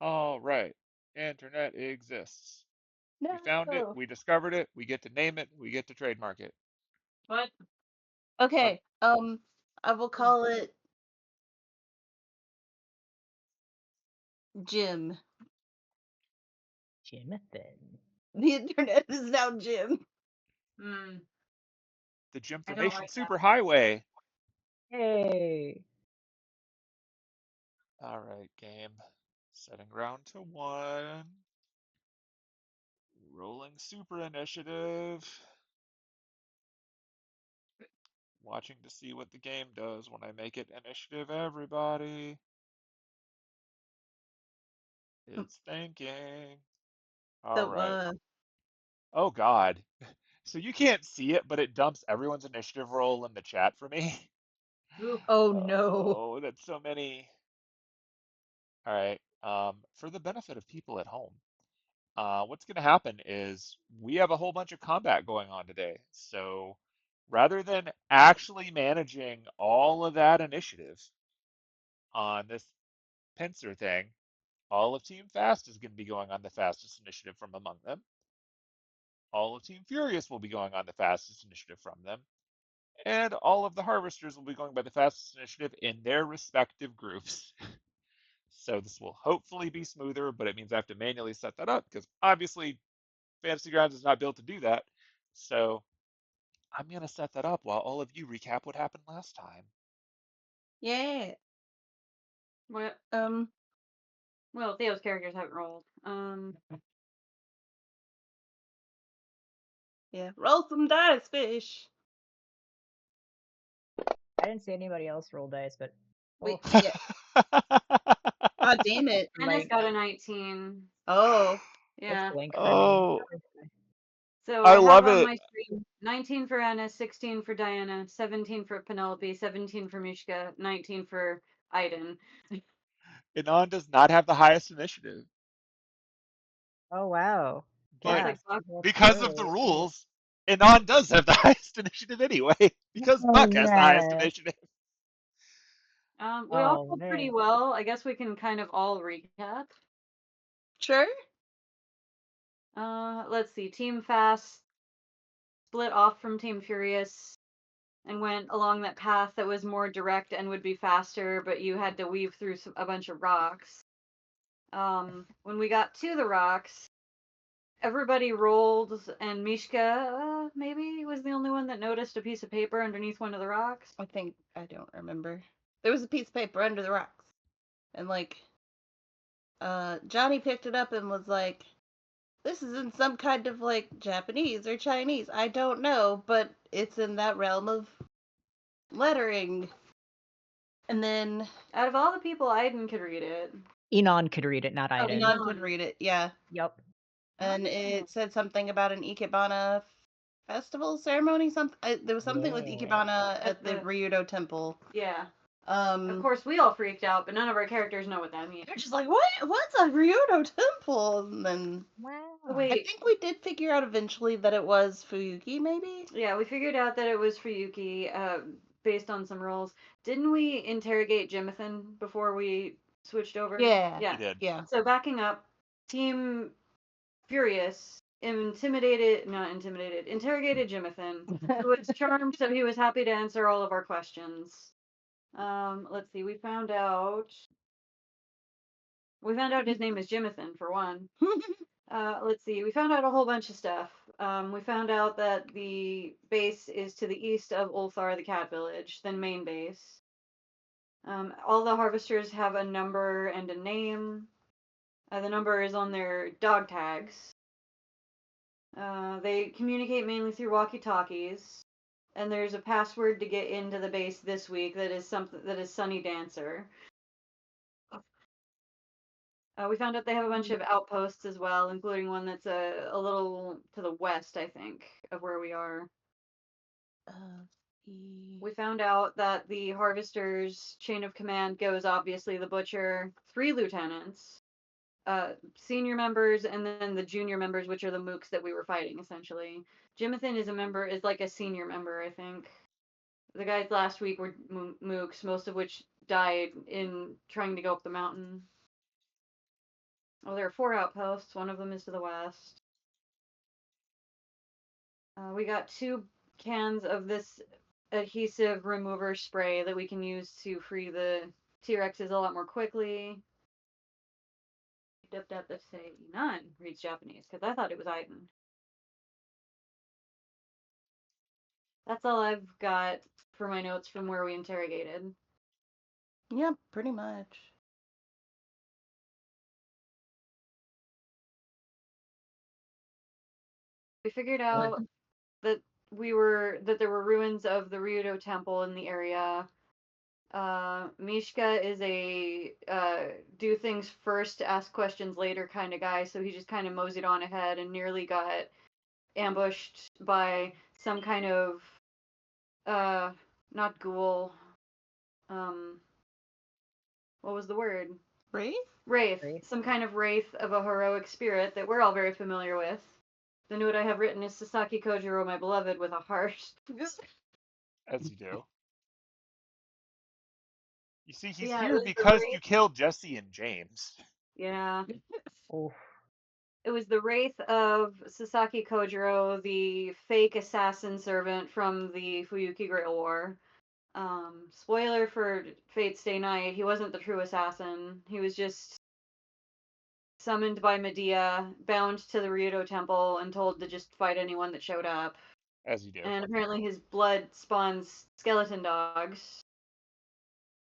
All right. Internet exists. We found it. No. We discovered it. We get to name it. We get to trademark it. What? Okay. I will call it Jim. Jonathan. The internet is now Jim. Hmm. The I don't Jimformation like that. Superhighway. Hey. All right, game. Setting round to 1. Rolling super initiative. Watching to see what the game does when I make it initiative, everybody. It's thinking. All So, right. Oh, God. So you can't see it, but it dumps everyone's initiative roll in the chat for me. Ooh. oh no. Oh, that's so many. All right. For the benefit of people at home, what's going to happen is we have a whole bunch of combat going on today. So rather than actually managing all of that initiative on this pincer thing, all of Team Fast is going to be going on the fastest initiative from among them. All of Team Furious will be going on the fastest initiative from them. And all of the Harvesters will be going by the fastest initiative in their respective groups. So this will hopefully be smoother, but it means I have to manually set that up because obviously Fantasy Grounds is not built to do that. So I'm going to set that up while all of you recap what happened last time. Yeah. What? Um. Well, Theo's characters haven't rolled. Yeah. Roll some dice, fish. I didn't see anybody else roll dice, but Wait. oh, Yeah. God damn it. Anna's got a 19. Oh. it's Yeah. blank for me. Oh, So I I have love on it. my screen 19 for Anna, 16 for Diana, 17 for Penelope, 17 for Mishka, 19 for Aiden. Inan does not have the highest initiative, Oh wow. Looks but Yeah. like Buck. That's because of the true. rules, Inan does have the highest initiative anyway, because Oh Buck has the highest yeah. initiative. We all Oh did pretty man. well. I guess we can kind of all recap. Sure. Let's see. Team Fast split off from Team Furious and went along that path that was more direct and would be faster, but you had to weave through a bunch of rocks. When we got to the rocks, everybody rolled, and Mishka maybe was the only one that noticed a piece of paper underneath one of the rocks. I don't remember. There was a piece of paper under the rocks. And Johnny picked it up and was like, this is in some kind of Japanese or Chinese. I don't know, but it's in that realm of lettering. And then Out of all the people, Aiden could read it. Enon could read it, not Oh, Aiden. Enon could read it, yeah. Yep. And it said something about an Ikebana festival ceremony. There was something with Yeah. Ikebana at the Ryudo temple. Yeah. Of Of course, we all freaked out, but none of our characters know what that means. They're just like, what? What's a Ryudo temple? And then Wow. Wait. I think we did figure out eventually that it was Fuyuki, maybe? Yeah, we figured out that it was for Yuki, based on some rolls. Didn't we interrogate Jimathan before we switched over? Yeah. You did. Yeah. So backing up, Team Furious interrogated Jimathan, who was charmed, so he was happy to answer all of our questions. Let's see, we found out his name is Jimathan, for one. Let's see, we found out a whole bunch of stuff. We found out that the base is to the east of Ulthar, the cat village, the main base. All the harvesters have a number and a name. The number is on their dog tags. They communicate mainly through walkie-talkies, and there's a password to get into the base this week that is Sunny Dancer. We found out they have a bunch of outposts as well, including one that's a little to the west, I think, of where we are. We found out that the Harvester's chain of command goes obviously the Butcher, 3 lieutenants, senior members, and then the junior members, which are the mooks that we were fighting, essentially. Jimathan is like a senior member, I think. The guys last week were mooks, most of which died in trying to go up the mountain. Well, there are 4 outposts. One of them is to the west. We got 2 cans of this adhesive remover spray that we can use to free the T-Rexes a lot more quickly. Say none reads Japanese because I thought it was Aiden. That's all I've got for my notes from where we interrogated. Yep, pretty much. We figured out that there were ruins of the Ryudo temple in the area. Mishka is a do things first, ask questions later kind of guy, so he just kind of moseyed on ahead and nearly got ambushed by some kind of not ghoul. What was the word? Wraith? Wraith. Wraith. Some kind of wraith of a heroic spirit that we're all very familiar with. The note I have written is Sasaki Kojiro, my beloved, with a heart. As you do. You see, he's Yeah, it here was the because you wraith. killed Jesse and James. Yeah. Oh, It was the wraith of Sasaki Kojiro, the fake assassin servant from the Fuyuki Grail War. Spoiler for Fate Stay Night, he wasn't the true assassin. He was just summoned by Medea, bound to the Ryudo temple, and told to just fight anyone that showed up. As you do. And apparently his blood spawns skeleton dogs.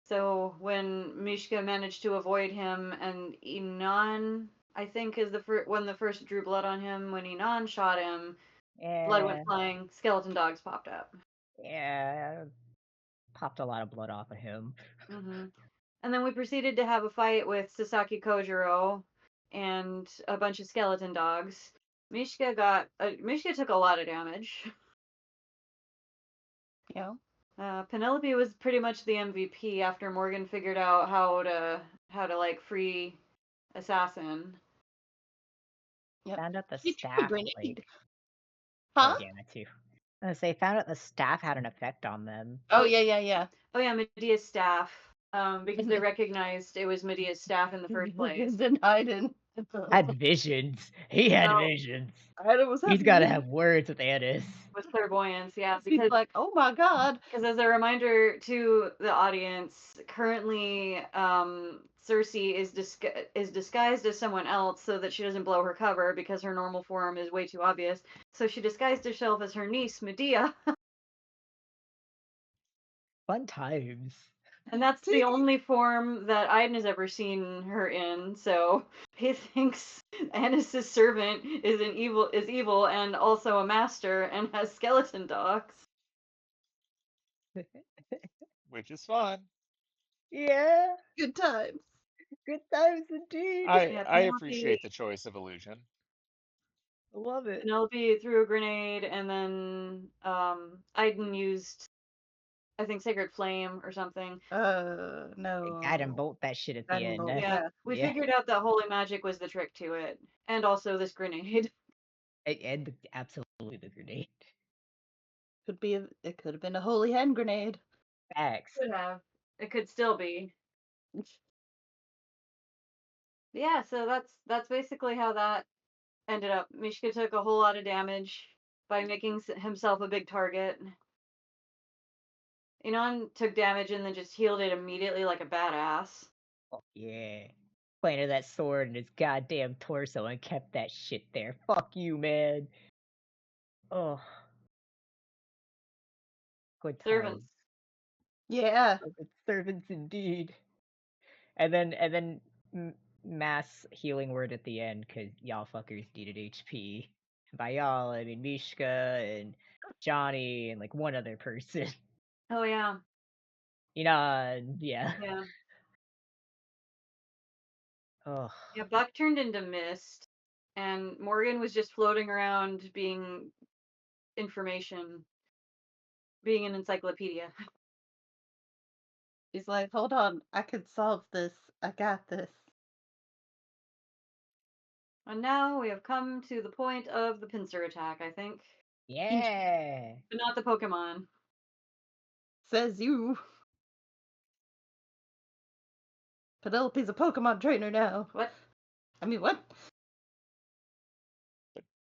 So when Mishka managed to avoid him, and Inan, I think, is when the first drew blood on him. When Inan shot him, blood went yeah. flying. Skeleton dogs popped up. Yeah. Popped a lot of blood off of him. Hmm. And then we proceeded to have a fight with Sasaki Kojiro and a bunch of skeleton dogs. Mishka took a lot of damage. Yeah. Penelope was pretty much the MVP after Morgan figured out how to like free Assassin. Yep. Found out the He threw a staff, grenade. like, Huh? oh yeah, that too. I was gonna say, found out the staff had an effect on them. Oh, yeah. Oh yeah, Medea's staff. Because they recognized it was Medea's staff in the first place. Then Aiden. Had visions. He had No. visions. Aiden was He's having got to visions. have words with Anis. With clairvoyance, yeah, He's because like, oh my god. as a reminder to the audience, currently Cersei is disguised as someone else so that she doesn't blow her cover because her normal form is way too obvious. So she disguised herself as her niece Medea, Fun times. and that's the only form that Aiden has ever seen her in. So he thinks Anis's servant is evil and also a master and has skeleton dogs. Which is fun. Yeah, Good times. good times indeed. Yeah, I appreciate the choice of illusion. Love it. Penelope threw a grenade, and then Aiden used, I think, Sacred Flame or something. No. Guiding bolt that shit at the Guiding end. bolt, Yeah, we Yeah. figured out that holy magic was the trick to it, and also this grenade. And absolutely the grenade. It could have been a holy hand grenade. Facts. Could have. It could still be. Yeah, so that's basically how that ended up. Mishka took a whole lot of damage by making himself a big target. Inon took damage and then just healed it immediately like a badass. Oh, yeah. Planted that sword in his goddamn torso and kept that shit there. Fuck you, man. Oh. Good times. Servants. Yeah. Good servants indeed. And then mass healing word at the end because y'all fuckers needed HP. By y'all, I mean Mishka and Johnny and like one other person. Oh yeah. Yeah. Yeah. Oh. Yeah, Buck turned into mist, and Morgan was just floating around being information, being an encyclopedia. He's like, hold on, I can solve this. I got this. And now we have come to the point of the pincer attack, I think. Yeah. But not the Pokemon. Says you. Penelope's a Pokemon trainer now. What? I mean, what?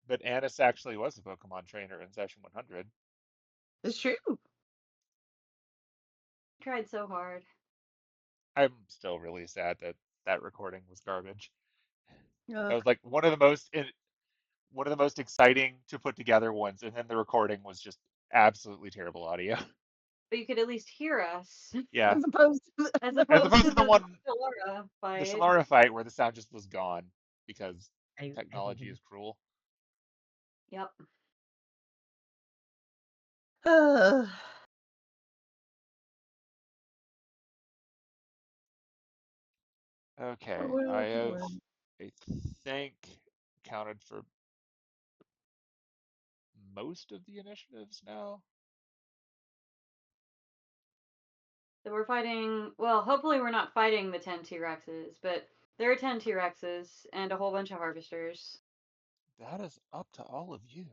But Annis actually was a Pokemon trainer in session 100. It's true. Tried so hard. I'm still really sad that that recording was garbage. That Ugh. was like one of the most exciting to put together ones, and then the recording was just absolutely terrible audio. But you could at least hear us, Yeah, As opposed to as as opposed opposed to to the the one, Laura the fight. Solara fight where the sound just was gone because I technology mean, is cruel. Yep. the. Okay, I Well, have, well. I think, accounted for most of the initiatives now. So we're fighting. Well, hopefully we're not fighting the 10 T-Rexes, but there are 10 T-Rexes and a whole bunch of harvesters. That is up to all of you.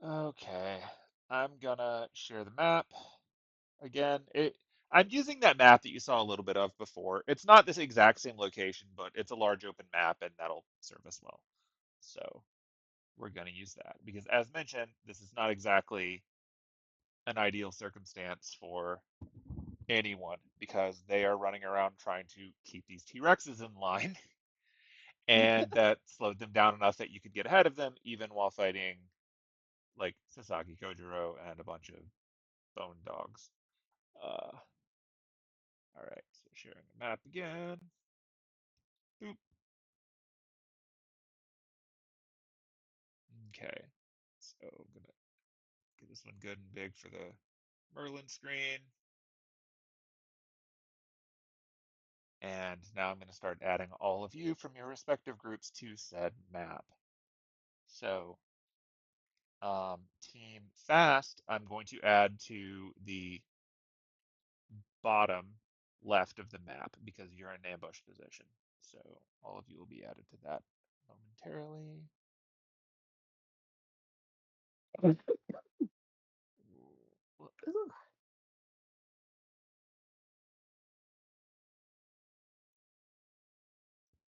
Okay, I'm gonna share the map again. I'm using that map that you saw a little bit of before. It's not this exact same location, but it's a large open map, and that'll serve us well. So we're gonna use that because, as mentioned, this is not exactly an ideal circumstance for anyone because they are running around trying to keep these T-Rexes in line, and that slowed them down enough that you could get ahead of them even while fighting like Sasaki Kojiro and a bunch of bone dogs. All right, so sharing the map again. Boop. Okay, so I'm gonna get this one good and big for the Merlin screen. And now I'm going to start adding all of you from your respective groups to said map. So Team Fast, I'm going to add to the bottom left of the map because you're in ambush position. So all of you will be added to that momentarily. Ooh.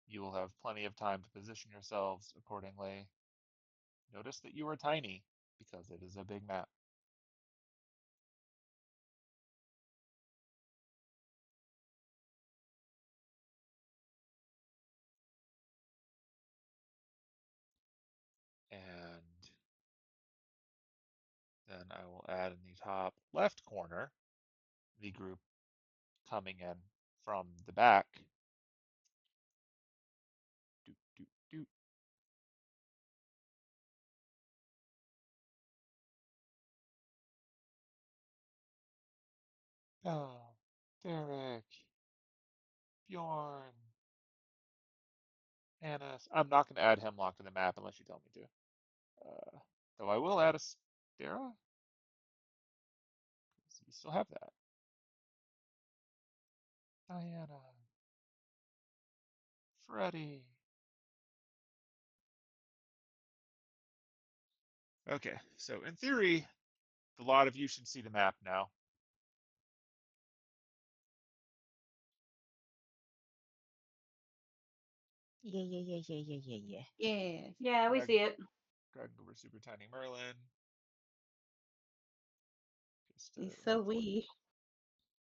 You will have plenty of time to position yourselves accordingly. Notice that you are tiny because it is a big map. And then I will add in the top left corner the group coming in from the back. Doop, doop, doop. Oh, Derek, Bjorn, Annis. I'm not going to add Hemlock to the map unless you tell me to. Though I will add a Stera. So you still have that. Diana, Freddy. Okay, so in theory, a lot of you should see the map now. yeah. Yeah. Yeah, we Drag, see it. drag over Super Tiny Merlin. Just to He's so wee.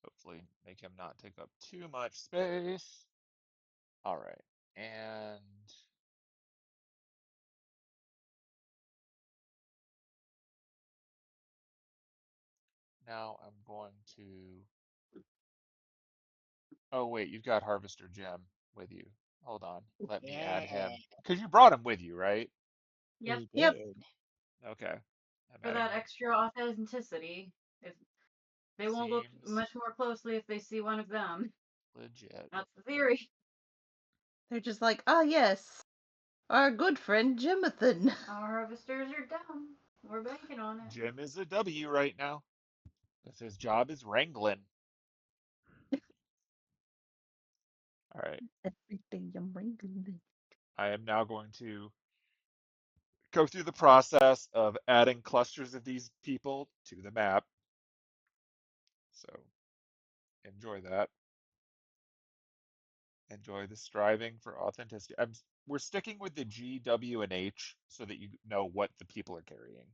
hopefully make him not take up too much space. All right, and now I'm going to. Oh wait, you've got Harvester Jim with you. Hold on, let me add Yeah, him because you brought him with you, right? Yep. we Yep. did. Okay, I'm For adding that him. extra authenticity. If they won't look Seems much more closely if they see one of them. legit. That's the theory. They're just like, ah, yes, our good friend Jimathan. Our harvesters are dumb. We're banking on it. Jim is a W right now. Because his job is wrangling. All right, Everything I'm bringing. I am now going to go through the process of adding clusters of these people to the map. So enjoy that. Enjoy the striving for authenticity. We're sticking with the G, W, and H so that you know what the people are carrying.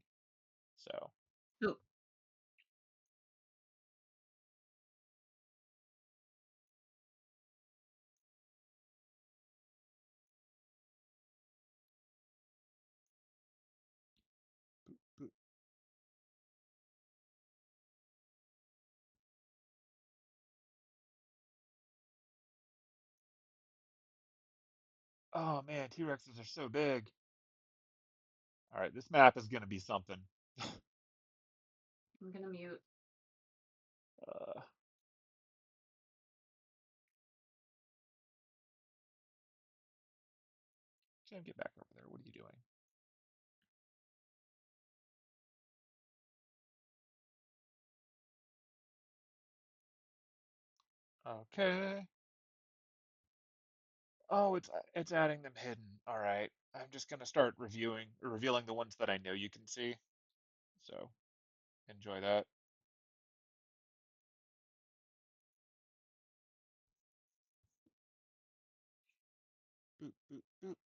So, Ooh. boop, boop. Oh man, T-Rexes are so big. All right, this map is going to be something. I'm gonna mute. Uh, Jim, get back over there. What are you doing? Okay. Oh, it's adding them hidden. All right. I'm just gonna start revealing the ones that I know you can see. So enjoy that. Boop, boop, boop.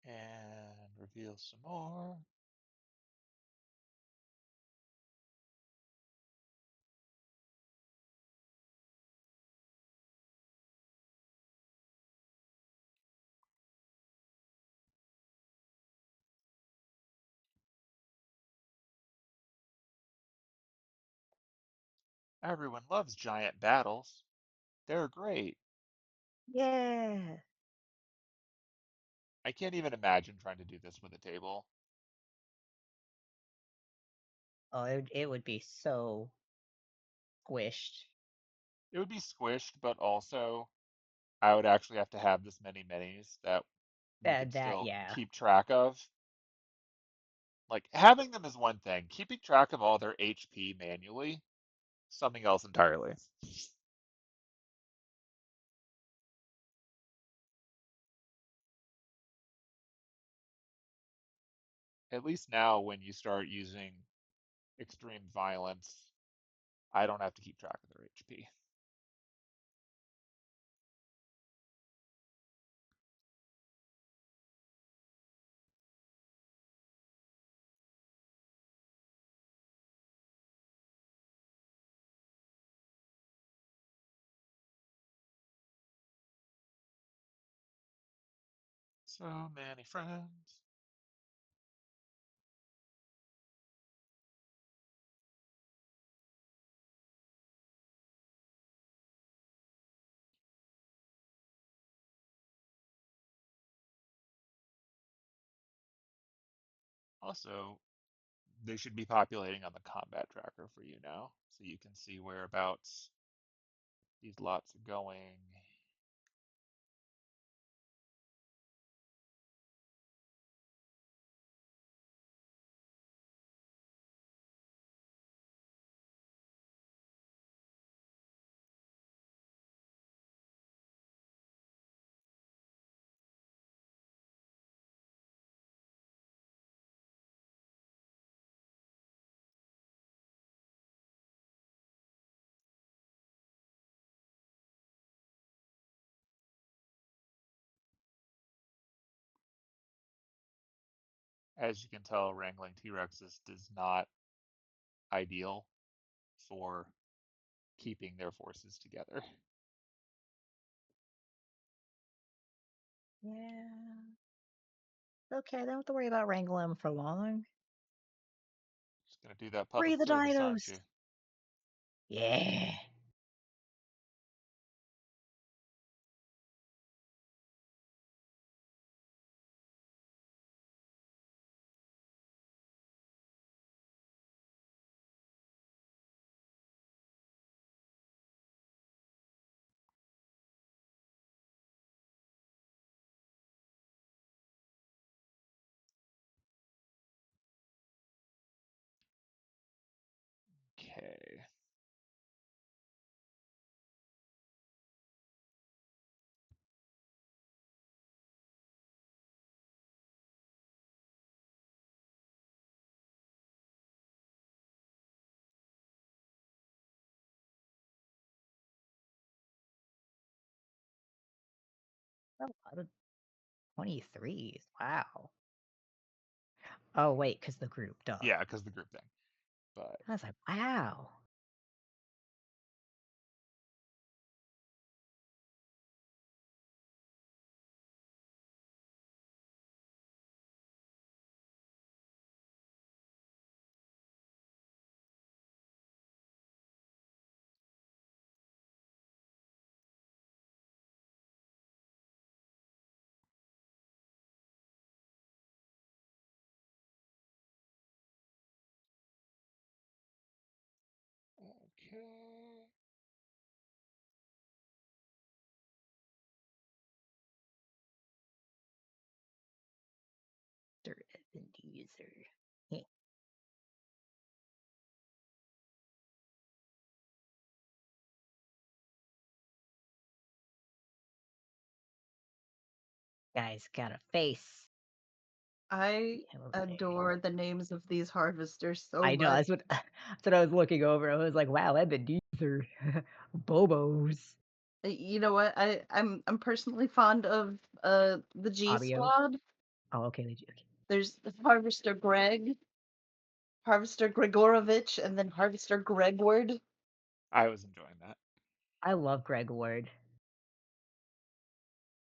And reveal some more. Everyone loves giant battles. They're great. Yeah. I can't even imagine trying to do this with a table. Oh, it would be so squished. It would be squished, but also I would actually have to have this many minis that we could That still yeah. keep track of. Like having them is one thing, keeping track of all their HP manually, something else entirely. At least now, when you start using extreme violence, I don't have to keep track of their HP. So many friends. Also, they should be populating on the combat tracker for you now, so you can see whereabouts these lots are going. As you can tell, wrangling T-Rexes is not ideal for keeping their forces together. Yeah. Okay, I don't have to worry about wrangling them for long. Just gonna do that Free public the service, aren't dinos. you? Yeah. A lot of 23s. Wow. Oh wait, because the group, duh. Yeah, because the group thing. But I was like, wow. okay. Mr. Ebenezer. Heh. Guy's got a face. I Him over there. adore the names of these harvesters so I know, much. that's what I was looking over. I was like, wow, Ebenezer. Bobos. You know what? I'm personally fond of the G Fabio. Squad. Oh, okay. Okay. There's Harvester Greg, Harvester Gregorovich, and then Harvester Gregward. I was enjoying that. I love Greg Ward.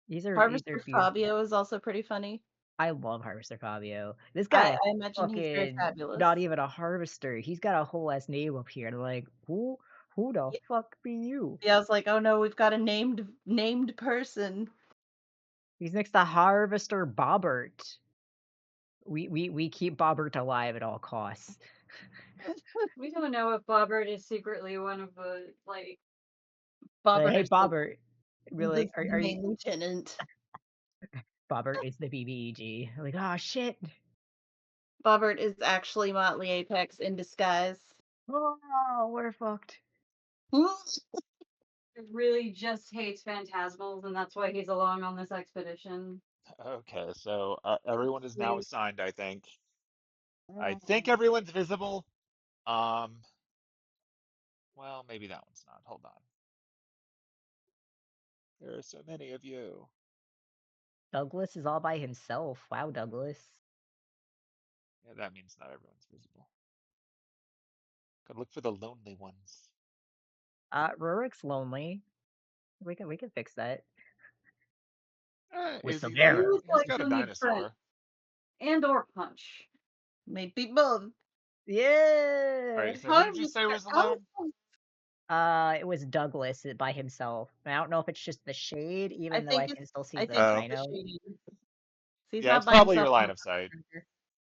These are Harvester beautiful. Fabio is also pretty funny. I love Harvester Fabio. This I guy, imagine he's very fucking fabulous. not even a harvester. He's got a whole ass name up here. And I'm like, who the Yeah, fuck be you? yeah, I was like, oh no, we've got a named person. He's next to Harvester Bobbert. We keep Bobbert alive at all costs. We don't know if Bobbert is secretly one of the like. Like, Bobbert hey is the, Bobbert, the, really? the Are you main lieutenant. Bobbert is the BBEG? Like, oh shit. Bobbert is actually Motley Apex in disguise. Oh, we're fucked. Really just hates phantasmals, and that's why he's along on this expedition. Okay, so everyone is now We assigned, I think. I think Mm. everyone's visible. Um, well, maybe that one's not. Hold on. There are so many of you. Douglas is all by himself. Wow, Douglas. Yeah, that means not everyone's visible. Could look for the lonely ones. Rurik's lonely. We can fix that. With Is some he we though? arrows. most He's got a likely need Trent dinosaur. and or Punch. Maybe both. All Yeah. right, so who did you say Harvester was alone? Alpha. It was Douglas by himself. I don't know if it's just the shade, I even though I think can still see I the think it's Oh, the dino. shady. He's yeah, not it's by probably himself your on line the of sight. tracker.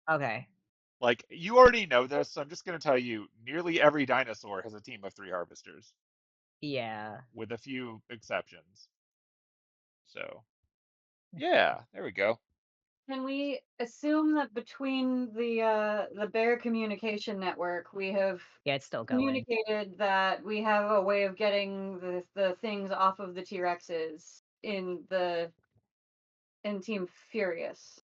Okay. Like, you already know this, so I'm just going to tell you nearly every dinosaur has a team of 3 harvesters, Yeah. with a few exceptions. So, yeah, there we go. Can we assume that between the Bear Communication Network, we have Yeah, it's still going. communicated that we have a way of getting the things off of the T-Rexes in Team Furious?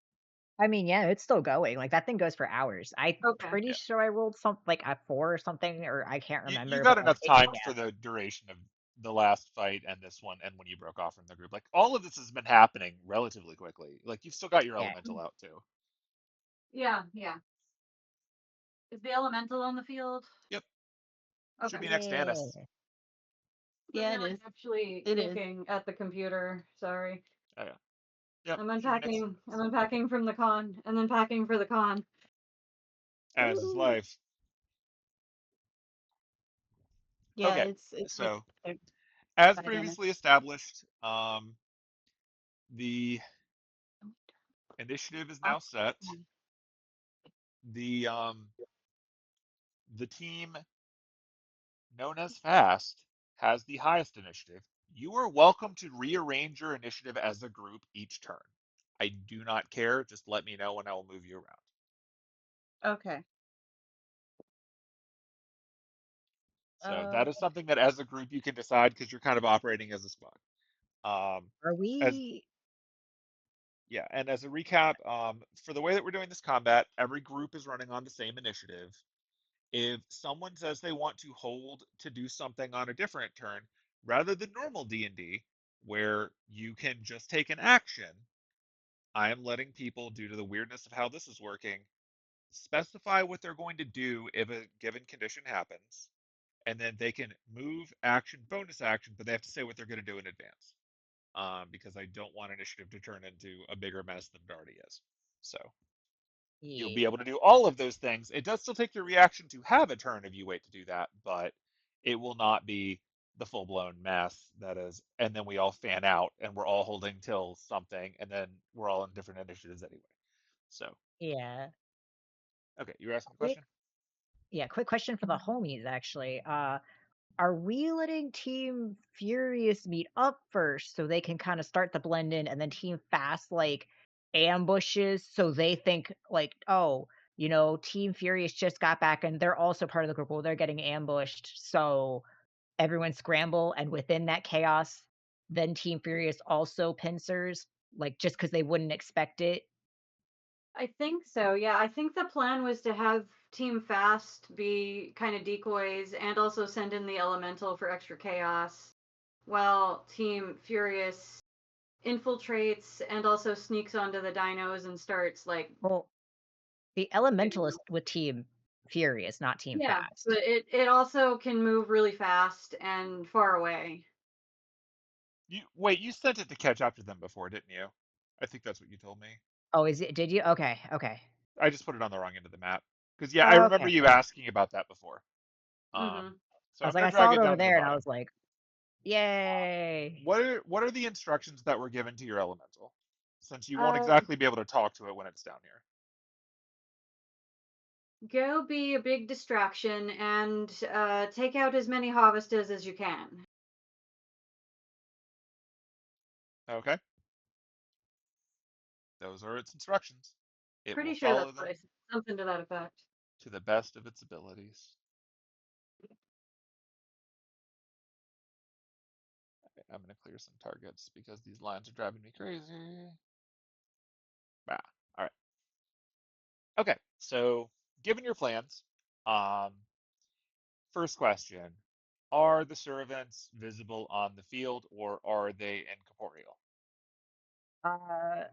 I mean, yeah, it's still going. Like that thing goes for hours. I'm Okay. pretty Yeah. sure I rolled some like a 4 or something, or I can't You remember, got but like enough time yeah. for the duration of the last fight and this one, and when you broke off from the group. Like, all of this has been happening relatively quickly. Like, you've still got your Yeah. elemental out, too. Yeah, yeah. Is the elemental on the field? Yep. Okay. Should be next to Annis. Yeah. Yeah, it I'm is. actually It is. looking at the computer. Sorry. Oh, yeah. Yep. I'm Should be next to unpacking. I'm Annis. unpacking from the con, and then packing for the con. Annis's Ooh. life. Yeah, Okay. it's like So, they're as by Dennis. previously established, the initiative is now set. The team known as Fast has the highest initiative. You are welcome to rearrange your initiative as a group each turn. I do not care. Just let me know and I will move you around. Okay. So Uh, that is something that as a group you can decide because you're kind of operating as a squad. Um, Are as we Yeah, and as a recap, for the way that we're doing this combat, every group is running on the same initiative. If someone says they want to hold to do something on a different turn, rather than normal D&D, where you can just take an action. I am letting people, due to the weirdness of how this is working, specify what they're going to do if a given condition happens, and then they can move action, bonus action, but they have to say what they're going to do in advance. Because I don't want initiative to turn into a bigger mess than it already is. So you'll be able Yeah. to do all of those things. It does still take your reaction to have a turn if you wait to do that, but it will not be the full blown mess that is. And then we all fan out and we're all holding till something, and then we're all in different initiatives anyway. So, Yeah. okay, you were asking a Quick, question? yeah, quick question for the homies actually. Are we letting Team Furious meet up first so they can kind of start to blend in, and then Team Fast like ambushes so they think like, oh, Team Furious just got back and they're also part of the group. Well, they're getting ambushed, so everyone scramble, and within that chaos, then Team Furious also pincers, like just because they wouldn't expect it. I think so. Yeah, I think the plan was to have Team Fast be kind of decoys and also send in the elemental for extra chaos, while Team Furious infiltrates and also sneaks onto the dinos and starts like Well, the Elementalist with Team Furious, not Team yeah, but Fast. it also can move really fast and far away. You wait, you sent it to catch up to them before, didn't you? I think that's what you told me. Oh, is it? Did you? Okay, okay. I just put it on the wrong end of the map. Because yeah, I Oh, remember okay. you asking about that before. Um, Hmm. so I I'm was like, gonna I drag saw it it over down to the there, and I bottom. was like, yay. What are the instructions that were given to your elemental? Since you won't Uh, exactly be able to talk to it when it's down here. go be a big distraction and take out as many harvesters as you can. Okay, those are its instructions. It will Pretty sure follow that's what them I said. Something to that effect. to the best of its abilities. Okay, I'm gonna clear some targets because these lines are driving me crazy. Bah. All right. Okay, so given your plans, um, first question: are the servants visible on the field, or are they incorporeal? Uh,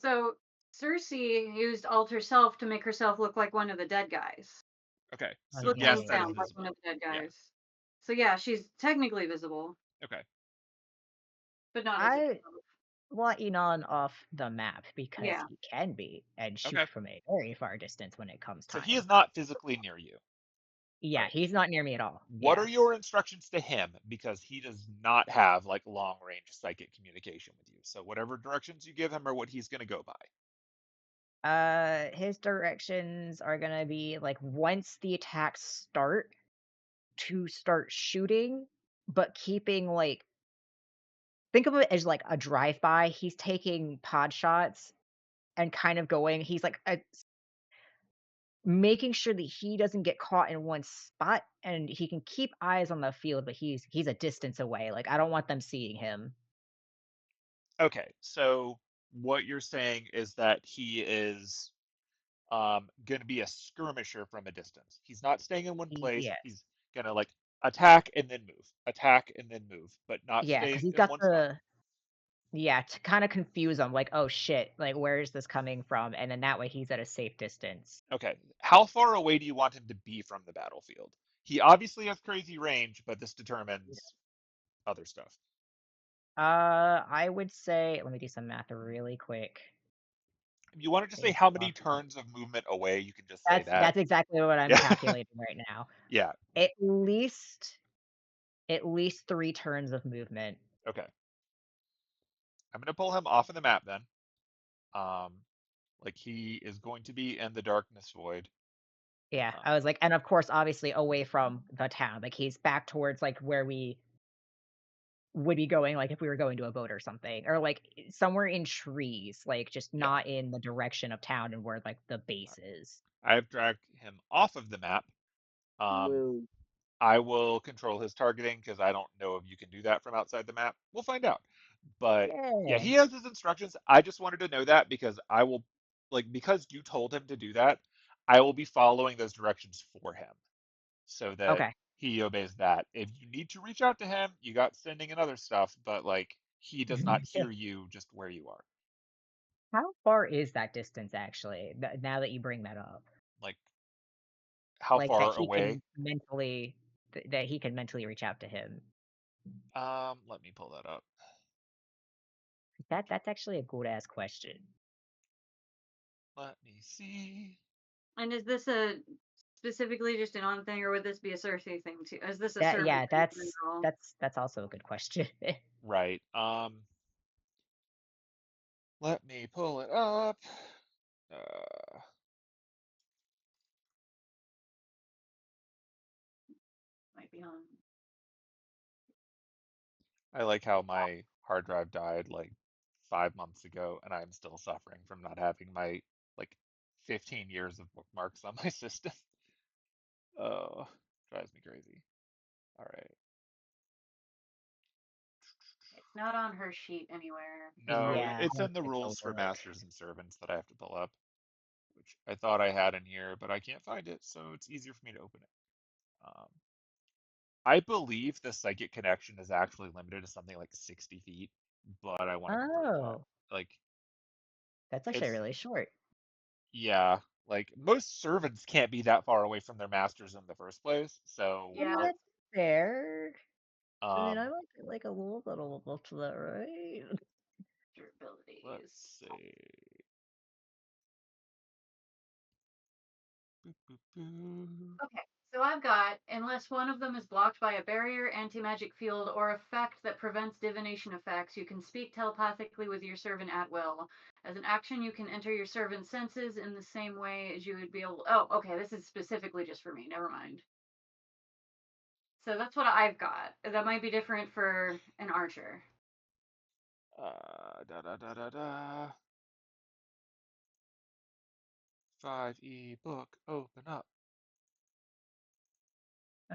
So Cersei used alt herself to make herself look like one of the dead guys. Okay, so Look yes, and that is sound like one visible. of the dead Yeah. guys. So yeah, she's technically visible, Okay. but not as a I dwarf. want Enon off the map because Yeah. he can be and shoot Okay. from a very far distance when it comes So he time. is not physically near you. All Yeah, right. he's not near me at all. What Yeah. are your instructions to him? Because he does not have like long range psychic communication with you. So whatever directions you give him are what he's going to go by. His directions are gonna be like once the attacks start to start shooting, but keeping like think of it as like a drive by. He's taking pod shots and kind of going. He's like making sure that he doesn't get caught in one spot, and he can keep eyes on the field, but he's a distance away. Like I don't want them seeing him. Okay. So what you're saying is that he is going to be a skirmisher from a distance. He's not staying in one place. Yeah, He's going to like attack and then move, but not yeah, stay because he's in got one spot. the yeah to kind of confuse him. Like oh shit, like where is this coming from? And then that way he's at a safe distance. Okay. How far away do you want him to be from the battlefield? He obviously has crazy range, but this determines other stuff. I would say let me do some math really quick. If you wanted to say Based how many off turns of movement away, you can just say That's that. that's exactly what I'm Yeah. calculating right now. Yeah. At least at least 3 turns of movement. Okay. I'm going to pull him off of the map then. Um, like he is going to be in the darkness void. Yeah, Uh, I was like and of course, obviously away from the town. Like he's back towards like where we would be going, like if we were going to a boat or something, or like somewhere in trees, like just yeah. not in the direction of town and where like the base is. I've dragged him off of the map. Um, Woo. I will control his targeting because I don't know if you can do that from outside the map. We'll find out. But yeah, Yeah. he has his instructions. I just wanted to know that because I will, like, because you told him to do that, I will be following those directions for him so that Okay. he obeys that. If you need to reach out to him, you got sending and other stuff, but like he does not hear you just where you are. How far is that distance actually? Now that you bring that up, Like how like that far he away? can mentally, that he can mentally reach out to him. Let me pull that up. That's actually a good ass question. Let me see. And is this a specifically just an on thing, or would this be a Cersei thing too? Is this a That servant yeah, thing in general? that's also a good question. Right. Let me pull it up. Uh, Might be on. I like how my hard drive died like 5 months ago, and I'm still suffering from not having my like 15 years of bookmarks on my system. Oh, drives me crazy. All right. It's not on her sheet anywhere as far as No, I Yeah, it's in the it's rules for overlook. masters and servants that I have to pull up, which I thought I had in here, but I can't find it, so it's easier for me to open it. I believe the psychic connection is actually limited to something like 60 feet, but I want to confirm that. Oh, Like, that's actually it's, really short. yeah, like most servants can't be that far away from their masters in the first place, so, I mean, Yeah, that's fair. I mean, I um, like a little bit of that, right? your let's abilities. see. Boop, boop, boop. Okay, so I've got, unless one of them is blocked by a barrier, anti-magic field, or effect that prevents divination effects, you can speak telepathically with your servant at will. As an action, you can enter your servant's senses in the same way as you would be able. Oh, okay, this is specifically just for me. Never mind. So that's what I've got. That might be different for an archer. Da da da da da. 5e book, open up.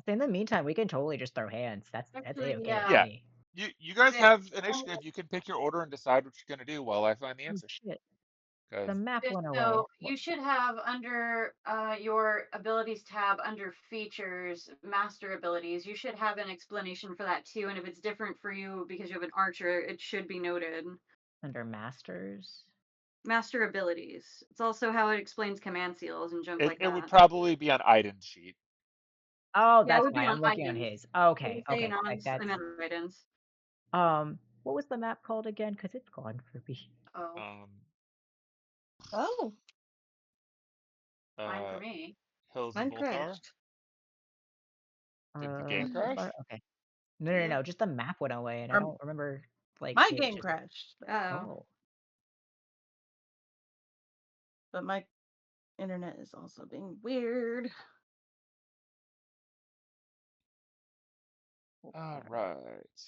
In the meantime, we can totally just throw hands. That's Actually, okay with yeah. Yeah, me. you guys Okay. have initiative. You can pick your order and decide what you're gonna do while I find the Oh answer. shit, the Because map Okay, went away. so you should have under your abilities tab under features, master abilities, you should have an explanation for that too. And if it's different for you because you have an archer, it should be noted. Under masters. Master abilities. It's also how it explains command seals and junk like it would that. probably be on Iden's sheet. Oh, Yeah, it that's would be fine. on I'm looking on items. his. Did Okay, you say okay. Like anons? I that's meant items. what was the map called again? Cause it's gone for me. Oh, Um, Oh, fine for uh, me. Hills of mine Ulthar. crashed. Did the game Ulthar? crash? Okay. No, no, Yep. no. Just the map went away, and I Or don't remember like my it game just. crashed, Oh. Oh, but my internet is also being weird. All Ulthar. right.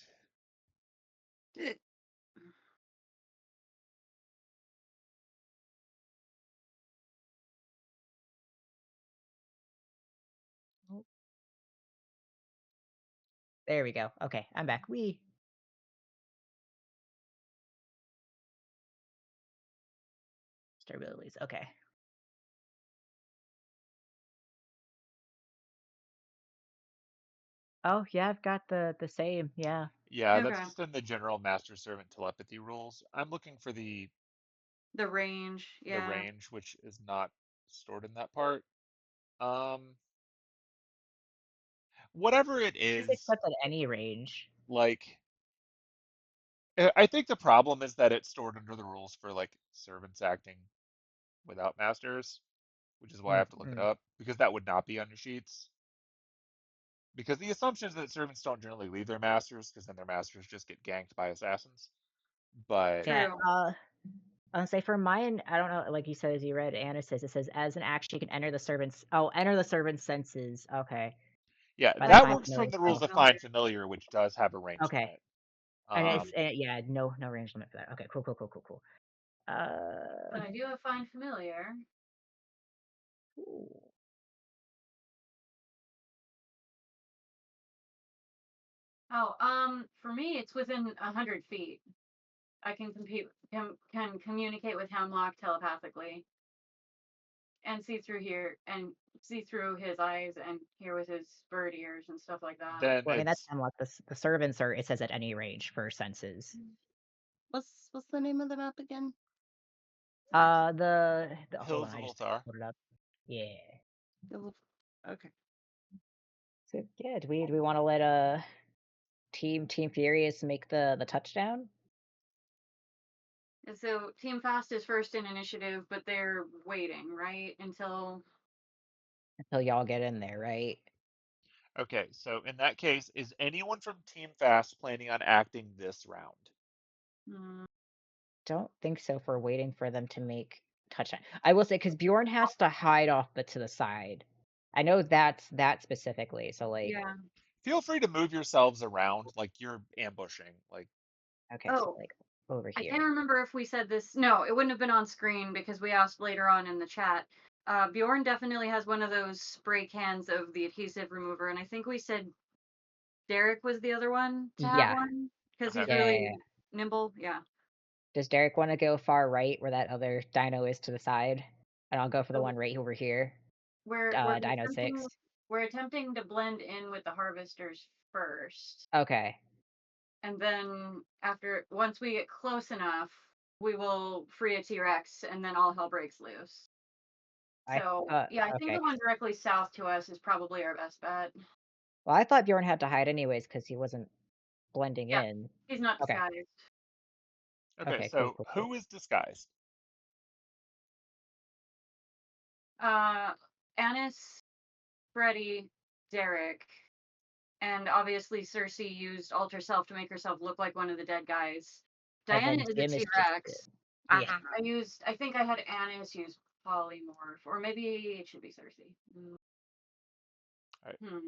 Oh, there we go. Okay, I'm back. We stabilities. Okay. Oh yeah, I've got the same. Yeah. Yeah, that's Okay. just in the general master servant telepathy rules. I'm looking for The range. the Yeah. range, which is not stored in that part. Um, whatever it Just is, accept at any range. like I think the problem is that it's stored under the rules for like servants acting without masters, which is why I have to look it Mm-mm. up because that would not be on your sheets. Because the assumption is that servants don't generally leave their masters because then their masters just get ganked by assassins. But Yeah. True. I'll say for mine, I don't know. Like you said, as you read, Anna says it says as an action, you can enter the servant's. Oh, enter the servant's senses. Okay. yeah, By the that Oh, find works familiar from the I'm rules spell. of familiar. Find Familiar, which does have a range Okay. limit. And it's Um, yeah, no range limit for that. Okay, cool, cool, cool, cool, cool. But I do have find familiar. Ooh. Oh, for me, it's within 100 feet. I can compete, can communicate with Hemlock telepathically. and see through his eyes and hear with his bird ears and stuff like that. Then Well, I mean, that's it's unlocked. The servants are, it says, at any range for senses. What's the name of the map again? The hold on, Hills of I just Ulthar. pulled it up. Yeah. Okay. So yeah, do we want to let Team Furious make the touchdown And so Team Fast is first in initiative, but they're waiting, right? Until until y'all get in there, right? Okay, so in that case, is anyone from Team Fast planning on acting this round? mm, Don't think so. For waiting for them to make touchdown, I will say, because Bjorn has to hide off but to the side. I know that specifically. So like, yeah. Feel free to move yourselves around like you're ambushing. Like, okay, so Oh, like over I here. can't remember if we said this. No, it wouldn't have been on screen because we asked later on in the chat. Bjorn definitely has one of those spray cans of the adhesive remover, and I think we said Derek was the other one to have Yeah, one because okay, he's yeah. really nimble. Yeah. Does Derek want to go far right where that other dino is to the side? And I'll go for the So one right over here. we're Dino attempting 6. we're attempting to blend in with the harvesters first, Okay. and then once we get close enough, we will free a T-Rex, and then all hell breaks loose. I So thought yeah, I think okay. the one directly south to us is probably our best bet. Well, I thought Bjorn had to hide anyways because he wasn't blending Yeah, in. he's not Okay. disguised. okay. Okay, cool, So cool, cool. who is disguised? Uh, Annis, Freddy, Derek, and obviously Cersei used alter self to make herself look like one of the dead guys. And Diana then is a Jim is just T-Rex. yeah. I think I had Annis use polymorph, or maybe it should be Cersei. All right, Hmm.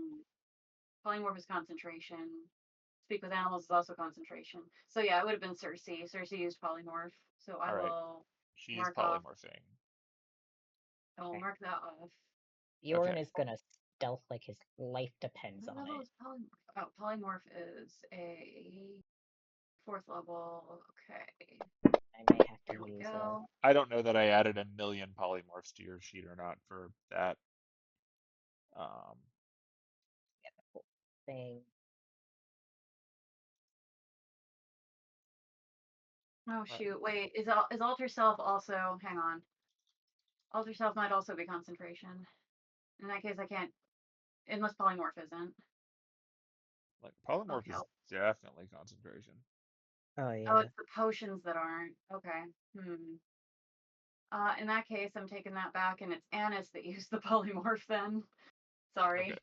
Polymorph is concentration. Speak with animals is also concentration. So yeah, it would have been Cersei. Cersei used polymorph. So I all right. will She is mark off. polymorphing. I will Okay. mark that off. Bjorn Okay, is gonna stealth like his life depends What on level it. is polymorph? Oh, polymorph is a fourth level. Okay. I may have to There we use go. I don't know that I added a million polymorphs to your sheet or not for that. Um, thing. Oh uh, shoot! Wait, is alter self also? Hang on. Alter self might also be concentration. In that case, I can't unless polymorph isn't. like Oh polymorph is help! definitely concentration. Oh Oh, yeah. it's the potions that aren't. Okay. Hmm. In that case, I'm taking that back, and it's Annis that used the polymorph then. Okay, Sorry.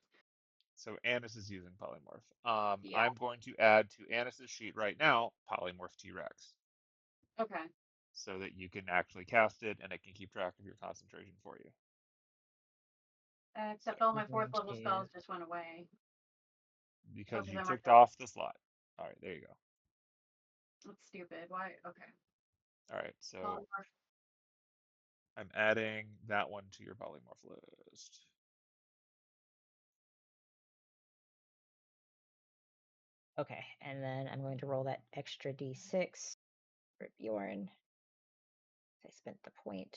so Annis is using polymorph. Yeah. I'm going to add to Annis's sheet right now polymorph T-Rex Okay. so that you can actually cast it and it can keep track of your concentration for you. So Except all I'm my fourth going level to spells just went away. Oh, because because you I marked ticked up. off the slot. All right, there you go. That's stupid. Why? Okay. All right, so Polymorph. I'm adding that one to your polymorph list. okay, and then I'm going to roll that extra d6 for Bjorn. I spent the point.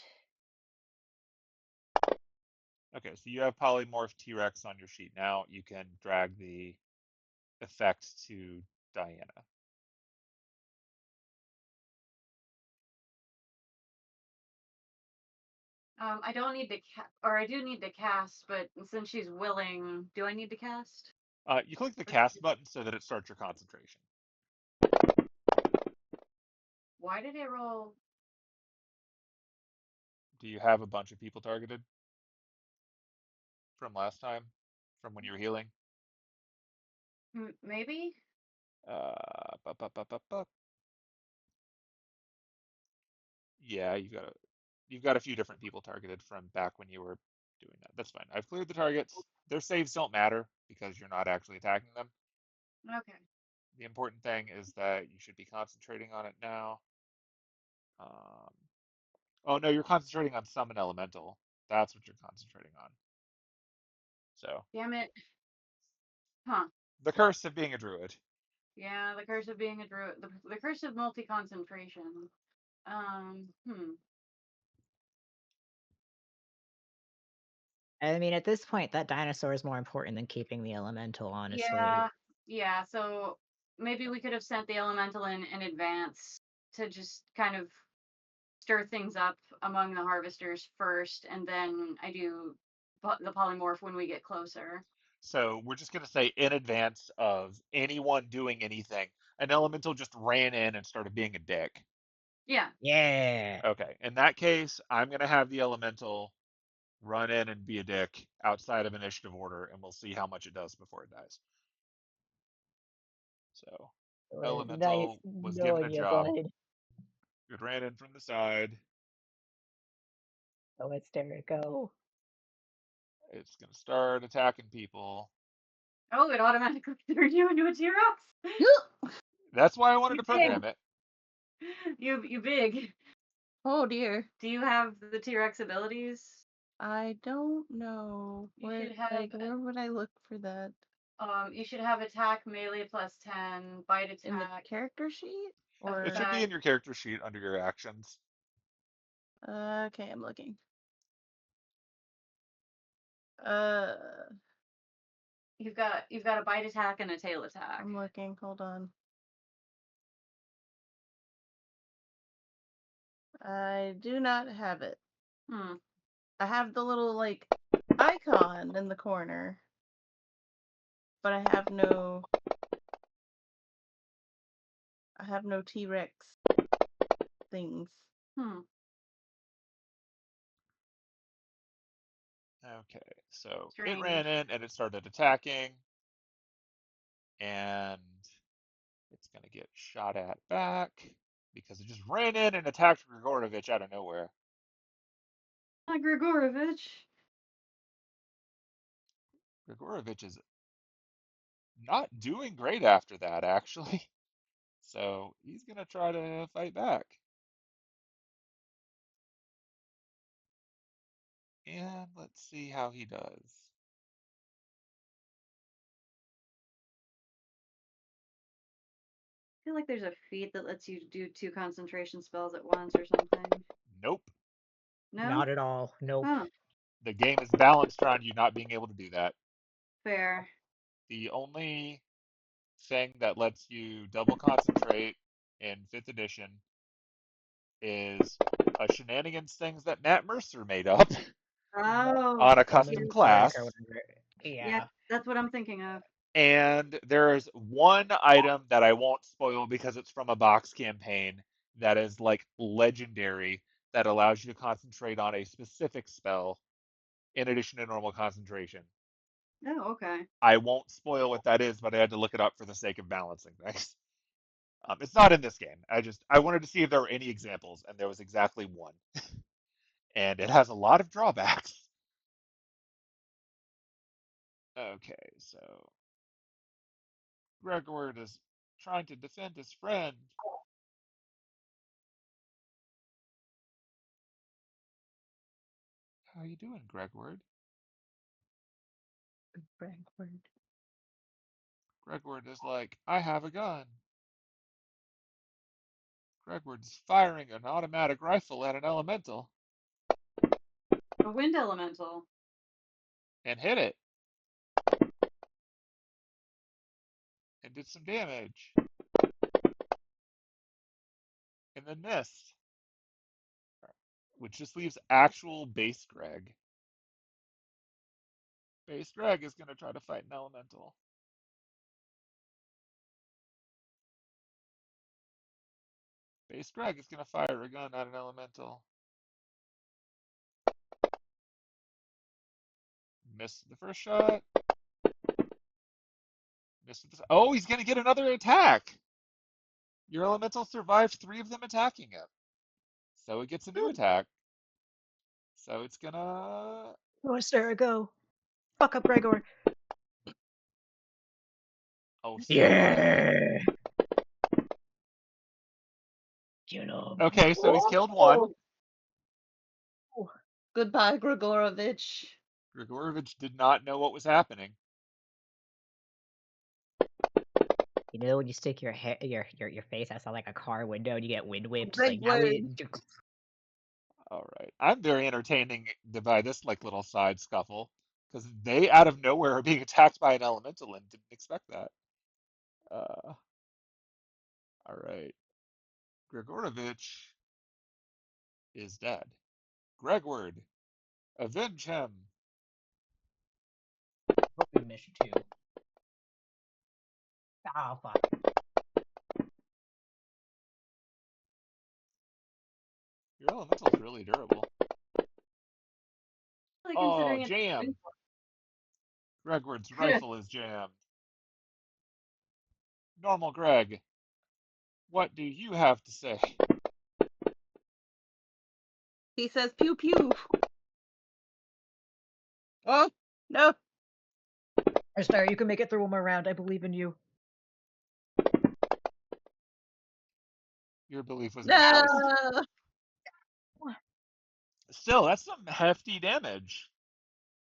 Okay, so you have polymorph T-Rex on your sheet now. You can drag the effect to Diana. I don't need to or I do need to cast, but since she's willing, do I need to cast? You click the cast button so that it starts your concentration. Why did it roll? Do you have a bunch of people targeted from last time, from when you were healing? Maybe. Bup, bup, bup, bup, bup. Yeah, you've got a few different people targeted from back when you were doing that. That's fine. I've cleared the targets. Their saves don't matter because you're not actually attacking them. Okay. The important thing is that you should be concentrating on it now. Um, oh no, you're concentrating on summon elemental. That's what you're concentrating on. So Damn it. Huh. the curse of being a druid. Yeah, the curse of being a druid. The curse of multi-concentration. Hmm. I mean, at this point, that dinosaur is more important than keeping the elemental, honestly. Yeah. So maybe we could have sent the elemental in advance to just kind of stir things up among the harvesters first, and then I do the polymorph when we get closer. So we're just going to say in advance of anyone doing anything, an elemental just ran in and started being a dick. Yeah. Yeah. Okay. In that case, I'm going to have the elemental run in and be a dick outside of initiative order, and we'll see how much it does before it dies. So, Nice elemental was given a knowing you, job. bud. It ran in from the side. So let's there it go. It's going to start attacking people. Oh, it automatically turned you into a T-Rex. That's why I wanted You to big. program it. You big. Oh dear. Do you have the T-Rex abilities? I don't know. You Where, should have. like, where would I look for that? You should have attack melee plus 10, bite attack. In the character sheet? Or It should be in your character sheet under your actions. okay, I'm looking. You've got a bite attack and a tail attack. I'm looking. Hold on. I do not have it. I have the little like icon in the corner, but I have no T-Rex things. Okay, so Strange. it ran in and it started attacking, and it's going to get shot at back because it just ran in and attacked Grigorovich out of nowhere. Hi, Grigorovich. Grigorovich is not doing great after that, actually. So he's going to try to fight back. And let's see how he does. I feel like there's a feat that lets you do 2 concentration spells at once or something. Nope. No? Not at all. Nope. Huh. The game is balanced around you not being able to do that. Fair. The only thing that lets you double concentrate in 5th edition is a shenanigans things that Matt Mercer made up Oh. on a Summon custom cleric class. or whatever. Yeah, that's what I'm thinking of. And there's one item that I won't spoil because it's from a box campaign that is like legendary that allows you to concentrate on a specific spell in addition to normal concentration. Oh, okay. I won't spoil what that is, but I had to look it up for the sake of balancing things. It's not in this game. I wanted to see if there were any examples, and there was exactly one. And it has a lot of drawbacks. Okay, so Gregor is trying to defend his friend. How you doing, Gregward? Gregward is like, I have a gun. Gregward's firing an automatic rifle at an elemental. A wind elemental. And hit it. And did some damage. And then missed. Which just leaves actual base Greg. Base Greg is going to try to fight an elemental. Base Greg is going to fire a gun at an elemental. Missed the first shot. Missed the... Oh, he's going to get another attack. Your elemental survived 3 of them attacking him. So it gets a new attack. So it's going to... Let's there it go. Fuck up Gregor. Oh, yeah. You know. Okay, so he's killed one. Goodbye, Grigorovich. Grigorovich did not know what was happening. You know when you stick your face outside like a car window and you get wind whipped? Big Like now word. All right. I'm very entertaining by this like little side scuffle because they out of nowhere are being attacked by an elemental and didn't expect that. All right. Grigorovich is dead. Gregward, avenge him. Hope we missed two. Oh fuck. Your elemental's really durable. Really Oh, considering it. jam. Gregward's rifle is jammed. Normal Greg, what do you have to say? He says pew pew. Oh, no. Star, you can make it through one more round. I believe in you. Your belief was misplaced. No. Still, that's some hefty damage.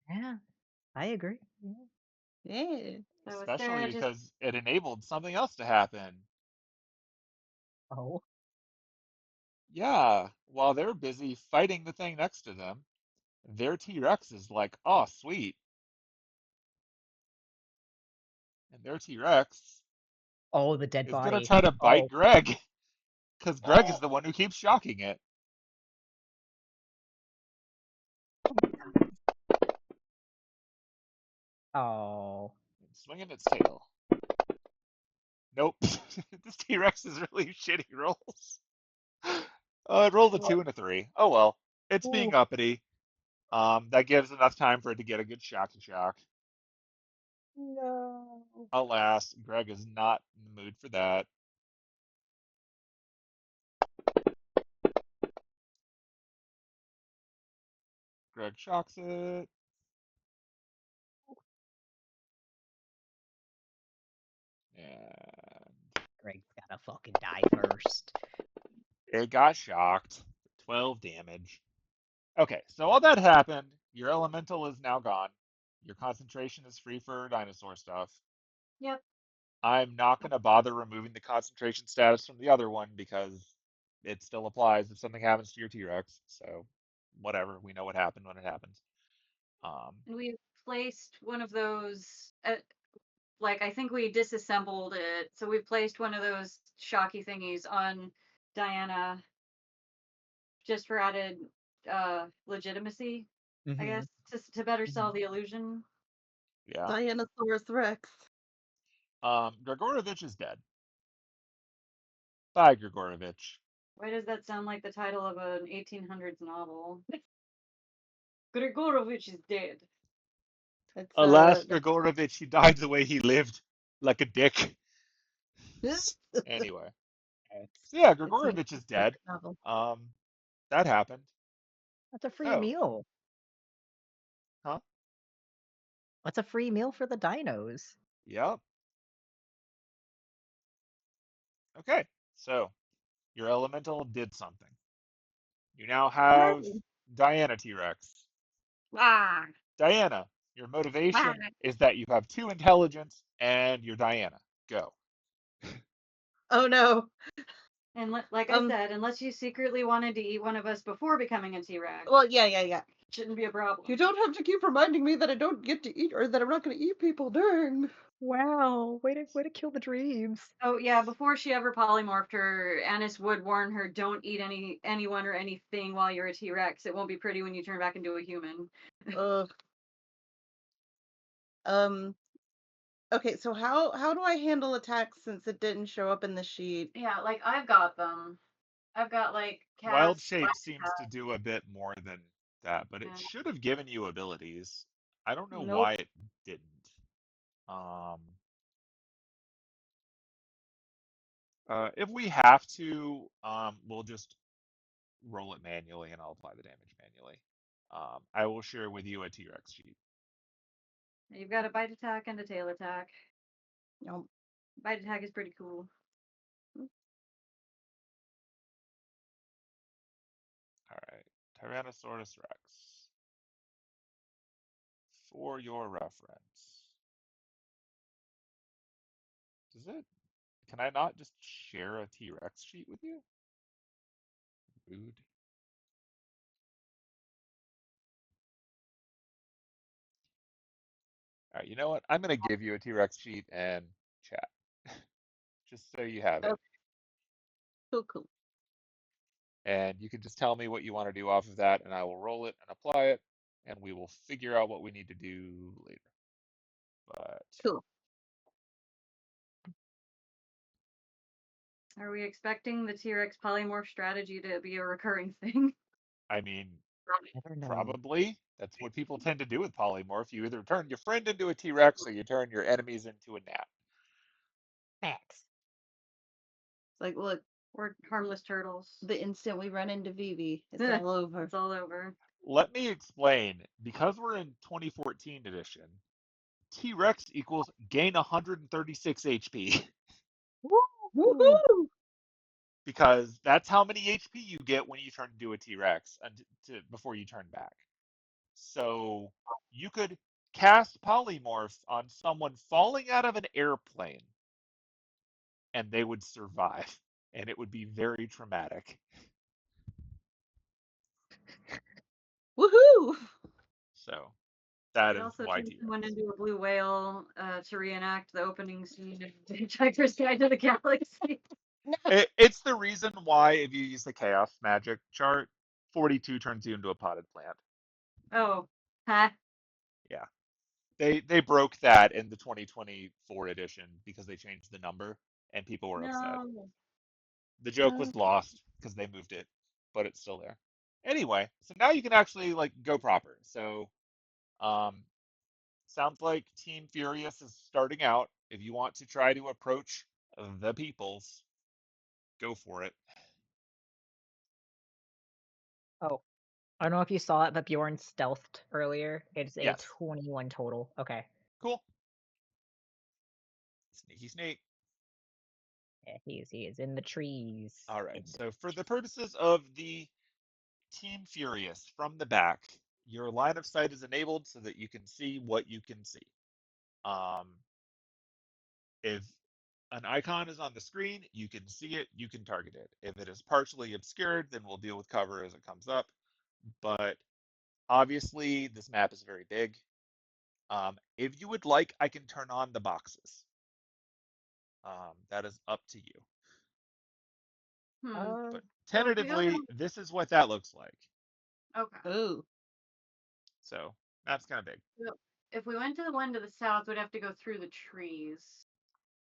Yeah, I agree. Yeah. Yeah. So Especially Sarah just because it enabled something else to happen. Oh. Yeah, while they're busy fighting the thing next to them, their T-Rex is like, oh, sweet. And their T-Rex Oh, the dead is going to body. try to bite Oh. Greg, because Greg is Oh. the one who keeps shocking it. Oh. And swinging its tail. Nope. This T-Rex is really shitty rolls. It rolled a 2 and a 3. Oh well. It's being Ooh. uppity. That gives enough time for it to get a good shocky shock. No. Alas, Greg is not in the mood for that. Greg shocks it. And Greg's gotta fucking die first. it got shocked. 12 damage. Okay, so all that happened. Your elemental is now gone. Your concentration is free for dinosaur stuff. yep. I'm not going to bother removing the concentration status from the other one because it still applies if something happens to your T-Rex. So, whatever. We know what happened when it happened. Um, And we placed one of those. Like I think we disassembled it, so we placed one of those shocky thingies on Diana just for added legitimacy, I hmm guess, to better sell the illusion. Yeah. Dinosaurus Rex. Grigorovich is dead. Bye, Grigorovich. Why does that sound like the title of an 1800s novel? Grigorovich is dead. It's Alas, Grigorovich, he died the way he lived, like a dick. Anyway. So yeah, it's an Grigorovich is graphic dead. novel. Um, that happened. That's a free So, meal. huh? That's a free meal for the dinos. Yep. Okay. So, your elemental did something. You now have Hooray. Diana T-Rex. Ah, Diana, your ah. motivation is that you have 2 intelligence and you're Diana. Go. Oh no. And like I said, unless you secretly wanted to eat one of us before becoming a T-Rex, Well, yeah. shouldn't be a problem. You don't have to keep reminding me that I don't get to eat or that I'm not going to eat people. Dang. Wow, way to kill the dreams. Oh yeah, before she ever polymorphed her, Annis would warn her, don't eat anyone or anything while you're a T-Rex. It won't be pretty when you turn back into a human. Ugh. Um. Okay, so how do I handle attacks since it didn't show up in the sheet? Yeah, like I've got them. I've got like Wild cast, Shape seems to do a bit more than that, but it yeah. should have given you abilities. I don't know Nope. why it didn't. Um, if we have to, we'll just roll it manually and I'll apply the damage manually. I will share with you a T-Rex sheet. You've got a bite attack and a tail attack. Nope. Bite attack is pretty cool. All right, Tyrannosaurus Rex. For your reference, does it? Can I not just share a T-Rex sheet with you? Rude. All right, you know what? I'm going to give you a T-Rex sheet and chat, just so you have it. Okay. Cool. And you can just tell me what you want to do off of that, and I will roll it and apply it, and we will figure out what we need to do later. But Cool. Are we expecting the T-Rex polymorph strategy to be a recurring thing? I mean, Never know. probably that's what people tend to do with polymorph. You either turn your friend into a T-Rex or you turn your enemies into a gnat. Facts. It's like, look, Or harmless turtles? the instant we run into Vivi, it's all over. It's all over. Let me explain. Because we're in 2014 edition, T-Rex equals gain 136 HP. Woohoo! Because that's how many HP you get when you turn into a T-Rex before you turn back. So you could cast polymorphs on someone falling out of an airplane and they would survive, and it would be very traumatic. Woohoo! So that You is also why turn someone T-Rex. into a blue whale to reenact the opening scene of The Hitchhiker's Guide to the Galaxy. It's the reason why if you use the chaos magic chart, 42 turns you into a potted plant. Oh, huh? Yeah. They broke that in the 2024 edition because they changed the number and people were upset. No. The joke was lost because they moved it, but it's still there. Anyway, so now you can actually like go proper. So um sounds like Team Furious is starting out. If you want to try to approach the peoples, go for it. Oh, I don't know if you saw it, but Bjorn stealthed earlier. It's a Yes. 21 total. Okay. Cool. Sneaky sneak. Yeah, he is in the trees. All right. In the So for the purposes of the Team Furious from the back, your line of sight is enabled so that you can see what you can see. Um, if an icon is on the screen, you can see it, you can target it. If it is partially obscured, then we'll deal with cover as it comes up. But obviously, this map is very big. If you would like, I can turn on the boxes. That is up to you. Hmm. But Well, if we go tentatively, this is what that looks like. okay. Ooh. So that's kind of big. So if we went to the one to the south, we'd have to go through the trees.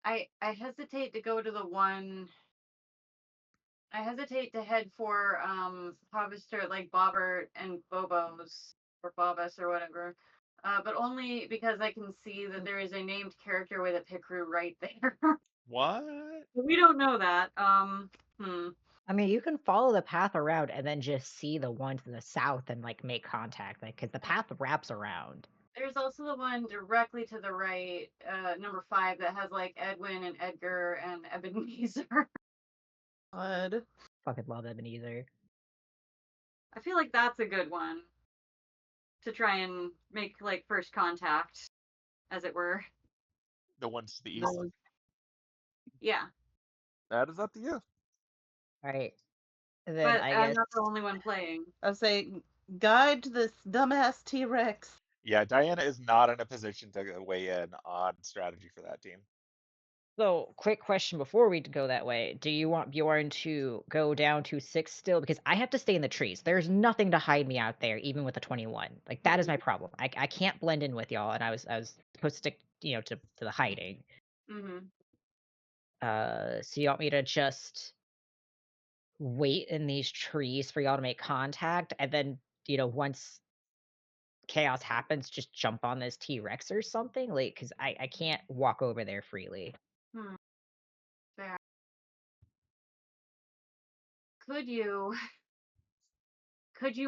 I hesitate to go to the one. I hesitate to head for Harvester like Bobbert and Bobo's or Bobus or whatever. But only because I can see that there is a named character with a Picrew right there. What? We don't know that. I mean, you can follow the path around and then just see the one to the south and like make contact, like because the path wraps around. There's also the one directly to the right, number 5, that has like Edwin and Edgar and Ebenezer. God. Fucking love Ebenezer. I feel like that's a good one to try and make like first contact, as it were. The ones to the east? Yeah, That is up to you. All right. And then but I I'm guess not the only one playing. I say, guide this dumbass T-Rex. Yeah, Diana is not in a position to weigh in on strategy for that team. so. Quick question before we go that way: do you want Bjorn to go down to 6 still? Because I have to stay in the trees. There's nothing to hide me out there, even with a 21. Like that is my problem. I can't blend in with y'all, and I was supposed to stick, to the hiding. Mm-hmm. So you want me to just wait in these trees for y'all to make contact, and then once chaos happens, just jump on this T-Rex or something? Like, because I can't walk over there freely. Hmm. Fair. Could you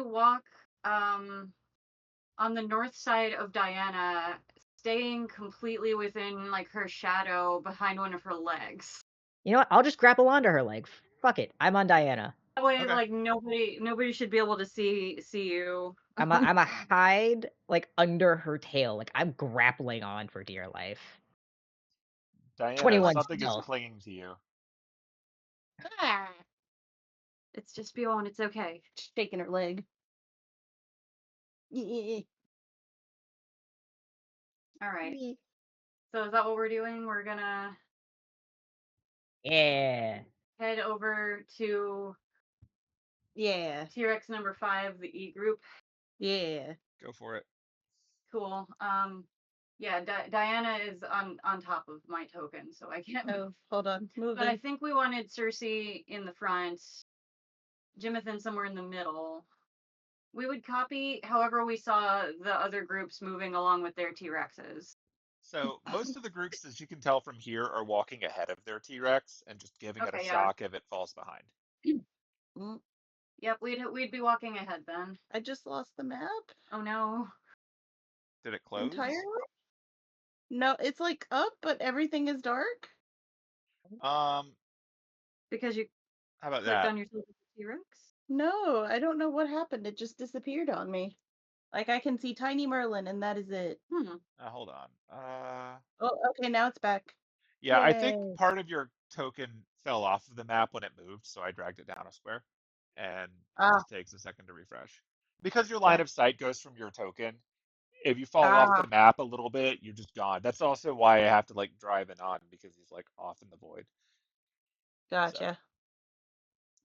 walk on the north side of Diana, staying completely within like her shadow behind one of her legs? You know what? I'll just grapple onto her leg. Fuck it. I'm on Diana. That way, Okay. like nobody should be able to see you. I'm a hide like under her tail. Like I'm grappling on for dear life. Diana, 21 something is stealth. clinging to you. It's just Bjorn. It's okay. Shaking her leg. Yeah. All right. Me. So is that what we're doing? We're gonna Yeah. head over to Yeah. T-Rex number 5, the E group. Yeah. Go for it. Cool. Yeah, Diana is on top of my token, so I can't move. Oh, hold on. But I Moving. think we wanted Cersei in the front, Jimothan somewhere in the middle. We would copy however we saw the other groups moving along with their T-Rexes. So most of the groups, as you can tell from here, are walking ahead of their T-Rex and just giving it a Okay, yeah. shock if it falls behind. Mm, Yep, we'd be walking ahead then. I just lost the map Oh no. Did it entirely. close? No, it's like up, but everything is dark. Um, Because you how about clicked that? on yourself as a T-Rex? No, I don't know what happened. It just disappeared on me. Like I can see Tiny Merlin, and that is it. Hold on. Oh, okay, now it's back. Yeah, I think Yay! part of your token fell off of the map when it moved, so I dragged it down a square, and it Ah, just takes a second to refresh. Because your line gotcha. of sight goes from your token, if you fall off the Ah, map a little bit, you're just gone. That's also why I have to like drive it on because he's like off in the void. So, gotcha.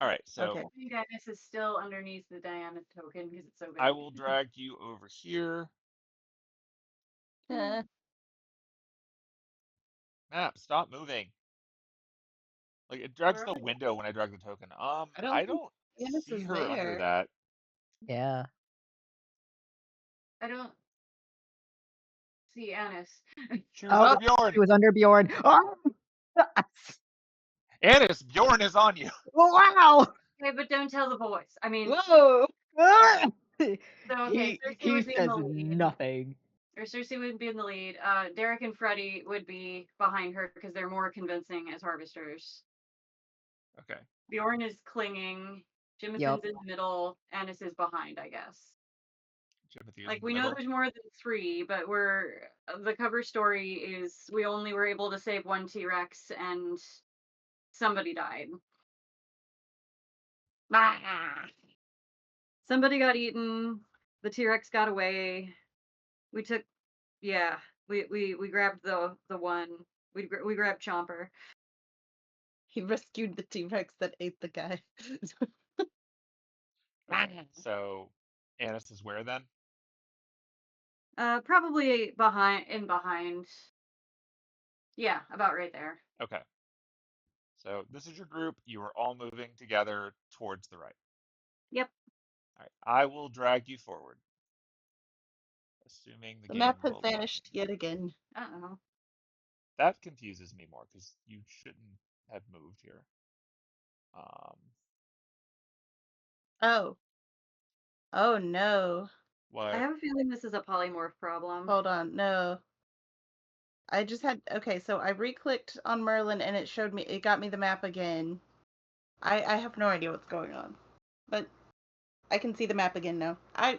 all right, so Okay. I think Agnes is still underneath the Diana token because it's so I big. will drag you over here. Uh, Map, stop moving. Like it drags Where the are you? window when I drag the token. I don't I think don't Janice see is her under there. that. Yeah. I don't see Annis. She was Oh, under she Bjorn. was under Bjorn. Oh! Annis, Bjorn is on you. Wow! Okay, but don't tell the boys. I mean, Whoa! Ah! so okay, Cersei He would be in says the lead. nothing. Or Cersei would be in the lead. Derek and Freddie would be behind her because they're more convincing as harvesters. Okay. Bjorn is clinging. Yep. Jimothan's in the middle. Annis is behind, I guess. Timothy is Like in the we know middle. there's more than 3, but we're the cover story is we only were able to save 1 T-Rex and somebody died. Ah, Somebody got eaten. The T-Rex got away. We took, yeah, we grabbed the one. We grabbed Chomper. he rescued the T-Rex that ate the guy. Okay. So Annis is where then? Probably behind. Yeah, about right there. Okay. So this is your group. You are all moving together towards the right. Yep. All right. I will drag you forward, assuming the The game map has will let me. vanished yet again. Uh-oh. That confuses me more because you shouldn't have moved here. Um, Oh. Oh no. I what? have a feeling this is a polymorph problem. Hold on. No. I just had okay, so I re-clicked on Merlin and it got me the map again. I have no idea what's going on. But I can see the map again now. This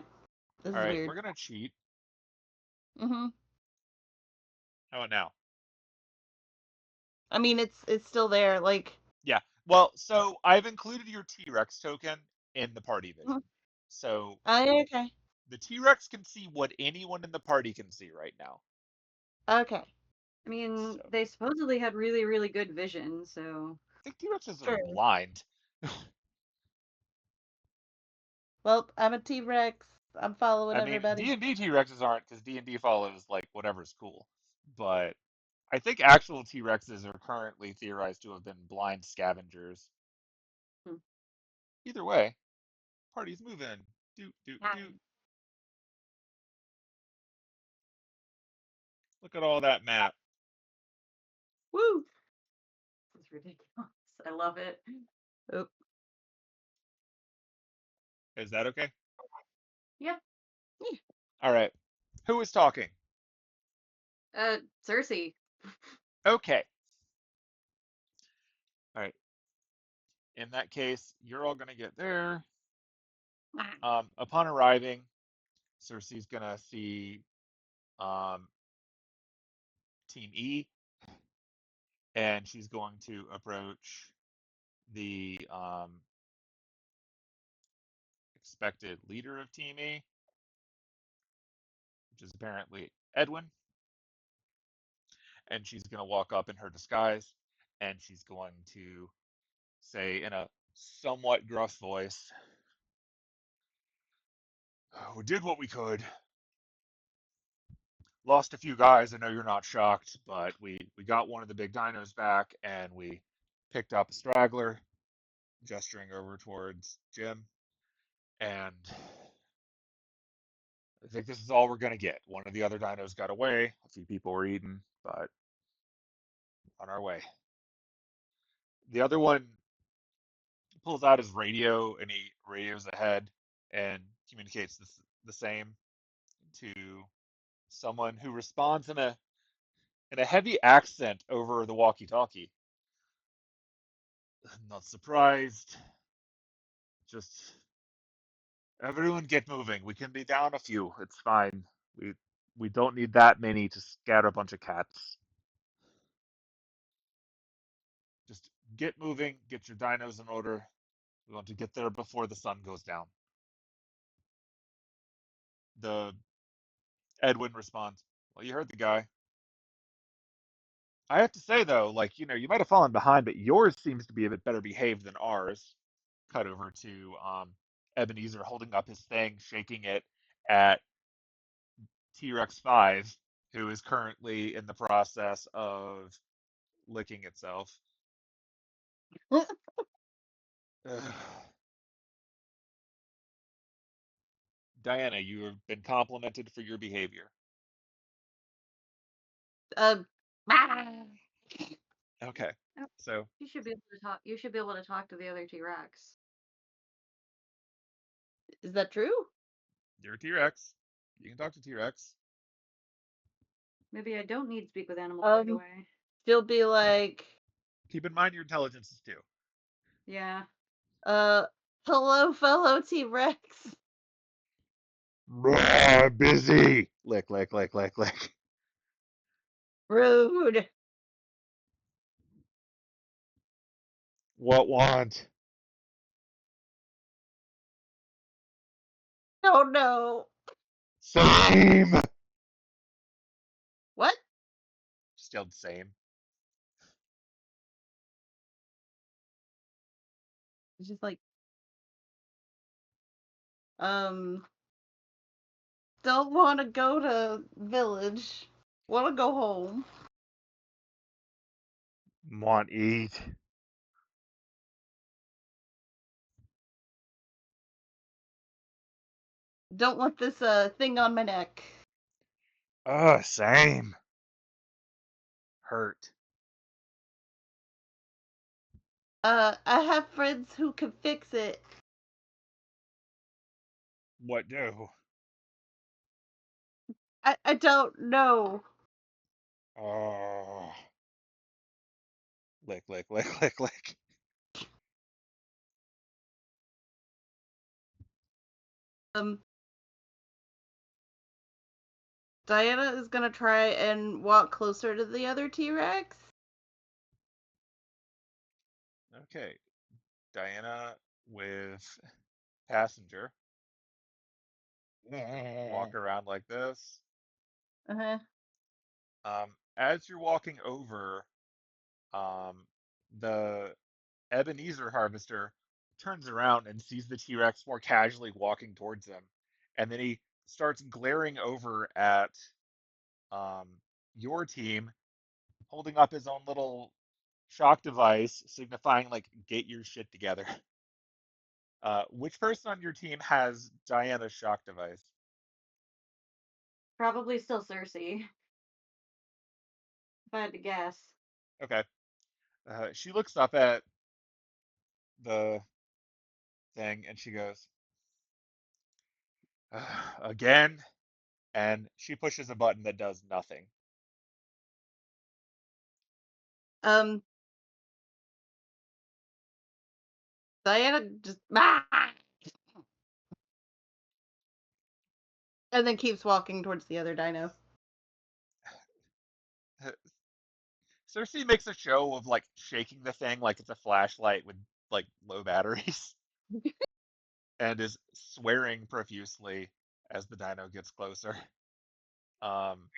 All is right. weird. We're gonna cheat. Mm-hmm. How about now? I mean it's still there, like Yeah. Well, so I've included your T-Rex token in the party vision. mhm. So Okay. the T-Rex can see what anyone in the party can see right now. Okay. I mean, So they supposedly had really, really good vision, so I think T-Rexes are True. blind. Well, I'm a T-Rex. I'm following I mean, everybody. D&D T-Rexes aren't because D&D follows like whatever's cool. But I think actual T-Rexes are currently theorized to have been blind scavengers. hmm. Either way, party's moving. Doot, doot, doot. Look at all that map. Woo! This is ridiculous. I love it. Oh, Is that okay? Yep. yeah. All right. Who is talking? Cersei. Okay. All right. In that case, you're all going to get there. Upon arriving, Cersei's going to see um, Team E, and she's going to approach the expected leader of Team E, which is apparently Edwin. and she's going to walk up in her disguise, and she's going to say in a somewhat gruff voice, "We did what we could. Lost a few guys. I know you're not shocked, but we got one of the big dinos back, and we picked up a straggler," gesturing over towards Jim, "and I think this is all we're going to get. One of the other dinos got away. A few people were eaten, but on our way." The other one pulls out his radio and he radios ahead and communicates the same to someone who responds in a heavy accent over the walkie-talkie. "I'm not surprised. Just everyone get moving. We can be down a few. It's fine. We don't need that many to scatter a bunch of cats. Just get moving. Get your dinos in order. We want to get there before the sun goes down." The Edwin responds, "Well, you heard the guy. I have to say though, like, you might have fallen behind, but yours seems to be a bit better behaved than ours." Cut over to Ebenezer holding up his thing, shaking it at T-Rex 5, who is currently in the process of licking itself. Ugh. Diana, you have been complimented for your behavior. Ah. Okay, Oh, so you should be able to talk. You should be able to talk to the other T-Rex. Is that true? you're a T-Rex. You can talk to T-Rex. Maybe I don't need to speak with animals right away. She'll be like, Keep in mind your intelligence is 2. Yeah. hello, fellow T-Rex. Busy. Lick, lick, lick, lick, lick. Rude. What want? Oh no. Same. What? Still the same. It's just like, don't want to go to village. Want to go home. Want eat. Don't want this thing on my neck. Same. Hurt. I have friends who can fix it. What do? I don't know. Oh. Lick, lick, lick, lick, lick. Um, Diana is gonna try and walk closer to the other T-Rex. Okay. Diana with passenger. Walk around like this. Uh-huh. As you're walking over, the Ebenezer harvester turns around and sees the T-Rex more casually walking towards him, and then he starts glaring over at um, your team, holding up his own little shock device, signifying like get your shit together. Which person on your team has Diana's shock device? Probably still Cersei. If I had to guess. Okay. She looks up at the thing and she goes, again, and she pushes a button that does nothing. Um, Diana just and then keeps walking towards the other dino. Cersei makes a show of like shaking the thing like it's a flashlight with like low batteries and is swearing profusely as the dino gets closer. Um,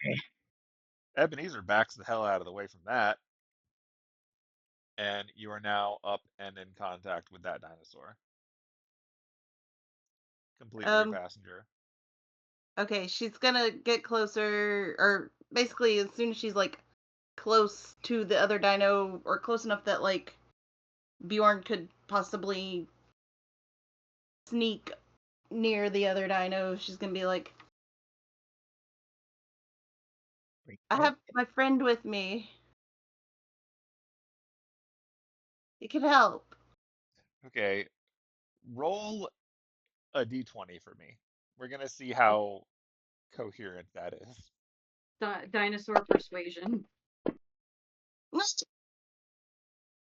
Ebenezer backs the hell out of the way from that, and you are now up and in contact with that dinosaur. Complete with your Um, passenger. okay, she's gonna get closer, or basically as soon as she's like close to the other dino, or close enough that like Bjorn could possibly sneak near the other dino, she's gonna be like, I have my friend with me. He can help. Okay, roll a d20 for me. We're gonna see how coherent that is. Dinosaur persuasion.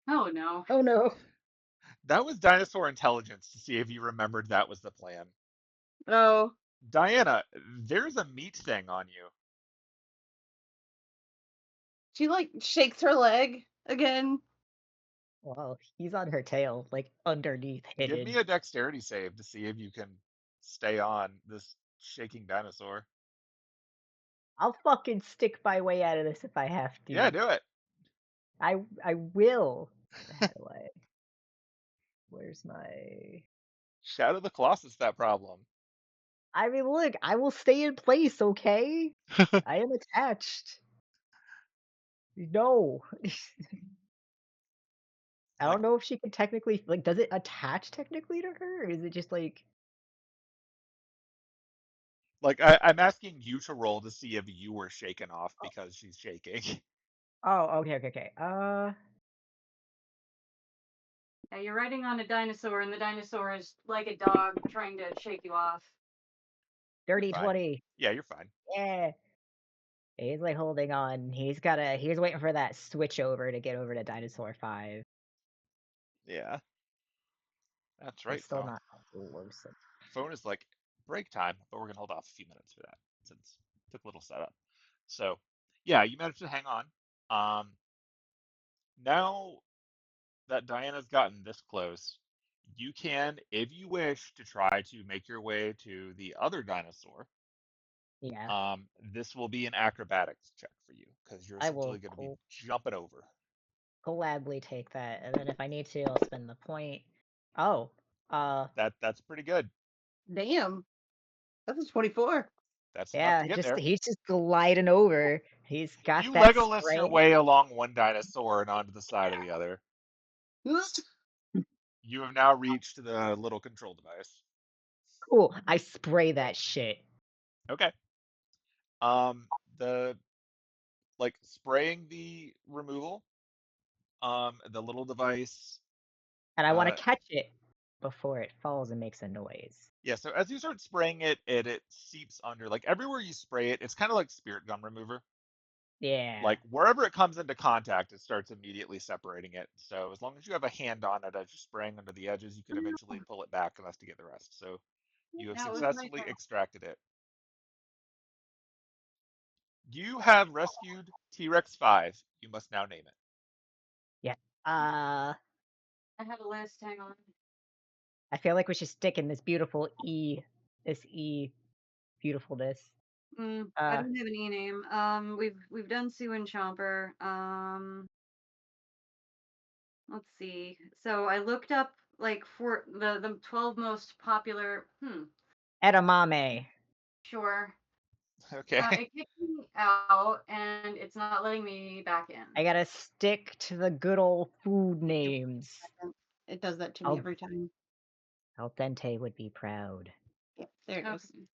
Oh no. Oh no. That was dinosaur intelligence to see if you remembered that was the plan. Oh, Diana, there's a meat thing on you. she like shakes her leg again. Well, he's on her tail, like underneath, Give me hidden. a dexterity save to see if you can stay on this shaking dinosaur. I'll fucking stick my way out of this if I have Yeah, to. do it. I will. How do I? Where's my? Shadow the Colossus, that problem. I mean, look, I will stay in place, okay? I am attached. No. I like, don't know if she can technically, like, does it attach technically to her? Or is it just like, I'm asking you to roll to see if you were shaken off oh, because she's shaking. oh, okay, okay, okay. Yeah, you're riding on a dinosaur, and the dinosaur is like a dog trying to shake you off. You're Dirty fine. 20. Yeah, you're fine. Yeah. He's like holding on. He's waiting for that switch over to get over to Dinosaur 5. Yeah, that's It's right, still phone. not close. Phone is like break time, but we're gonna hold off a few minutes for that since it took a little setup. So, yeah, you managed to hang on. Now that Diana's gotten this close, you can, if you wish, to try to make your way to the other dinosaur. Yeah, This will be an acrobatics check for you because you're I will essentially going to be jumping over. gladly take that. And then if I need to, I'll spend the point. Oh, uh, That's pretty good. Damn, that's a 24. That's enough to yeah, get there. he's just gliding over. He's got You that Legolas your spray. way along one dinosaur and onto the side of the other. You have now reached the little control device. Cool. I spray that shit. Okay. Um, the spraying the removal, the little device. And I want to Uh, catch it before it falls and makes a noise. yeah. So as you start spraying it, it seeps under. Like everywhere you spray it, it's kind of like spirit gum remover. Yeah. Like wherever it comes into contact, it starts immediately separating it. So as long as you have a hand on it as you're spraying under the edges, you can eventually pull it back and to get the rest. So you have That was my successfully fault. extracted it. You have rescued T-Rex 5. You must now name it. Yeah. I have a list. Hang on. I feel like we should stick in this this E beautifulness. I don't have an E name. We've done Sue and Chomper. Let's see. So I looked up like for the 12 most popular. Edamame. Sure. Okay. It kicked me out, and it's not letting me back in. I gotta stick to the good old food names. It does that to me every time. Al dente would be proud. Yeah, there it goes. Okay.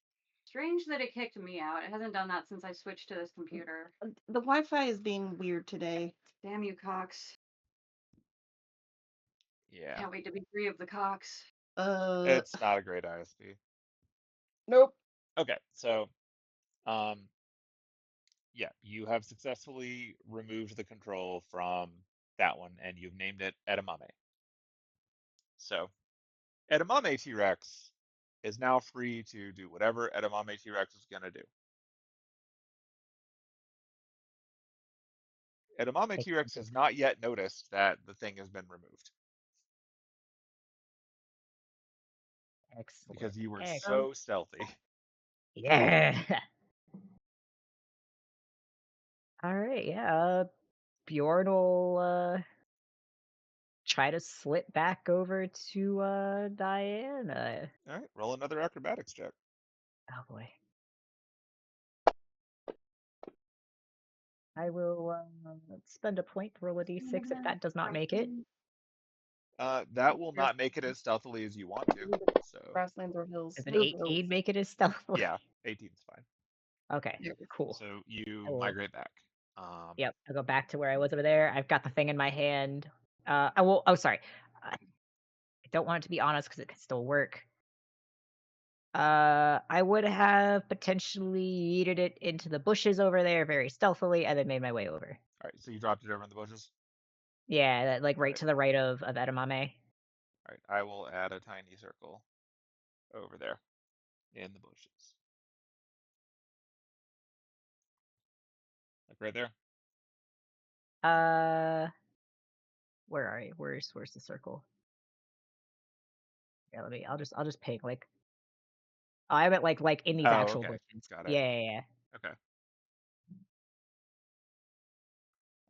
Strange that it kicked me out. It hasn't done that since I switched to this computer. The Wi-Fi is being weird today. Damn you, Cox. Yeah. Can't wait to be free of the Cox. It's not a great ISP. Nope. Okay. So, um, yeah, you have successfully removed the control from that one and you've named it Edamame. So, Edamame T-Rex is now free to do whatever Edamame T-Rex is going to do. Edamame T-Rex has not yet noticed that the thing has been removed Excellent. because you were Excellent. so stealthy. Yeah. All right, yeah. Bjorn will try to slip back over to Diana. All right, roll another acrobatics check. Oh boy. I will spend a point to roll a d6 if that does not make it. That will not make it as stealthily as you want to. So Grasslands or hills. Does an No 18 hills. make it as stealth? yeah, 18 is fine. Okay, cool. So I you will, migrate back. yep, I'll go back to where I was over there. I've got the thing in my hand. I will. Oh, sorry. I don't want it to be honest because it could still work. I would have potentially yeeted it into the bushes over there very stealthily, and then made my way over. All right, so you dropped it over in the bushes. Yeah, that, like All right right, to the right of Edamame. all right. I will add a tiny circle over there in the bushes, like right there. Where are you? Where's the circle? Yeah, I'll just pick like. Oh, I meant like in these Oh, actual okay, bushes. got it. Yeah. Okay.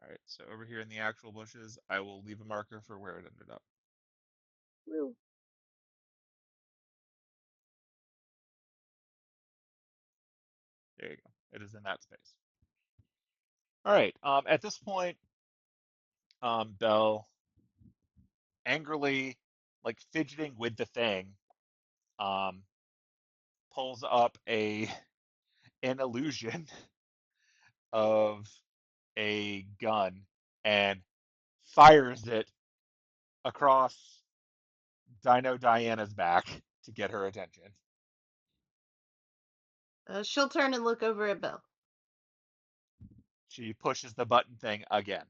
All right, so over here in the actual bushes, I will leave a marker for where it ended up. Woo. There you go. It is in that space. All right. At this point, Belle angrily, like fidgeting with the thing, um, pulls up an illusion of a gun and fires it across Dino Diana's back to get her attention. She'll turn and look over at Belle. She pushes the button thing again.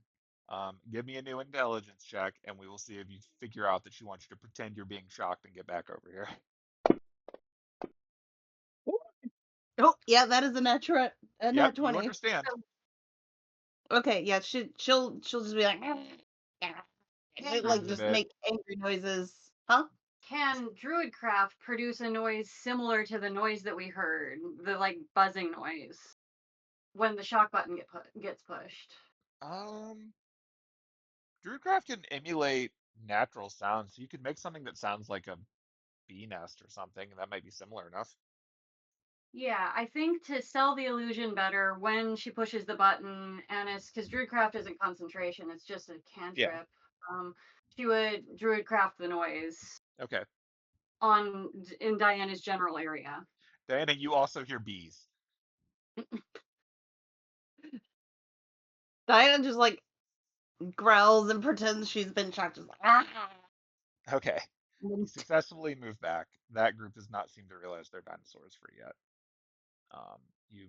Give me a new intelligence check, and we will see if you figure out that she wants you to pretend you're being shocked and get back over here. Oh, yeah, that is a nat Yep, you 20. understand. Okay, yeah, she'll just be like, like Move a just bit. make angry noises. Huh? Can Druidcraft produce a noise similar to the noise that we heard, the like buzzing noise, when the shock button gets pushed? Druidcraft can emulate natural sounds. So you could make something that sounds like a bee nest or something, and that might be similar enough. Yeah, I think to sell the illusion better, when she pushes the button, and it's because Druidcraft isn't concentration; it's just a Yeah. cantrip. She would Druidcraft the noise Okay. in Diana's general area. Diana, you also hear bees. Diana just like growls and pretends she's been shocked. Just like, Okay. You And successfully move back. That group does not seem to realize they're dinosaurs free yet. You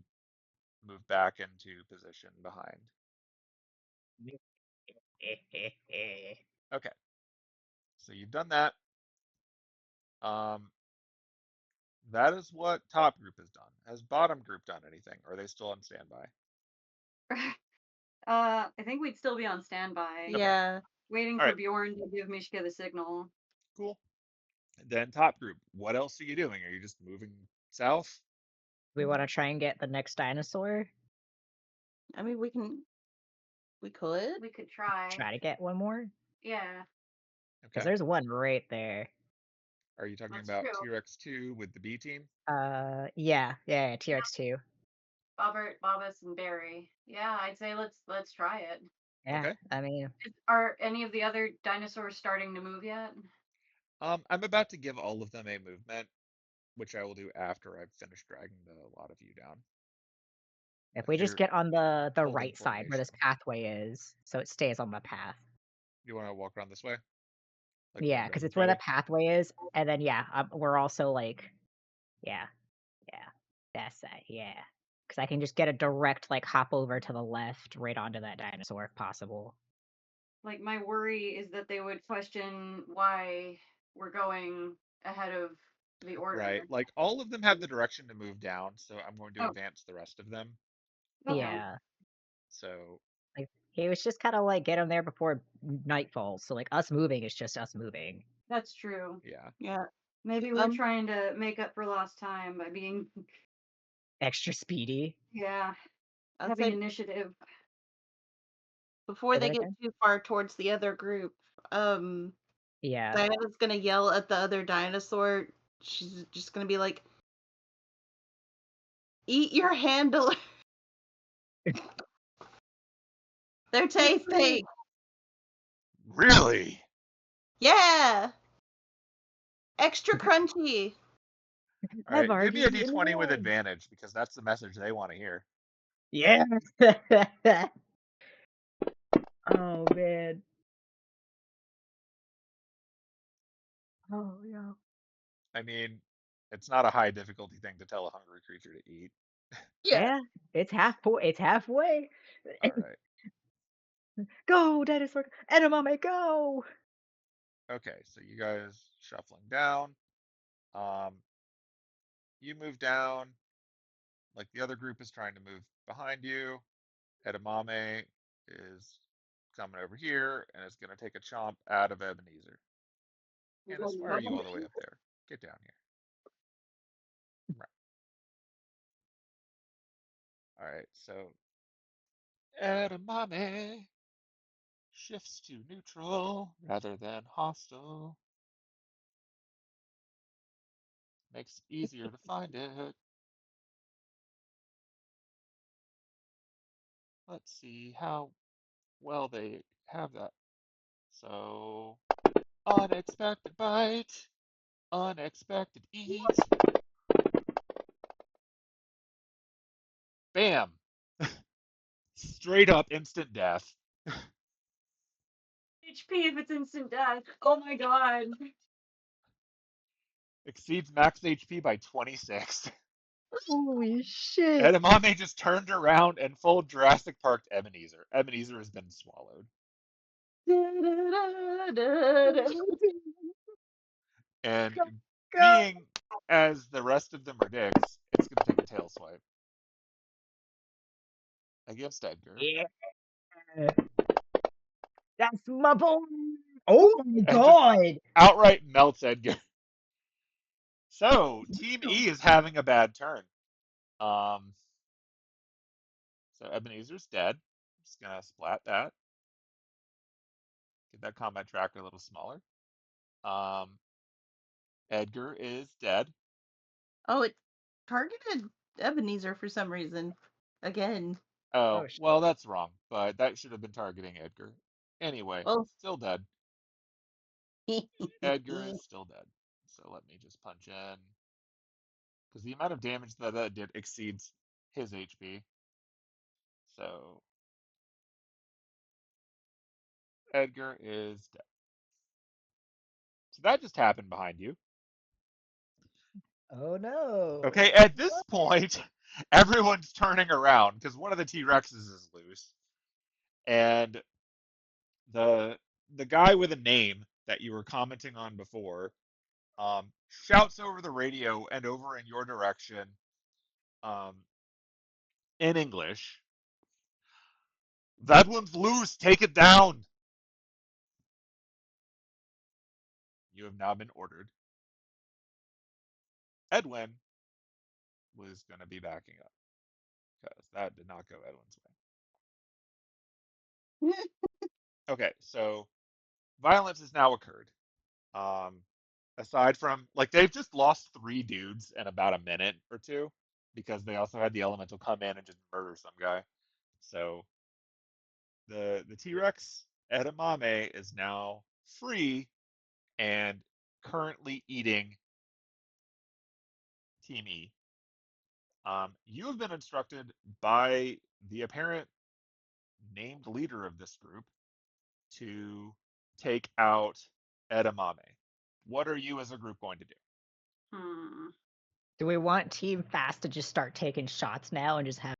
move back into position behind. Okay. So you've done that. Um, that is what top group has done. Has bottom group done anything? Or are they still on standby? I think we'd still be on standby, Okay. yeah. waiting All for right. Bjorn to give Mishka the signal. Cool. Then top group, what else are you doing? Are you just moving south? We want to try and get the next dinosaur. I mean, we could. We could try. Try to get one more. Yeah, Because Okay. there's one right there. Are you talking that's about true. T-Rex 2 with the B team? Yeah, TRX2. Bobbert, Bobbus, and Barry. Yeah, I'd say let's try it. Yeah, Okay. I mean, Are any of the other dinosaurs starting to move yet? I'm about to give all of them a movement, which I will do after I've finished dragging a lot of you down. if If we just you're get on the holding right side where formation, this pathway is, so it stays on the path. you want to walk around this way, like Yeah, warmed up because and it's where the sweaty. pathway is, and then yeah, we're also like, yeah, that's that, yeah. Because I can just get a direct like hop over to the left, right onto that dinosaur if possible. Like my worry is that they would question why we're going ahead of the order. Right. Like all of them have the direction to move down, so I'm going to Oh, advance the rest of them. okay. Yeah, So like he was just kind of like get him there before nightfall. So like us moving is just us moving. That's true. yeah. Yeah. Maybe we're trying to make up for lost time by being Extra speedy. yeah I'd having say initiative. before Say they that get again? too far towards the other group, Yeah. Diana's gonna yell at the other dinosaur. She's just gonna be like, "Eat your handler. They're tasty. Really? Yeah, extra crunchy." All I've right, give already me a eaten d20 with one. advantage because that's the message they want to hear. Yeah. Oh man. Oh yeah. I mean, it's not a high difficulty thing to tell a hungry creature to eat. Yeah. Yeah. It's halfway. It's halfway. All right. Go, dinosaur. Edamame, go. Okay, so you guys shuffling down. Um, you move down, like the other group is trying to move behind you. Edamame is coming over here and is going to take a chomp out of Ebenezer. Candace, why are you all the way up there? Get down here. Right. All right, so Edamame shifts to neutral rather than hostile. Makes it easier to find it. Let's see how well they have that. So, unexpected bite, unexpected eat. Bam! Straight up instant death. HP if it's instant death. Oh my god. Exceeds max HP by 26. Holy shit. Edamame just turned around and full Jurassic Parked Ebenezer. Ebenezer has been swallowed. And Go, go. being as the rest of them are dicks, it's going to take a tail swipe against Edgar Yeah. That's my boy. Oh my and just god. outright melts Edgar. So, Team E is having a bad turn. Um, so Ebenezer's dead. Just gonna splat that. Get that combat tracker a little smaller. Um, Edgar is dead. Oh, it targeted Ebenezer for some reason. Again. Oh, Oh shit. well, that's wrong, but that should have been targeting Edgar. Anyway, Well, still dead. Edgar is still dead. So let me just punch in. Because the amount of damage that that did exceeds his HP. So Edgar is dead. So that just happened behind you. Oh no. Okay, at this point, everyone's turning around because one of the T-Rexes is loose. And the the guy with a name that you were commenting on before shouts over the radio and over in your direction um, in English. That one's loose. Take it down. You have now been ordered. Edwin was going to be backing up because that did not go Edwin's way. Okay, so violence has now occurred. Um, aside from like they've just lost 3 dudes in about a minute or two because they also had the elemental come in and just murder some guy. So the T-Rex edamame is now free and currently eating Team E. You have been instructed by the apparent named leader of this group to take out edamame. What are you as a group going to do? Hmm. Do we want Team Fast to just start taking shots now and just have?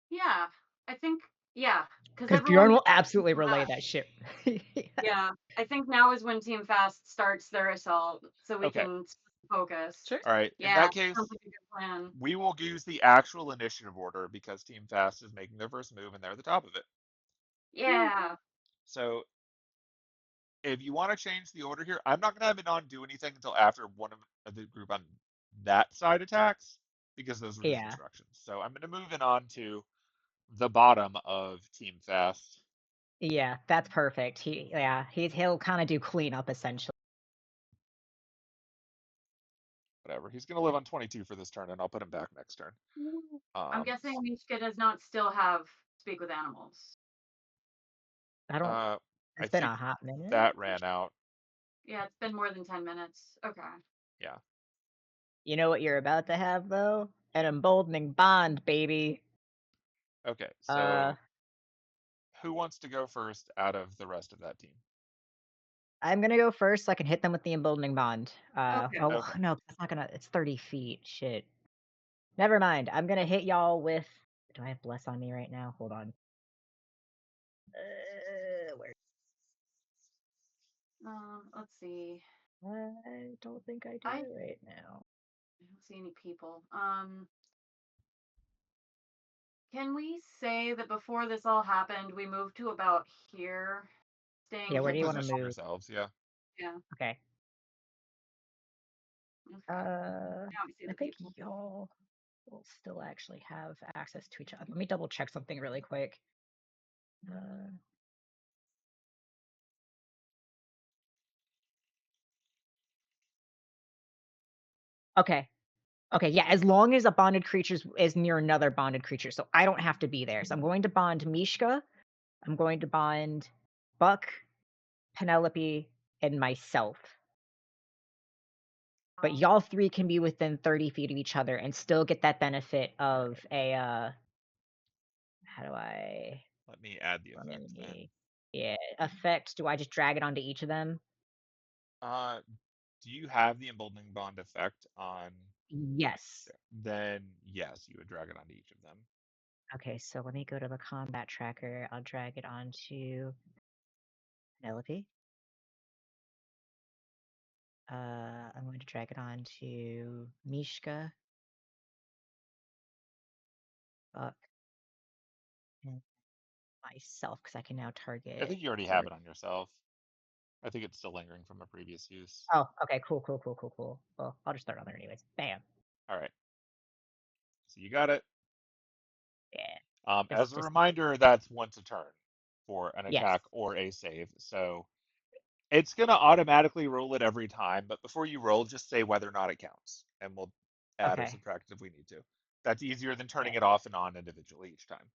Yeah, I think yeah, because Because Bjorn everyone will was absolutely relay left. that shit. Yeah, I think now is when Team Fast starts their assault, so we Okay. can focus. sure. All right. In Yeah, that case, sounds like a good plan. we will use the actual initiative order because Team Fast is making their first move and they're at the top of it. Yeah. So if you want to change the order here, I'm not going to have it on do anything until after one of the group on that side attacks because those were just Yeah. instructions. So I'm going to move it on to the bottom of Team Fast. Yeah, that's perfect. He'll kind of do cleanup essentially. Whatever. He's going to live on 22 for this turn, and I'll put him back next turn. I'm guessing Mishka does not still have speak with animals. I don't. I It's been think a hot minute. that ran out. Yeah, it's been more than 10 minutes. Okay. Yeah. You know what you're about to have though? An emboldening bond, baby. Okay, Uh, so who wants to go first out of the rest of that team? I'm gonna go first so I can hit them with the emboldening bond. Okay. Oh Okay. no, that's not gonna. It's 30 feet. Shit. Never mind. I'm gonna hit y'all with. Do I have bless on me right now? Hold on. Where? Let's see. I don't think I do I it right now. don't see any people. Can we say that before this all happened, we moved to about here, staying Yeah, where do you hidden? want to Position move? yourselves, yeah. Yeah. Okay. Okay. Now we see I the think people. y'all will still actually have access to each other. Let me double check something really quick. Uh, okay. Okay, yeah, as long as a bonded creature is near another bonded creature, so I don't have to be there. So I'm going to bond Mishka, I'm going to bond Buck, Penelope, and myself. But y'all three can be within 30 feet of each other and still get that benefit of a how do I Let me add the let effect then. me yeah, effect. Do I just drag it onto each of them? Do you have the emboldening bond effect on Yes. there? Then yes, you would drag it onto each of them. Okay, so let me go to the combat tracker. I'll drag it onto Penelope. I'm going to drag it onto Mishka, Buck, and myself because I can now I target think you already have four. it on yourself. I think it's still lingering from a previous use. Oh, okay, cool. Well, I'll just start on there anyways. Bam. All right. So you got it. Yeah. As a Just reminder, that's once a turn for an yes. attack or a save. So it's going to automatically roll it every time, but before you roll, just say whether or not it counts, and we'll add or Okay. subtract if we need to. That's easier than turning Okay. it off and on individually each time.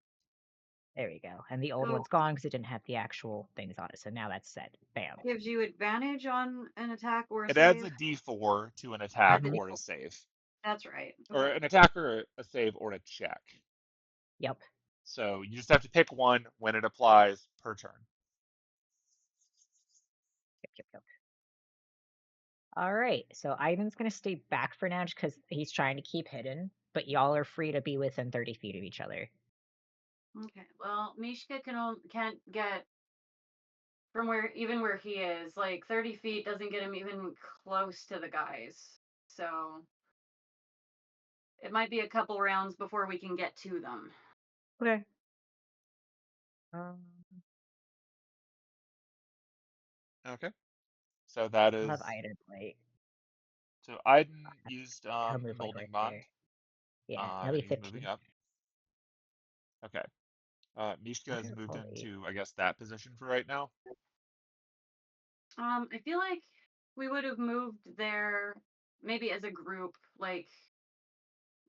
There we go. And the old So one's gone because it didn't have the actual things on it. So now that's set. Bam. gives you advantage on an attack or a It adds save? a d4 to an attack Adds a or a D4. save, That's right. or Okay. an attack or a save or a check. Yep. So you just have to pick one when it applies per turn. Yep. All right. So Ivan's gonna stay back for now just because he's trying to keep hidden, but y'all are free to be within 30 feet of each other. Okay. Well, Mishka can't get from where he is. Like 30 feet doesn't get him even close to the guys. So it might be a couple rounds before we can get to them. Okay. Um, Okay. So that I'll have is Iden play. so Iden used He'll move like emboldening right bond, there. Yeah, that'll and be he's moving 15. up. Okay. Mishka I'm has gonna moved roll 8. into, I guess, that position for right now. I feel like we would have moved there maybe as a group, like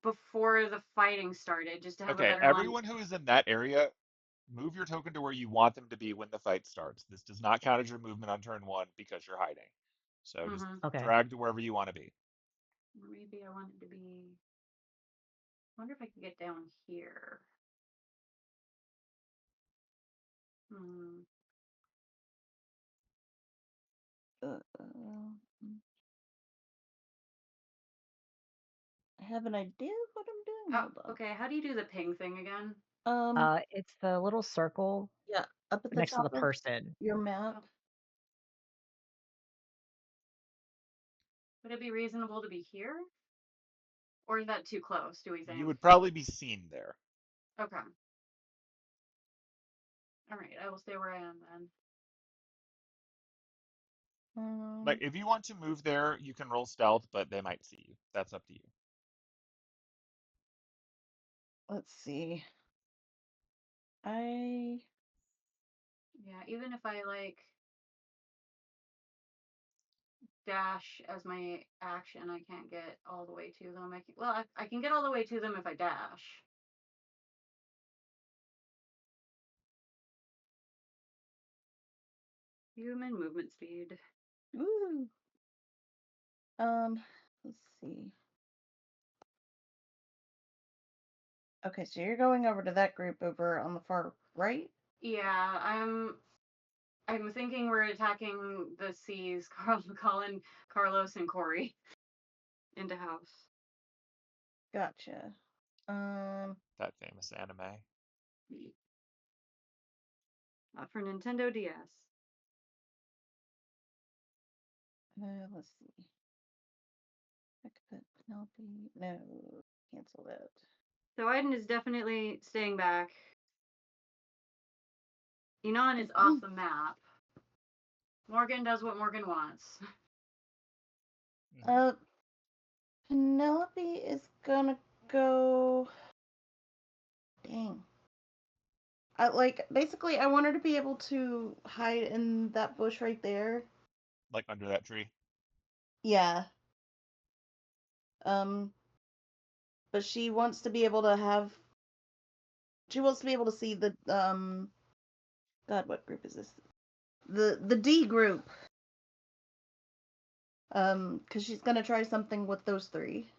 before the fighting started, just to have a Okay, better line. everyone who is in that area, move your token to where you want them to be when the fight starts. This does not count as your movement on turn one because you're hiding. So just Mm-hmm. Okay. drag to wherever you want to be. Maybe I wanted to be. I wonder if I could get down here. Hmm. I have an idea of what I'm doing. Oh, Hold on. okay. How do you do the ping thing again? It's the little circle Yeah, up at the next to the top of person. your map. Oh. Would it be reasonable to be here? Or is that too close, do we You think? would probably be seen there. Okay. All right, I will stay where I am then. Like, if you want to move there, you can roll stealth, but they might see you. That's up to you. Let's see. I Yeah, even if I like dash as my action, I can't get all the way to them. I can get all the way to them if I dash. Human movement speed. Woo. Let's see. Okay, so you're going over to that group over on the far right? Yeah, I'm thinking we're attacking the C's, Colin, Carlos, and Corey into house. Gotcha. That famous anime. For Nintendo DS. Let's see. I could put Penelope. No, cancel that. So Aiden is definitely staying back. Enon is off the map. Morgan does what Morgan wants. Penelope is gonna go. Dang. Basically, I want her to be able to hide in that bush right there. Like under that tree. Yeah. But she wants to be able to have. She wants to be able to see the God, what group is this? The D group. Because she's gonna try something with those three.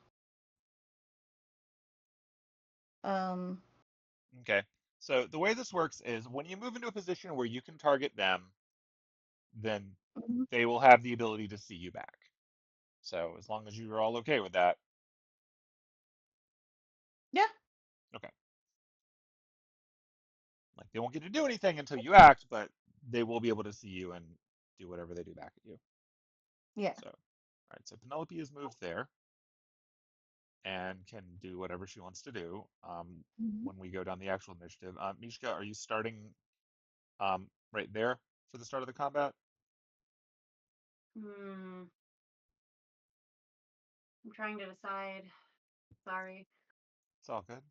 Okay. So the way this works is when you move into a position where you can target them, then they will have the ability to see you back. So as long as you are all okay with that. Yeah. Okay. Like they won't get to do anything until you act, but they will be able to see you and do whatever they do back at you. Yeah. So, all right. So Penelope is moved there and can do whatever she wants to do when we go down the actual initiative. Mishka, are you starting right there for the start of the combat? I'm trying to decide. Sorry. It's all good.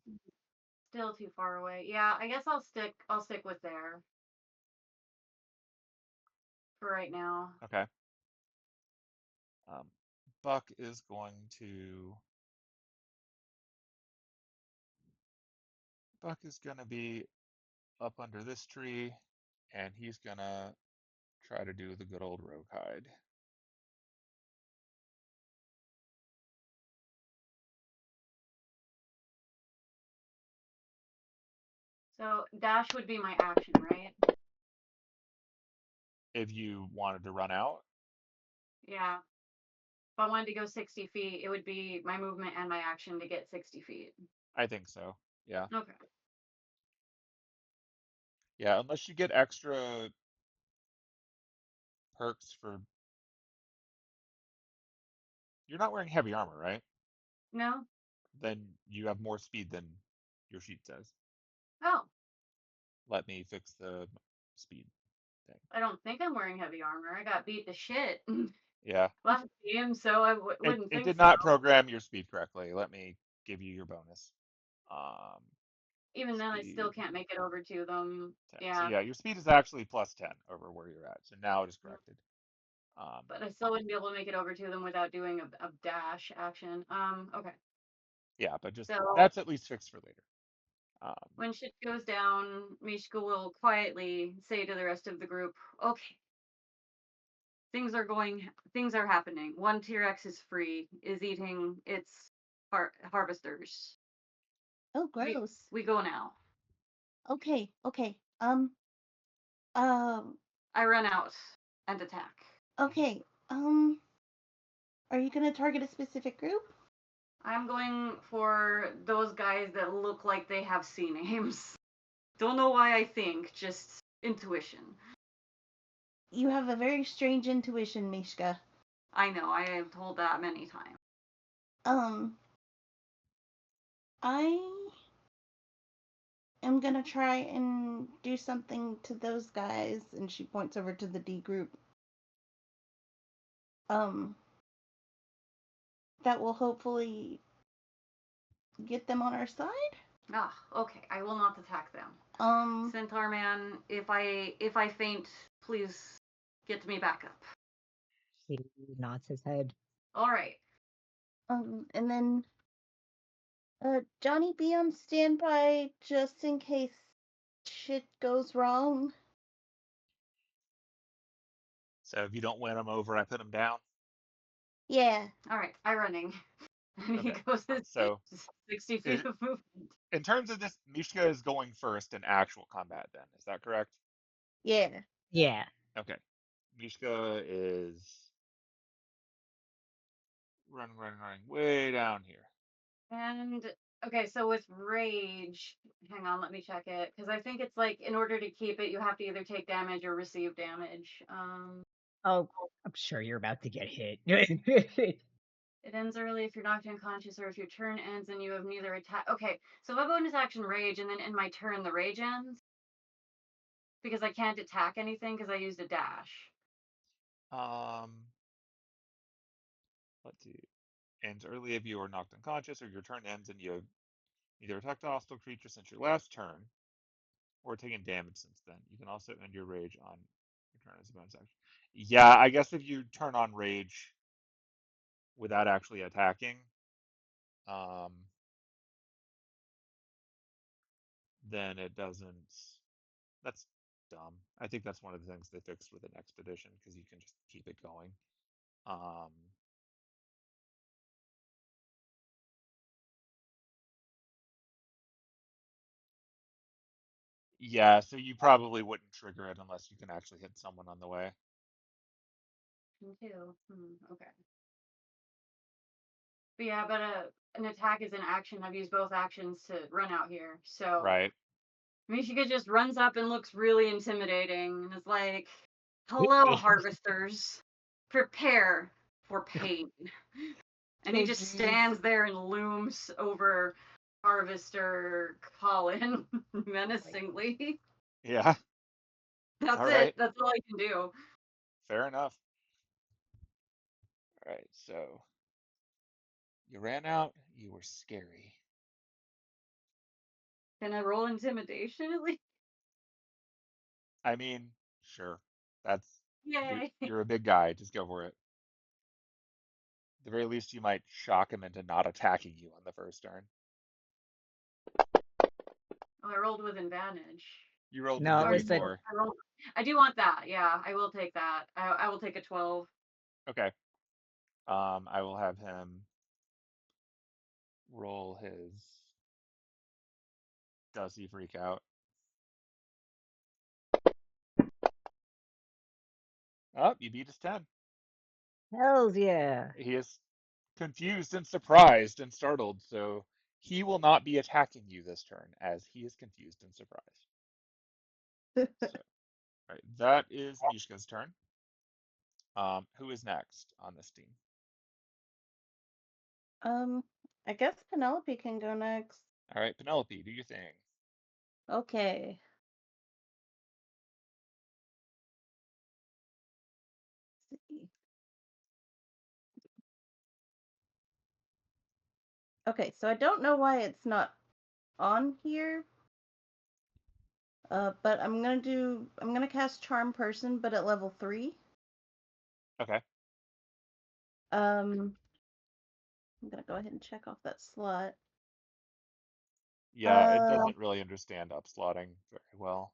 Still too far away. Yeah, I guess I'll stick with there. For right now. Okay. Buck is going to. Buck is going to be up under this tree, and he's going to try to do the good old rogue hide. So dash would be my action, right? If you wanted to run out, Yeah. If I wanted to go 60 feet, it would be my movement and my action to get 60 feet. I think so. Yeah. Okay. Yeah, unless you get extra perks for. You're not wearing heavy armor, right? No? Then you have more speed than your sheet says. Oh. Let me fix the speed thing. I don't think I'm wearing heavy armor. I got beat to shit Yeah. last game, so I It, wouldn't it think did so. not program your speed correctly. Let me give you your bonus. Even then, I still Speed can't make it over to them. 10. So Yeah. yeah, your speed is actually plus 10 over where you're at. So now it is corrected. But I still wouldn't be able to make it over to them without doing a dash action. Okay. Yeah, but just So that's at least fixed for later. when shit goes down, Mishka will quietly say to the rest of the group, "Okay, things are happening. One T-Rex is free, is eating its harvesters. Oh, gross. We go now." Okay. Um. I run out and attack. Okay. Are you gonna target a specific group? I'm going for those guys that look like they have C names. Don't know why I think, just intuition. You have a very strange intuition, Mishka. I know, I have told that many times. I am gonna try and do something to those guys, and she points over to the D group. That will hopefully get them on our side. Ah, okay, I will not attack them. Centaur man, if I faint, please get me back up. He nods his head. All right. And then, Johnny, be on standby just in case shit goes wrong. So if you don't win them over, I put them down. Yeah. All right. I running. And he Okay. goes to So 60 feet it, of movement. in terms of this, Mishka is going first in actual combat. Then is that correct? Yeah. Yeah. Okay. Mishka is running way down here. And okay, so with rage, hang on, let me check it because I think it's like in order to keep it, you have to either take damage or receive damage. Oh, I'm sure you're about to get hit. It ends early if you're knocked unconscious or if your turn ends and you have neither attack. Okay, so if I bonus action rage and then in my turn the rage ends because I can't attack anything because I used a dash. Let's see. Ends early if you are knocked unconscious, or your turn ends and you have either attacked a hostile creature since your last turn, or taken damage since then. You can also end your rage on your turn as a bonus action. Yeah, I guess if you turn on rage without actually attacking, um, then it doesn't. That's dumb. I think that's one of the things they fixed with the next edition because you can just keep it going. Um, yeah, so you probably wouldn't trigger it unless you can actually hit someone on the way. Me too. Okay. But yeah, but an attack is an action. I've used both actions to run out here. So Right. Mishika just runs up and looks really intimidating and is like, "Hello, harvesters. Prepare for pain." And he Oh, just jeez. stands there and looms over Harvester Colin menacingly. Yeah. That's All it. right. That's all I can do. Fair enough. All right. So you ran out. You were scary. Can I roll intimidation at least? I mean, sure. That's you're Yay. you're a big guy. Just go for it. At the very least, you might shock him into not attacking you on the first turn. Oh, I rolled with advantage. You rolled with No, the Oh, it was a d4. I do want that. Yeah, I will take that. I will take a 12. Okay. I will have him roll his. Does he freak out? Oh, you beat his 10. hells yeah. He is confused and surprised and startled, so he will not be attacking you this turn as he is confused and surprised. So, all right, that is Mishka's turn. Who is next on this team? I guess Penelope can go next. All right, Penelope, do your thing. Okay. Let's see. Okay, so I don't know why it's not on here. But I'm gonna cast Charm Person, but at level 3. Okay. I'm gonna go ahead and check off that slot. Yeah, it Uh, doesn't really understand upslotting very well.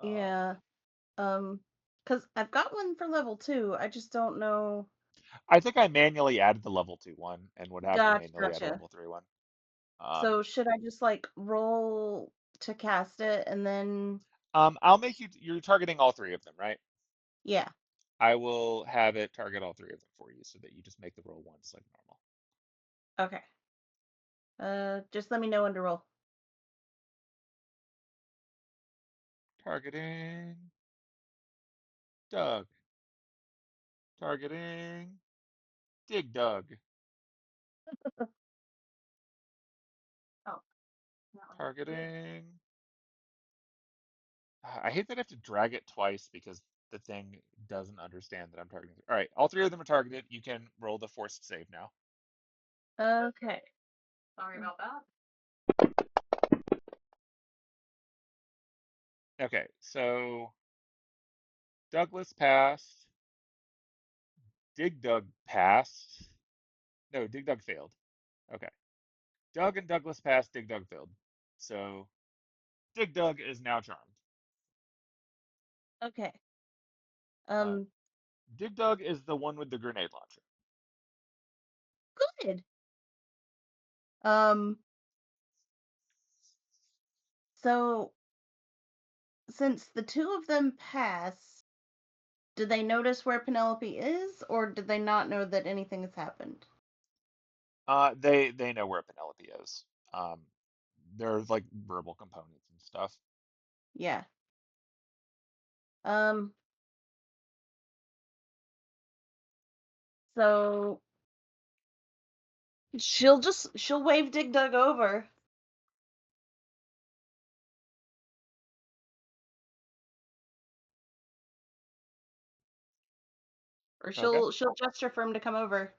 yeah. Um, because I've got one for level 2. I just don't know. I think I manually added the level 2 one and would have to manually add a Gotcha. level 3 one. So should I just like roll to cast it and then I'll make you're targeting all three of them, right? yeah. I will have it target all three of them for you so that you just make the roll once like normal. Okay. Just let me know when to roll. Targeting Doug. Targeting Dig Dug. Oh, that one. Targeting. I hate that I have to drag it twice because the thing doesn't understand that I'm targeting. All right, all three of them are targeted. You can roll the forced save now. Okay. Sorry about that. Okay, so Douglas passed. Dig Dug passed. No, Dig Dug failed. Okay. Doug and Douglas passed. Dig Dug failed. So Dig Dug is now charmed. Okay. Uh, Um, Dig Dug is the one with the grenade launcher. good. Um, so since the two of them pass, did they notice where Penelope is, or did they not know that anything has happened? They know where Penelope is. Um, there's like verbal components and stuff. Yeah. Um, so she'll wave Dig Dug over. Or Okay. she'll gesture for him to come over.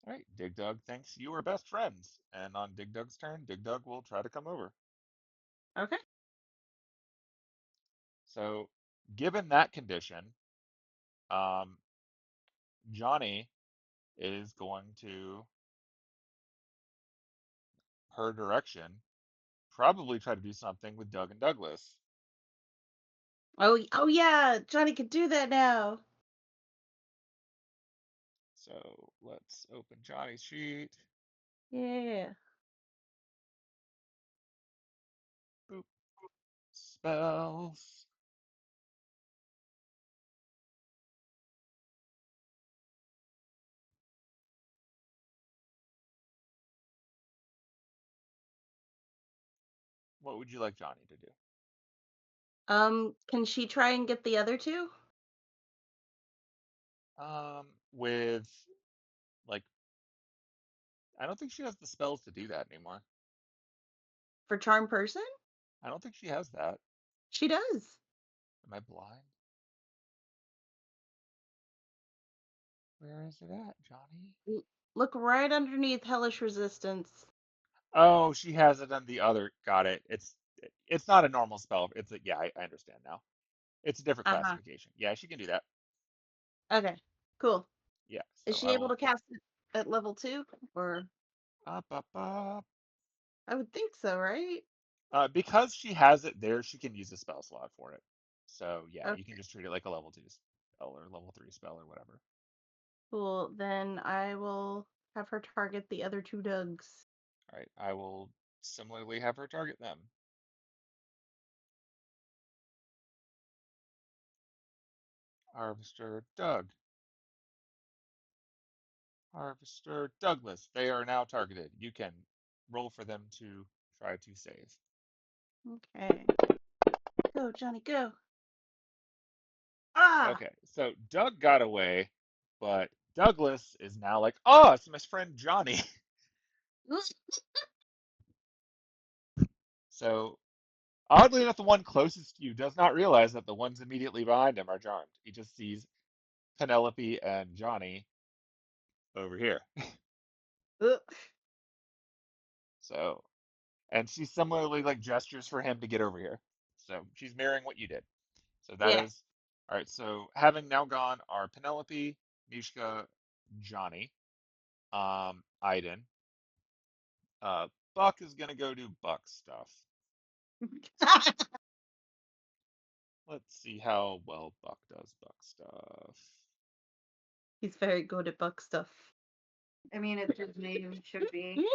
All right. Dig Dug thinks you are best friends, and on Dig Dug's turn, Dig Dug will try to come over. Okay. So, given that condition, um, Johnny is going to her direction, probably try to do something with Doug and Douglas. Oh yeah, Johnny could do that now. So let's open Johnny's sheet. Yeah. Boop. Spells. What would you like Johnny to do? Can she try and get the other two With like, I don't think she has the spells to do that anymore. for charm person? I don't think she has that. She does. Am I blind? Where is it at, Johnny? Look right underneath hellish resistance. Oh, she has it on the other. Got it. It's not a normal spell. It's a, yeah, I understand now. It's a different Uh-huh. classification. Yeah, she can do that. Okay. Cool. Yeah, Is so she I able will to cast it at level 2? Or up. I would think so, right? Because she has it there, she can use a spell slot for it. So yeah, you can Okay. just treat it like a level 2 spell or level 3 spell or whatever. Cool. Then I will have her target the other two Dougs. All right, I will similarly have her target them. Harvester Doug. Harvester Douglas. They are now targeted. You can roll for them to try to save. Okay. Go, Johnny, go. Ah! Okay, so Doug got away, but Douglas is now like, oh, it's my friend Johnny. So oddly enough, the one closest to you does not realize that the ones immediately behind him are charmed. He just sees Penelope and Johnny over here. Ugh. So, and she similarly like gestures for him to get over here. So she's mirroring what you did. So that Yeah. is all right. So having now gone are Penelope, Mishka, Johnny, Iden. Buck is gonna go do Buck stuff. Let's see how well Buck does Buck stuff. He's very good at Buck stuff. I mean, it's his name, should be.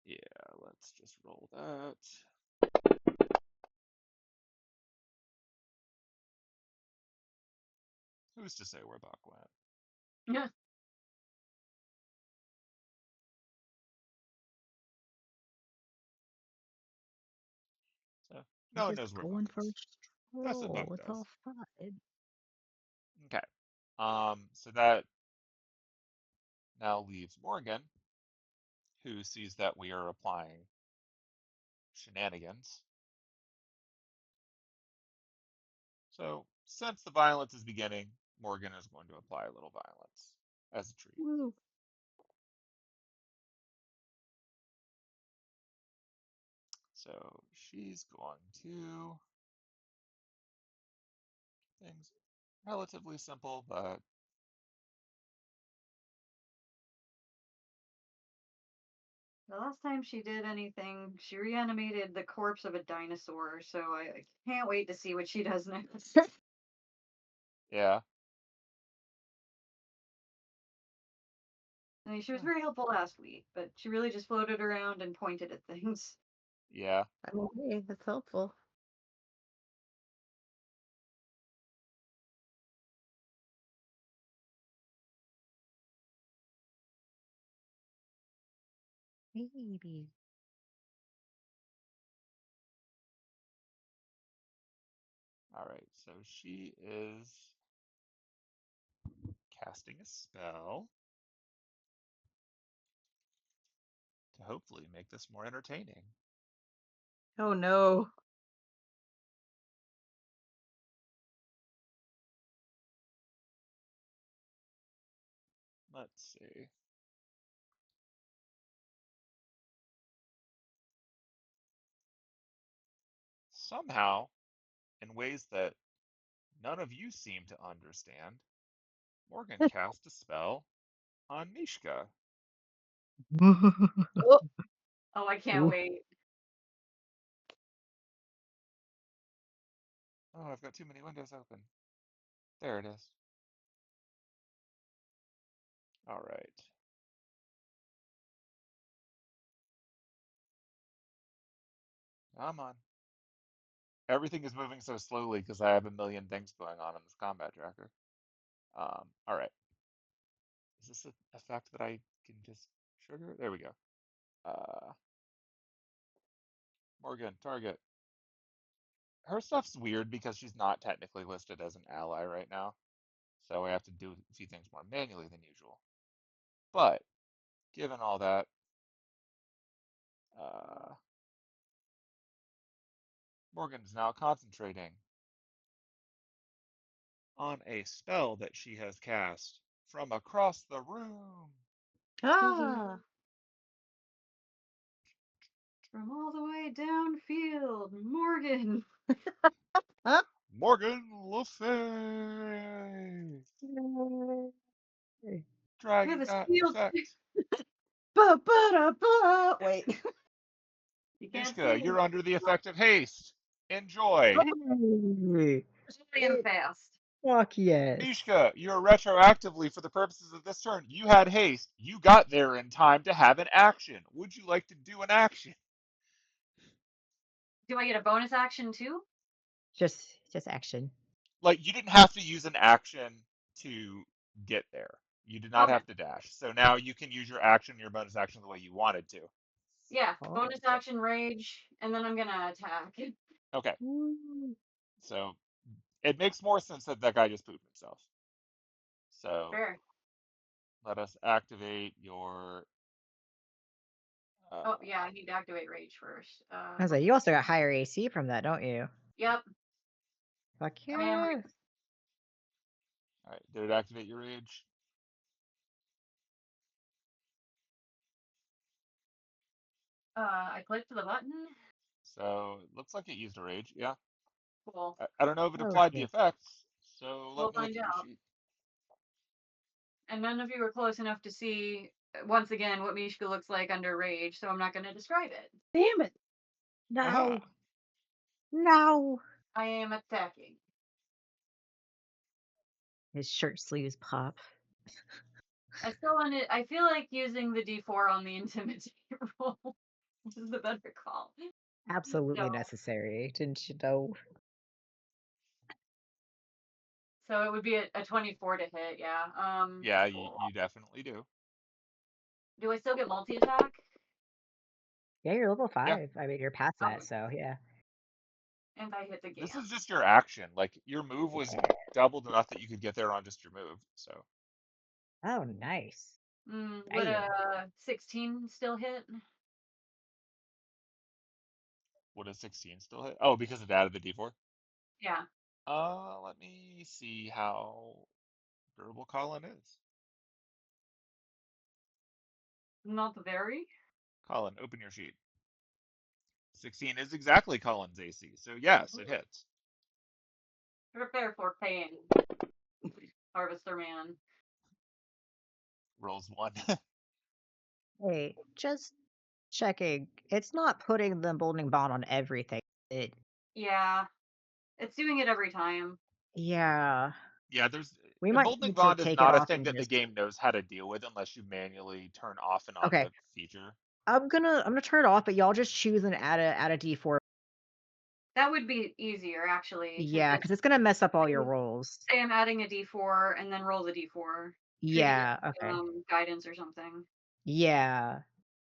Yeah, let's just roll that. Who's to say where Buck went? Yeah. So He's no one just knows where Buck going for a is. That's what Buck stroll. It's does. all fine. Okay. So that now leaves Morgan, who sees that we are applying shenanigans. So since the violence is beginning, Morgan is going to apply a little violence as a treat. Woo. So she's going to things relatively simple, but The last time she did anything, she reanimated the corpse of a dinosaur, so I can't wait to see what she does next. yeah. I mean, she was very helpful last week, but she really just floated around and pointed at things. Yeah. I mean, hey, that's helpful. Baby. All right. So she is casting a spell to hopefully make this more entertaining. Oh no. Let's see. Somehow, in ways that none of you seem to understand, Morgan cast a spell on Mishka. Oh, Oh, I can't Ooh. wait. Oh, I've got too many windows open. There it is. All right. Come on. Everything is moving so slowly because I have a million things going on in this combat tracker. All right. Is this an effect that I can just trigger? There we go. Uh, Morgan, target. Her stuff's weird because she's not technically listed as an ally right now, so I have to do a few things more manually than usual. But given all that, uh, Morgan's now concentrating on a spell that she has cast from across the room. ah. From all the way downfield, Morgan. Huh? Morgan Le Fay, Yay. dragging With a that shield. effect. Ba-ba-da-ba. Wait. You can't Mishka, see. you're under the effect of haste. Enjoy. Yay. I am fast. Fuck yes. Mishka, you're retroactively, for the purposes of this turn, you had haste. You got there in time to have an action. Would you like to do an action? Do I get a bonus action too? Just action. Like, you didn't have to use an action to get there. You did not Okay. have to dash. So now you can use your action, your bonus action, the way you wanted to. Yeah, Oh. bonus So, action rage, and then I'm gonna attack. okay. Woo. So it makes more sense that that guy just pooped himself. So Fair. let us activate your. Oh yeah, I Uh, need to activate rage first. I was like, you also got higher AC from that, don't you? Yep, Fuck I am. yeah. all right. Did it activate your rage? I clicked the button. So it looks like it used a rage. Yeah. Cool. I don't know if it Oh applied the shit. effects. So We'll let me look find at your out. sheet. And none of you are close enough to see once again what Mishka looks like under rage, so I'm not gonna describe it. Damn it. Aha. No. No. I am attacking. His shirt sleeves pop. I still want to. I feel like using the D4 on the intimidate roll. This is the better call. Absolutely So, necessary. Didn't you know? so it would be a 24 to hit. Yeah. Yeah, you definitely do. Do I still get multi attack? Yeah, you're level Yeah. 5. I mean, you're past that, Okay. so yeah. And I hit This again. is just your action. Like your move was Yeah. doubled enough that you could get there on just your move. So Oh, nice. Would Damn. a 16 still hit? would a 16 still hit? Oh, because it added the D4. Yeah. Let me see how durable Colin is. Not very. Colin, open your sheet. 16 is exactly Cullen's AC, so yes, it hits. Prepare for pain, Harvester Man. Rolls 1. Hey, just checking. It's not putting the emboldening bond on everything. Yeah, it's doing it every time. Yeah. Yeah, there's We might emboldening need to bond is take it not a off thing and that the just. game knows how to deal with unless you manually turn off and on Okay. the feature. I'm gonna turn it off, but y'all just choose and add a D4. That would be easier, actually. Yeah, because it's gonna mess up all your rolls. Say I'm adding a D4 and then roll the D4. Treat it Yeah. like, Okay. guidance or something. Yeah.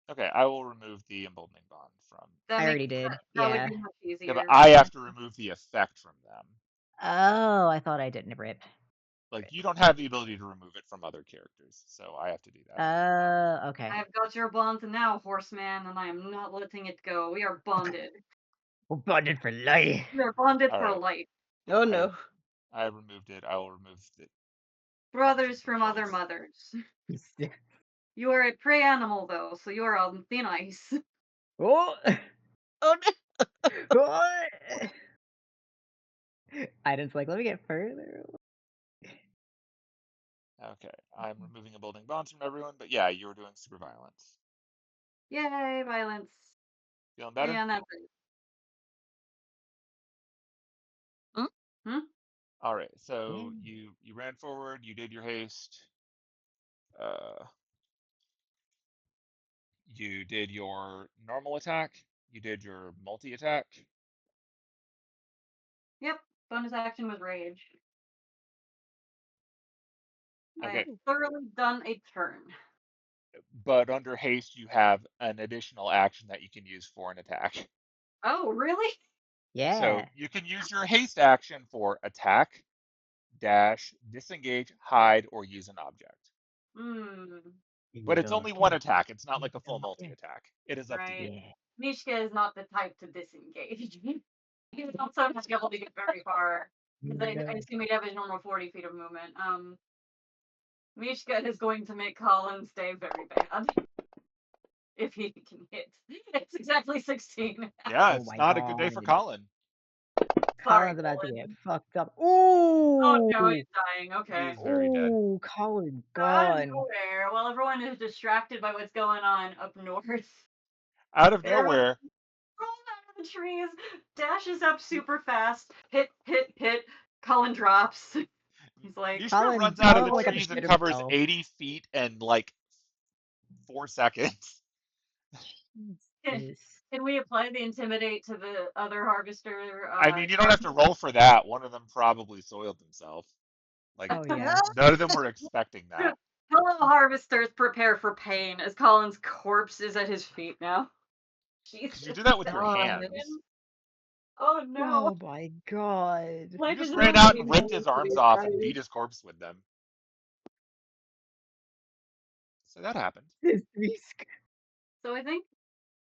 Okay, I will remove the emboldening bond from. That I makes already did. that would Yeah. be much Yeah, easier. but I have to remove the effect from them. Oh, I thought I didn't rip. Like, you don't have the ability to remove it from other characters, so I have to do that. Okay. I've got your bond now, horseman, and I am not letting it go. We are bonded. We're bonded for life. We are bonded All for right. life. Oh no. I removed it. I will remove the Brothers punishment from other points. mothers. You are a prey animal, though, so you are on thin ice. Oh. Oh no. What? Iden's like, let me get further. Okay, I'm removing emboldening bonds from everyone, but yeah, you were doing super violence. Yay, violence. Feeling better? And that's it. Hmm? Hmm? All right, so Yeah. you ran forward, you did your haste. You did your normal attack. You did your multi attack. Yep. Bonus action was rage. I Okay, have thoroughly done a turn. but under haste, you have an additional action that you can use for an attack. Oh, really? So Yeah. you can use your haste action for attack, dash, disengage, hide, or use an object. Hmm. But You it's don't only one get. attack. It's not You like a full don't multi get. attack. It is up to you. Right. Yeah. Mishka is not the type to disengage. He's also not able to get very far. Because I No. assume he'd have his normal 40 feet of movement. Mishka is going to make Colin stay very bad. If he can hit. It's exactly 16. Yeah, Oh it's my not a good day for god. Colin. Sorry, Colin's about to get Colin. fucked up. Oh no, Ooh. he's dying. Okay. He's very dead. Ooh, Colin Out of gone. nowhere, while everyone is distracted by what's going on up north, Out of everyone nowhere, rolls out of the trees, dashes up super fast, hit, hit, hit. Colin drops. He's like, Mishka runs out of Colin the like got the trees shit and covers himself. 80 feet in like 4 seconds. can, This. can we apply the intimidate to the other harvester? I mean, you don't have to roll for that. One of them probably soiled himself. Like, Oh yeah. none of them were expecting that. Hello, harvesters, prepare for pain as Colin's corpse is at his feet now. Jesus. Because you do that with your God. hands. Oh no. Oh my god. You Life just is ran not out getting and ripped his arms off and beat his corpse with them. So that happened. This risk. So I think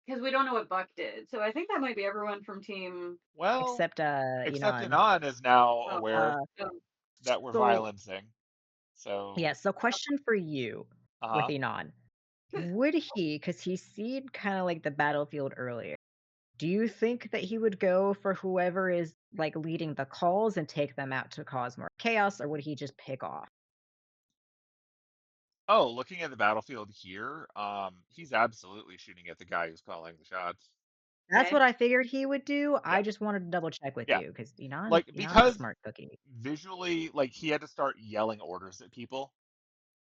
because we don't know what Buck did, so I think that might be everyone from team. Well, Except except Inan. Anon is now Oh, aware Uh oh. that we're so violencing. So, yeah, so question for you with uh-huh. Inan. Would he, because he's seen kind of like the battlefield earlier, do you think that he would go for whoever is like leading the calls and take them out to cause more chaos, or would he just pick off? Oh, looking at the battlefield here, he's absolutely shooting at the guy who's calling the shots. That's Okay. what I figured he would do. Yeah, I just wanted to double check with yeah. you because Inan's Like, Inan's a because smart cookie. visually, like, he had to start yelling orders at people.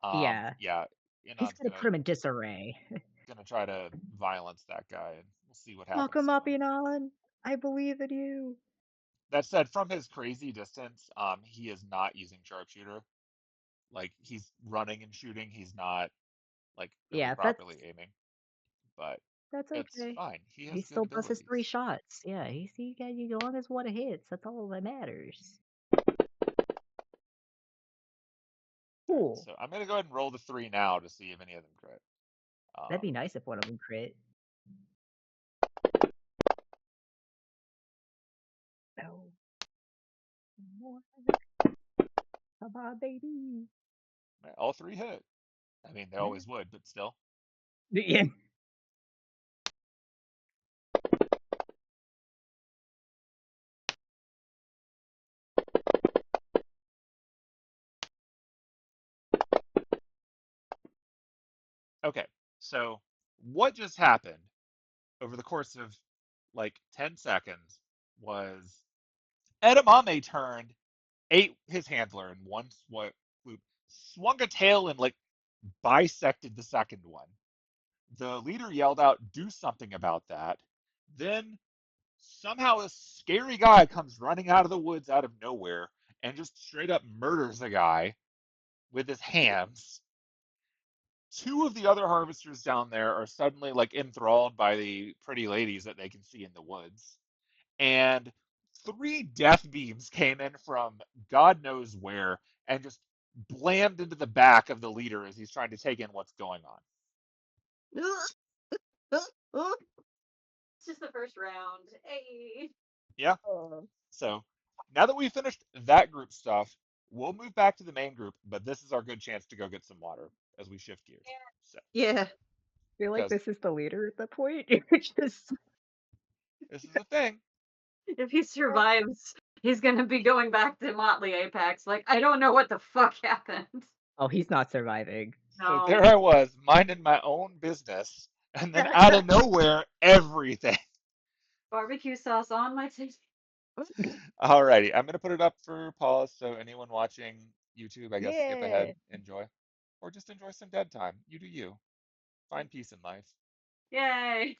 Yeah, Yeah, he's Inan's gonna put him in disarray. gonna try to violence that guy, and we'll see what Lock happens him to up, him. Inan. I believe in you. That said, from his crazy distance, he is not using sharpshooter. Like, he's running and shooting. He's not like really Yeah, properly aiming, but that's it's okay. fine. He He has good still does his 3 abilities. shots. Yeah, he got you as long as one hits. That's all that matters. All right, Cool. so I'm gonna go ahead and roll the 3 now to see if any of them crit. That'd Um, be nice if one of them crit. No. More. Come on, baby. all 3 hit. I mean, they always would, but still. Yeah. Okay, so what just happened over the course of like 10 seconds was Edamame turned, ate his handler in one swoop, swung a tail and like bisected the second one. The leader yelled out, "Do something about that." Then somehow a scary guy comes running out of the woods out of nowhere and just straight up murders a guy with his hands. Two of the other harvesters down there are suddenly like enthralled by the pretty ladies that they can see in the woods. And three death beams came in from God knows where and just blammed into the back of the leader as he's trying to take in what's going on. It's just the first round. Hey. Yeah. Oh. So now that we've finished that group stuff, we'll move back to the main group, but this is our good chance to go get some water as we shift gears. So, Yeah. I feel like because this is the leader at that point. You're just this is the thing. If he survives, he's gonna be going back to Motley Apex. Like, I don't know what the fuck happened. oh, he's not surviving. So No. there I was, minding my own business, and then out of nowhere, everything. Barbecue sauce on my table. Alrighty, I'm gonna put it up for pause so anyone watching YouTube, I guess, skip ahead, Yeah. enjoy, or just enjoy some dead time. You do you. Find peace in life. Yay.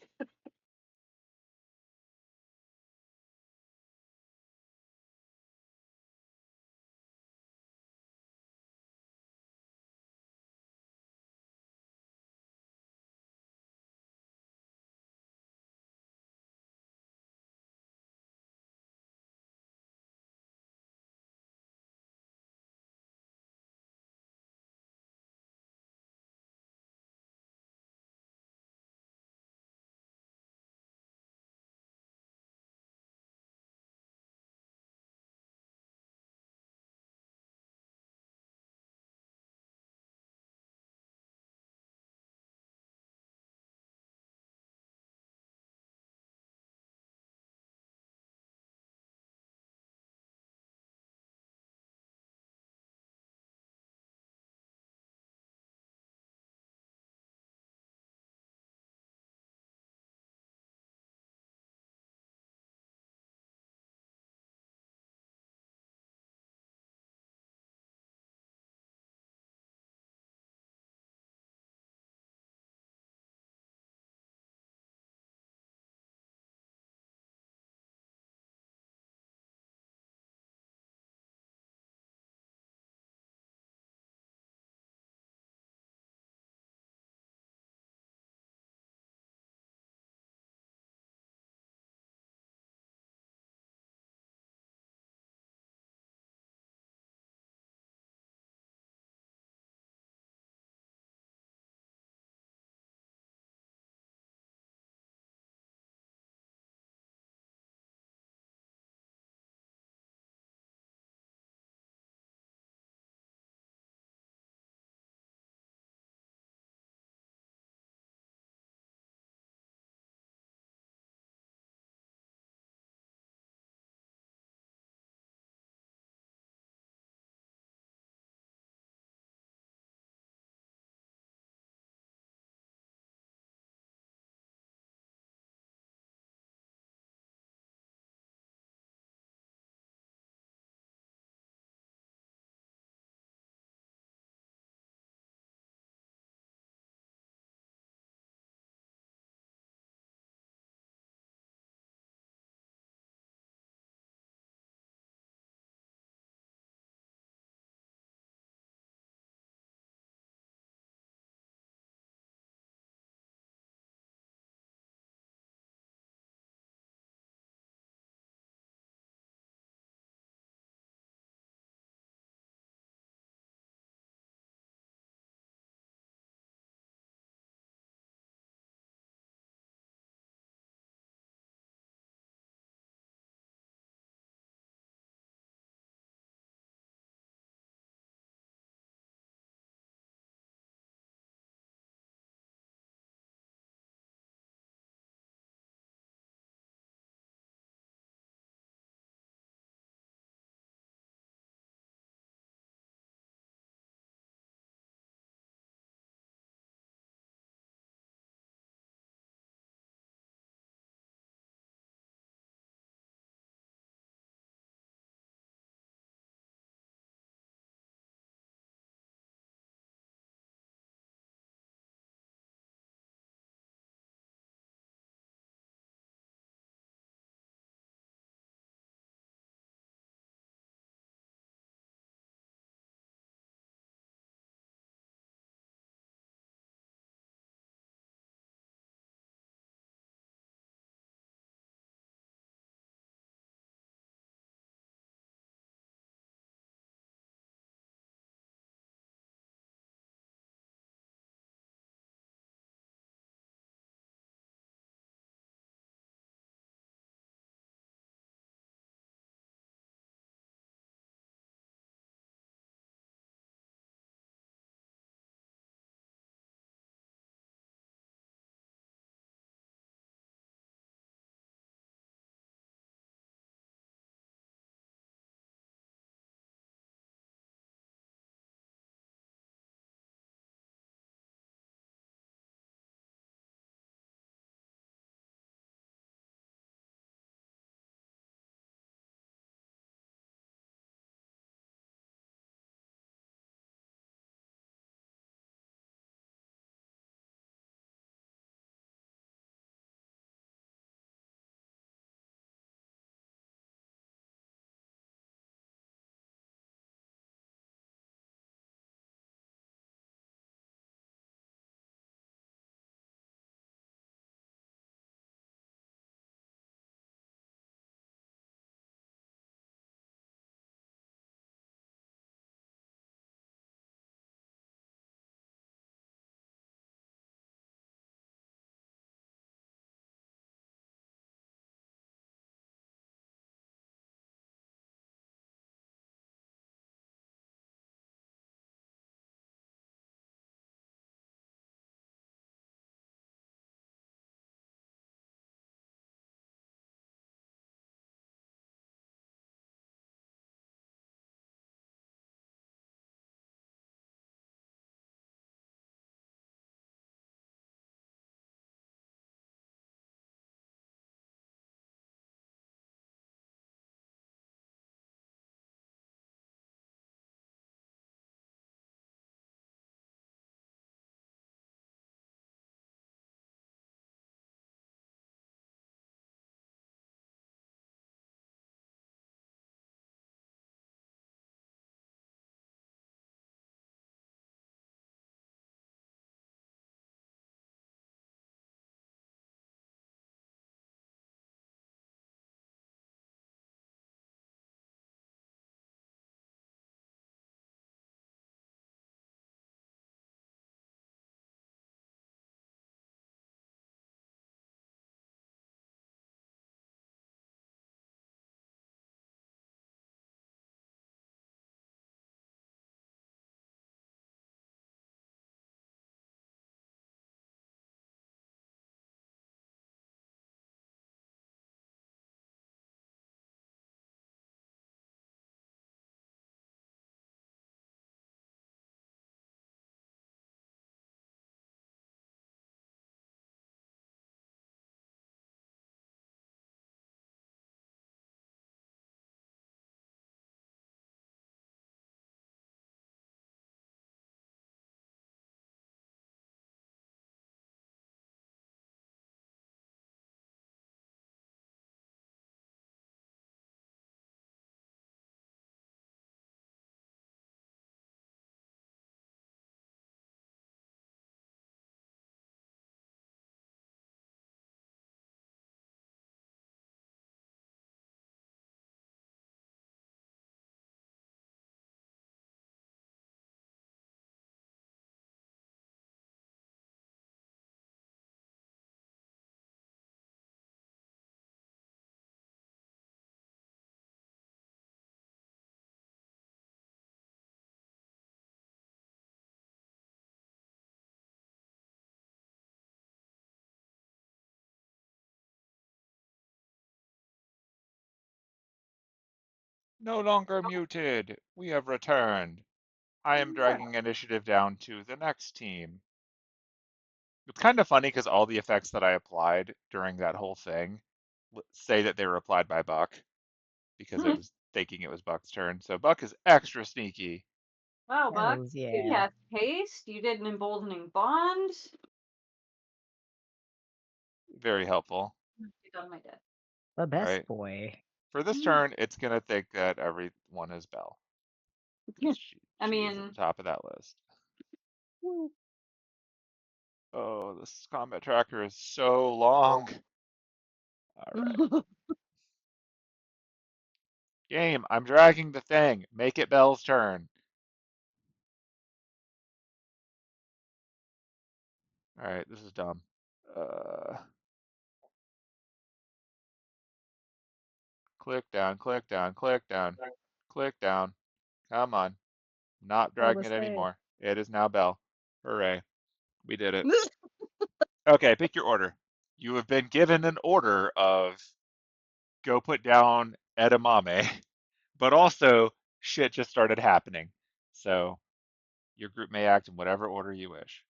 No longer muted. We have returned. I am dragging initiative down to the next team. It's kind of funny because all the effects that I applied during that whole thing say that they were applied by Buck because I was thinking it was Buck's turn. So Buck is extra sneaky. Wow, Buck. Hells You yeah. cast haste. You did an emboldening bond. Very helpful. Get on my desk. The All best right. boy. For this turn, it's going to think that everyone is Belle. I She is at the mean, top of that list. Oh, this combat tracker is so long. All right. Game, I'm dragging the thing. Make it Belle's turn. All right, this is dumb. Click down, click down, click down, click down. Come on. Not dragging Almost it there. anymore. It is now Belle. Hooray. We did it. Okay, pick your order. You have been given an order of go put down edamame, but also shit just started happening. So your group may act in whatever order you wish.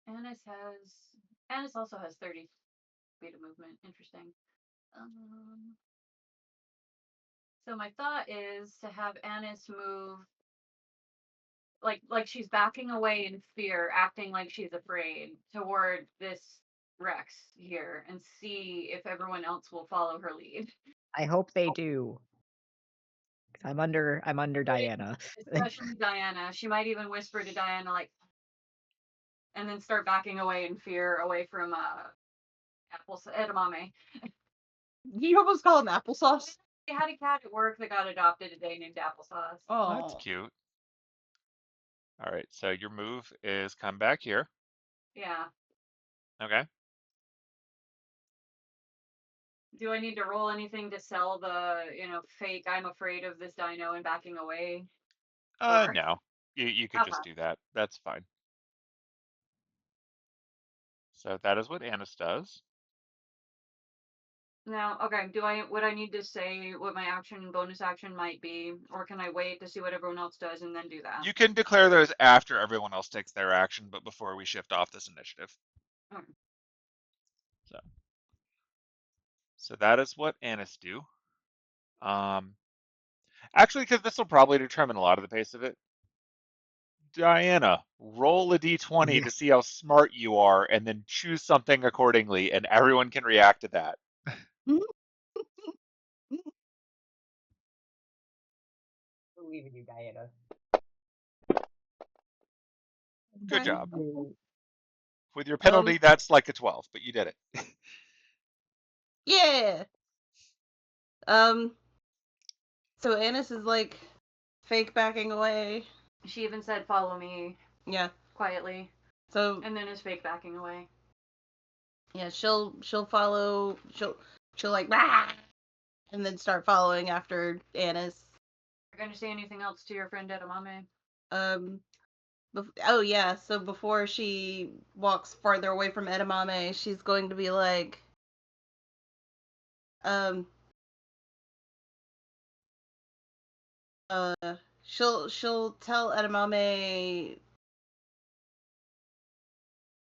Annis also has 30 feet of movement. Interesting. So my thought is to have Annis move like she's backing away in fear, acting like she's afraid toward this Rex here and see if everyone else will follow her lead. I hope they do. 'Cause I'm under Diana. Especially Diana. She might even whisper to Diana like and then start backing away in fear away from edamame. You almost call him applesauce. They had a cat at work that got adopted today named Applesauce. That's Oh. cute. All right, so your move is come back here. Yeah. Okay. Do I need to roll anything to sell the, fake I'm afraid of this dino and backing away? Or No. You could okay. just do that. That's fine. So that is what Annis does. Now, okay, would I need to say what my action and bonus action might be, or can I wait to see what everyone else does and then do that? You can declare those after everyone else takes their action, but before we shift off this initiative. Okay. So that is what Annis do. Actually, because this will probably determine a lot of the pace of it. Diana, roll a d20 Yeah. to see how smart you are, and then choose something accordingly, and everyone can react to that. Believe in you, Diana. Good Okay. job. With your Um. penalty, that's like a 12, but you did it. Yeah. Um. So Annis is like fake backing away. She even said, "Follow me," Yeah. quietly, So and then is fake backing away. yeah, she'll follow. She'll like bah! And then start following after Annis. Are you going to say anything else to your friend Edamame? Um. Oh yeah. So before she walks farther away from Edamame, she's going to be like, um. Uh. She'll tell Edamame,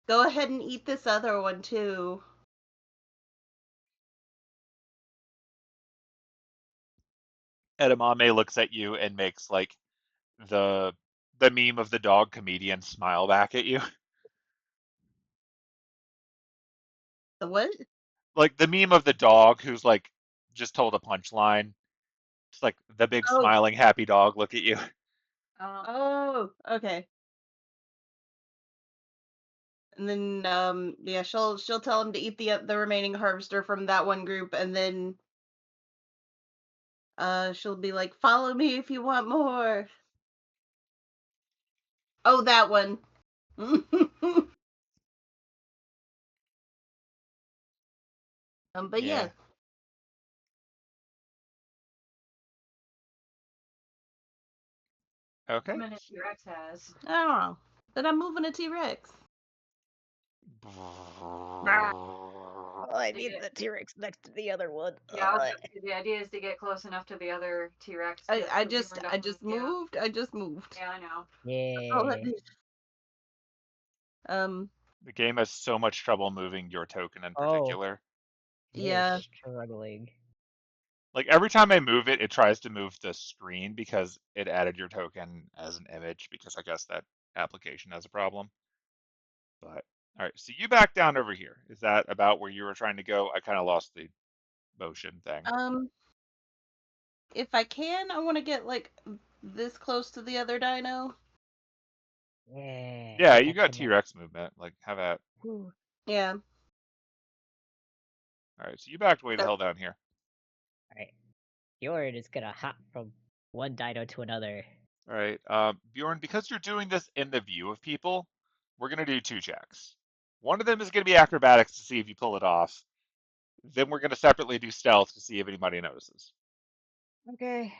go ahead and eat this other one too. Edamame looks at you and makes like the the meme of the dog comedian smile back at you. The what? Like the meme of the dog who's like just told a punchline. It's like the big Oh. smiling happy dog look at you. Oh. Okay. And then yeah, she'll tell him to eat the remaining harvester from that one group, and then she'll be like, follow me if you want more. Oh, that one. But Yeah. yeah. Okay. How many T-Rex has? I don't know. But I'm moving a T-Rex. Oh, I To need get, the T-Rex next to the other one. yeah, I was gonna say, the idea is to get close enough to the other T-Rex. I So just Bjorn I just doesn't- yeah, moved. I just moved. yeah, I know. Oh, Yeah. The game has so much trouble moving your token in Oh, particular. it is yeah. struggling. Like every time I move it, it tries to move the screen because it added your token as an image because I guess that application has a problem. But all right, so you back down over here. Is that about where you were trying to go? I kind of lost the motion thing. If I can, I want to get like this close to the other dino. Yeah, Yeah, you got catching up. T-Rex movement. Like have at. Whew. Yeah. All right, so you backed way the So, hell down here. Alright. Bjorn is gonna hop from one dino to another. All right, Bjorn, because you're doing this in the view of people, we're gonna do 2 checks. One of them is gonna be acrobatics to see if you pull it off. Then we're gonna separately do stealth to see if anybody notices. Okay.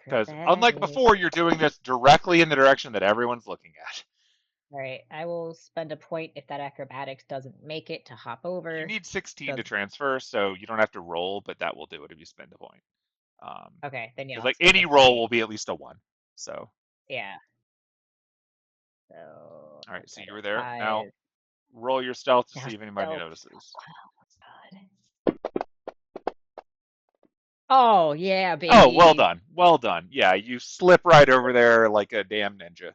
Because unlike Acrobatic. before, you're doing this directly in the direction that everyone's looking at. Alright, I will spend a point if that acrobatics doesn't make it to hop You over. need 16 to Does transfer, so you don't have to roll, but that will do it if you spend a point. okay, then yeah, Because I'll like spend a any roll point. will be at least a 1. So, Yeah. So all right, so you were there. Now 5. roll your stealth to Now see if anybody stealth. notices. Oh, God. Oh yeah, Oh, well baby. done. Well done. Yeah, you slip right over there like a damn ninja.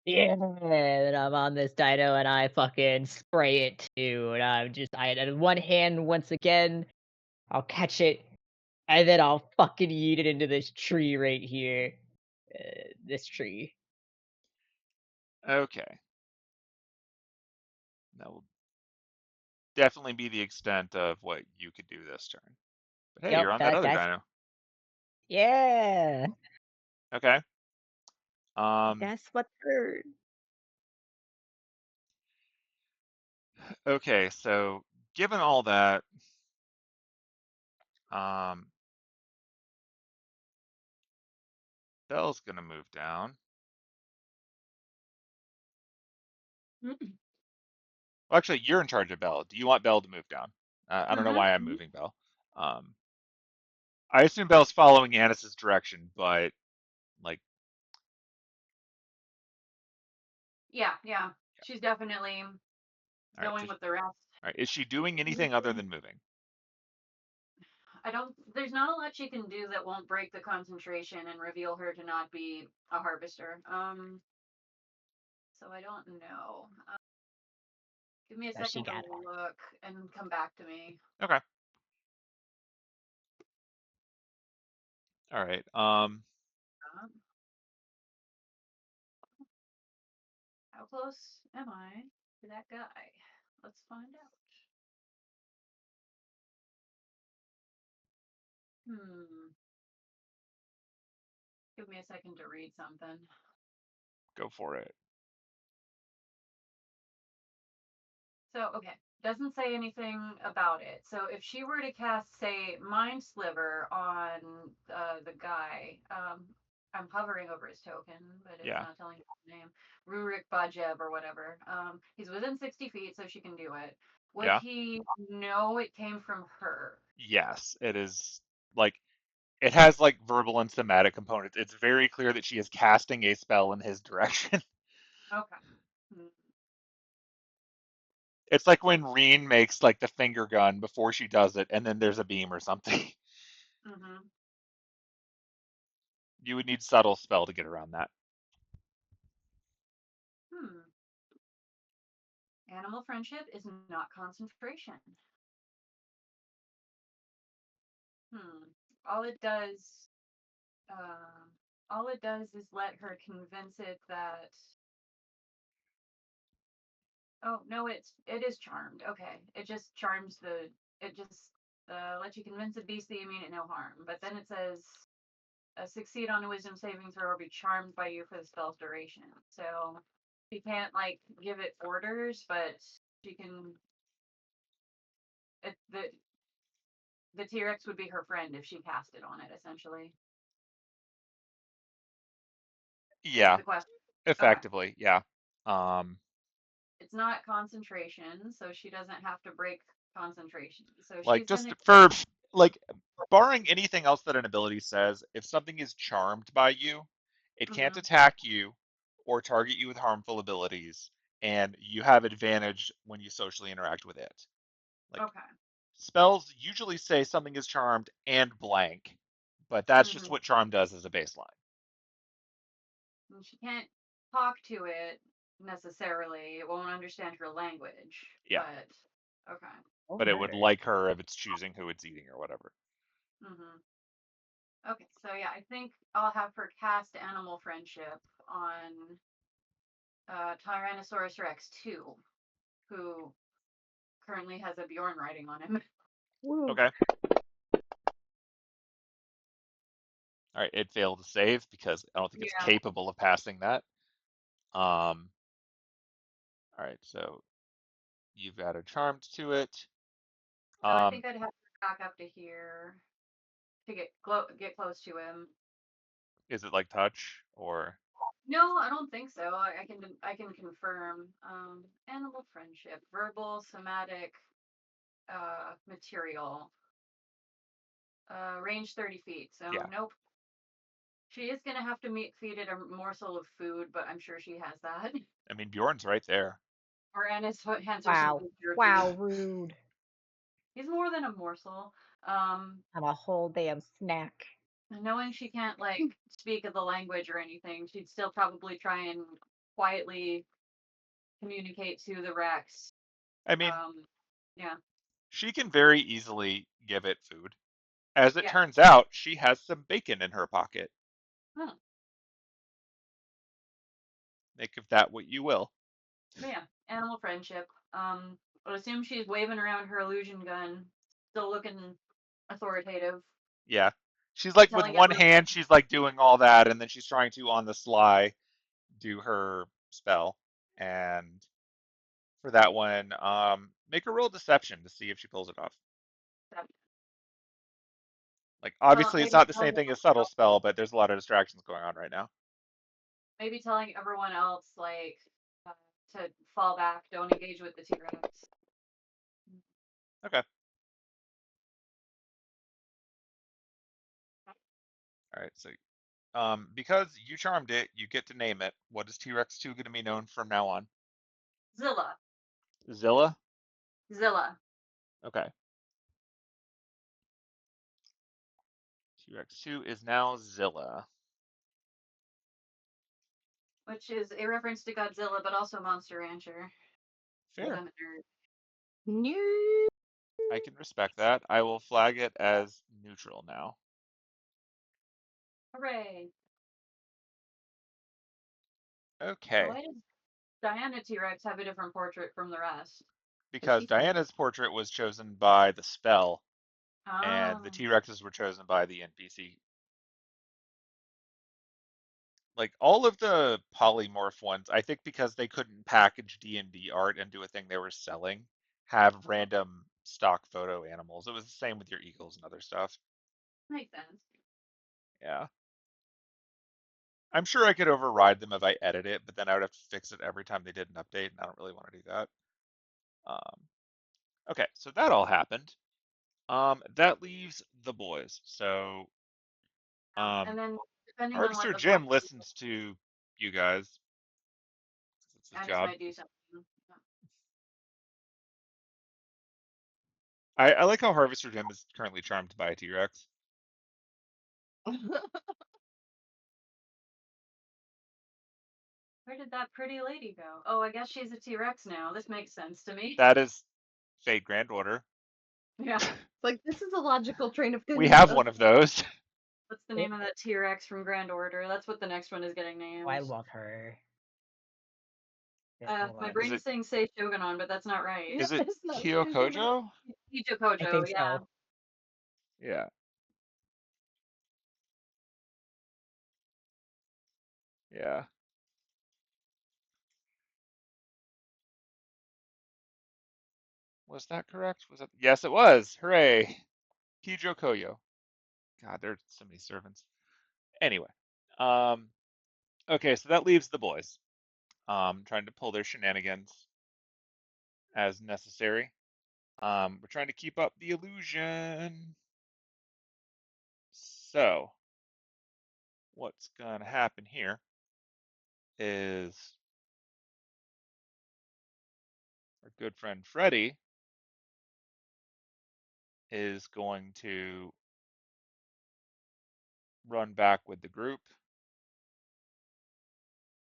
Yeah, and I'm on this dino and I fucking spray it too. And I had one hand once again. I'll catch it and then I'll fucking yeet it into this tree right here. This tree. Okay. That will definitely be the extent of what you could do this turn. But hey, Yep, you're on that other that's dino. yeah. Okay. Um, That's what third. okay, so given all that, um, Bell's gonna move down. Mm-hmm. Well, actually, you're in charge of Bell. Do you want Bell to move down? I don't know why I'm Mm-hmm. moving Bell. Um, I assume Bell's following Anis's direction, but like, Yeah, yeah. She's definitely all right, going with the rest. all right. Is she doing anything other than moving? I don't. There's not a lot she can do that won't break the concentration and reveal her to not be a harvester. So I don't know. Give me a So she second to got it. look and come back to me. Okay. All right. Uh, how close am I to that guy? Let's find out. Hmm. Give me a second to read something. Go for it. So, okay, doesn't say anything about it. So if she were to cast, say, Mind Sliver on the guy, I'm hovering over his token, but it's Yeah. not telling me his name. Rurik Bajev or whatever. He's within 60 feet, so she can do it. Would Yeah. he know it came from her? Yes, it is like it has like verbal and thematic components. It's very clear that she is casting a spell in his direction. Okay. It's like when Reen makes like the finger gun before she does it, and then there's a beam or something. Mm-hmm. You would need subtle spell to get around that. Hmm. Animal friendship is not concentration. Hmm. All it does Uh, all it does is let her convince it that. Oh no, it is charmed. Okay, it just charms the. It just lets you convince a beast that you mean it no harm. But then it says, succeed on a wisdom saving throw or be charmed by you for the spell's duration. So she can't like give it orders, but she can. It, the T Rex would be her friend if she cast it on it. Essentially, is Yeah, the question. Okay. effectively, yeah. Um, it's not concentration, so she doesn't have to break concentration. So Like she's just gonna. for like barring anything else that an ability says, if something is charmed by you, it can't Hmm. attack you or target you with harmful abilities, and you have advantage when you socially interact with it. Like Okay. spells usually say something is charmed and blank, but that's just Hmm. what charm does as a baseline. And she can't talk to it necessarily. It won't understand her language, Yeah, but okay. Oh, but it would murder. like her if it's choosing who it's eating or whatever. Hmm. Okay, so yeah, I think I'll have her cast Animal Friendship on Tyrannosaurus Rex 2, who currently has a Bjorn riding on him. Woo. Okay. All right, it failed to save because I don't think it's Yeah. capable of passing that. All right, so you've added charmed to it. So I Um, think I'd have to back up to here to get close to him. is it like touch or No, I don't think so. I can confirm. Animal friendship, verbal, somatic, material, range 30 feet. So yeah? nope. She is gonna have to feed it a morsel of food, but I'm sure she has that. I mean, Bjorn's right there. Or Anna's hands are Wow. something jerky. Wow, rude. He's more than a morsel. Um, I'm a whole damn snack. knowing she can't like speak of the language or anything, she'd still probably try and quietly communicate to the Rex. I mean, Um, yeah, she can very easily give it food. As it yeah. turns out, she has some bacon in her pocket. Huh. Make of that what you will. But yeah, animal friendship. I would assume she's waving around her illusion gun, still looking authoritative, Yeah. She's like with telling one everyone. hand, she's like doing all that, and then she's trying to on the sly do her spell. And for that one, make a roll deception to see if she pulls it off. That, Like well, obviously it's maybe not the telling same thing everyone as subtle else, spell, but there's a lot of distractions going on right now. maybe telling everyone else like uh, to fall back, don't engage with the T-Rex. Okay. All right. So because you charmed it, you get to name it. What is T-Rex 2 going to be known from now on? Zilla, Zilla? Zilla, Okay. T-Rex 2 is now Zilla. which is a reference to Godzilla, but also Monster Rancher. Because Fair. I'm a nerd. No. I can respect that. I will flag it as neutral now. Hooray! So Okay. why does Diana T-Rex have a different portrait from the rest? Is Because she famous? Diana's portrait was chosen by the spell, and the Oh, T-Rexes were chosen by the NPC. Like all of the polymorph ones, I think because they couldn't package D&D art into a thing they were selling, have random stock photo animals. It was the same with your eagles and other stuff. makes sense. Yeah. I'm sure I could override them if I edit it, but then I would have to fix it every time they did an update, and I don't really want to do that. Um, okay, so that all happened. That leaves the boys. So, And um, then depending on what Harvester the boy, Jim listens to you guys. It's his Janice job. might do something. I like how Harvester Jim is currently charmed by a T-Rex. Where did that pretty lady go? Oh, I guess she's a T-Rex now. This makes sense to me. That is Fate Grand Order. Yeah. Like this is a logical train of We things. have one of those. What's the It, name of that T-Rex from Grand Order? That's what the next one is getting oh, I named. love her. Hold My on. Is brain's it saying say Shogunon, but that's not right. is it It's not Sugar. Kyokojo? I Ichikojo, think yeah. so. Yeah, yeah. Was that correct? Was that? Yes, it was. Hooray. Kijo Koyo. God, there's so many servants. Anyway, um, okay, so that leaves the boys. Trying to pull their shenanigans. as necessary. We're trying to keep up the illusion. So, what's going to happen here is our good friend Freddy is going to run back with the group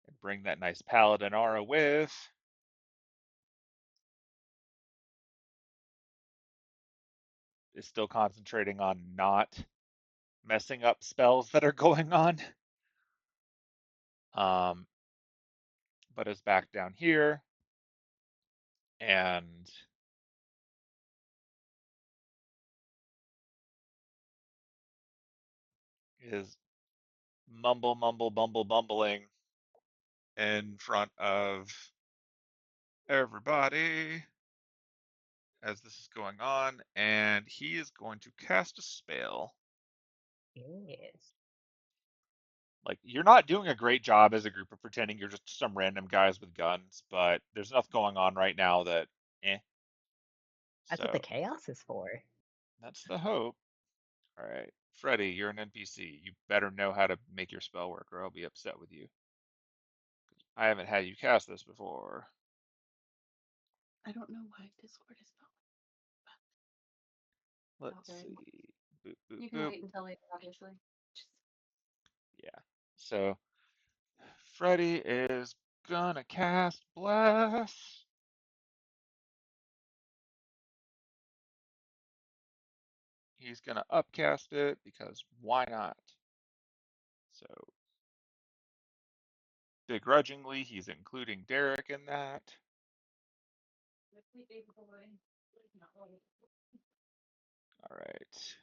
and bring that nice paladin aura with. Is still concentrating on not messing up spells that are going on. But is back down here and is bumbling in front of everybody as this is going on, and he is going to cast a spell. Yes. Like, you're not doing a great job as a group of pretending you're just some random guys with guns, but there's enough going on right now that, eh. That's what the So, chaos is for. that's the hope. All right, Freddy, you're an NPC. You better know how to make your spell work, or I'll be upset with you. I haven't had you cast this before. I don't know why Discord is Let's Okay. see. Boop, boop, You can boop. wait until later, obviously. Yeah. So, Freddy is gonna cast Bless. He's gonna upcast it because why not? So, begrudgingly, he's including Derek in that. All right.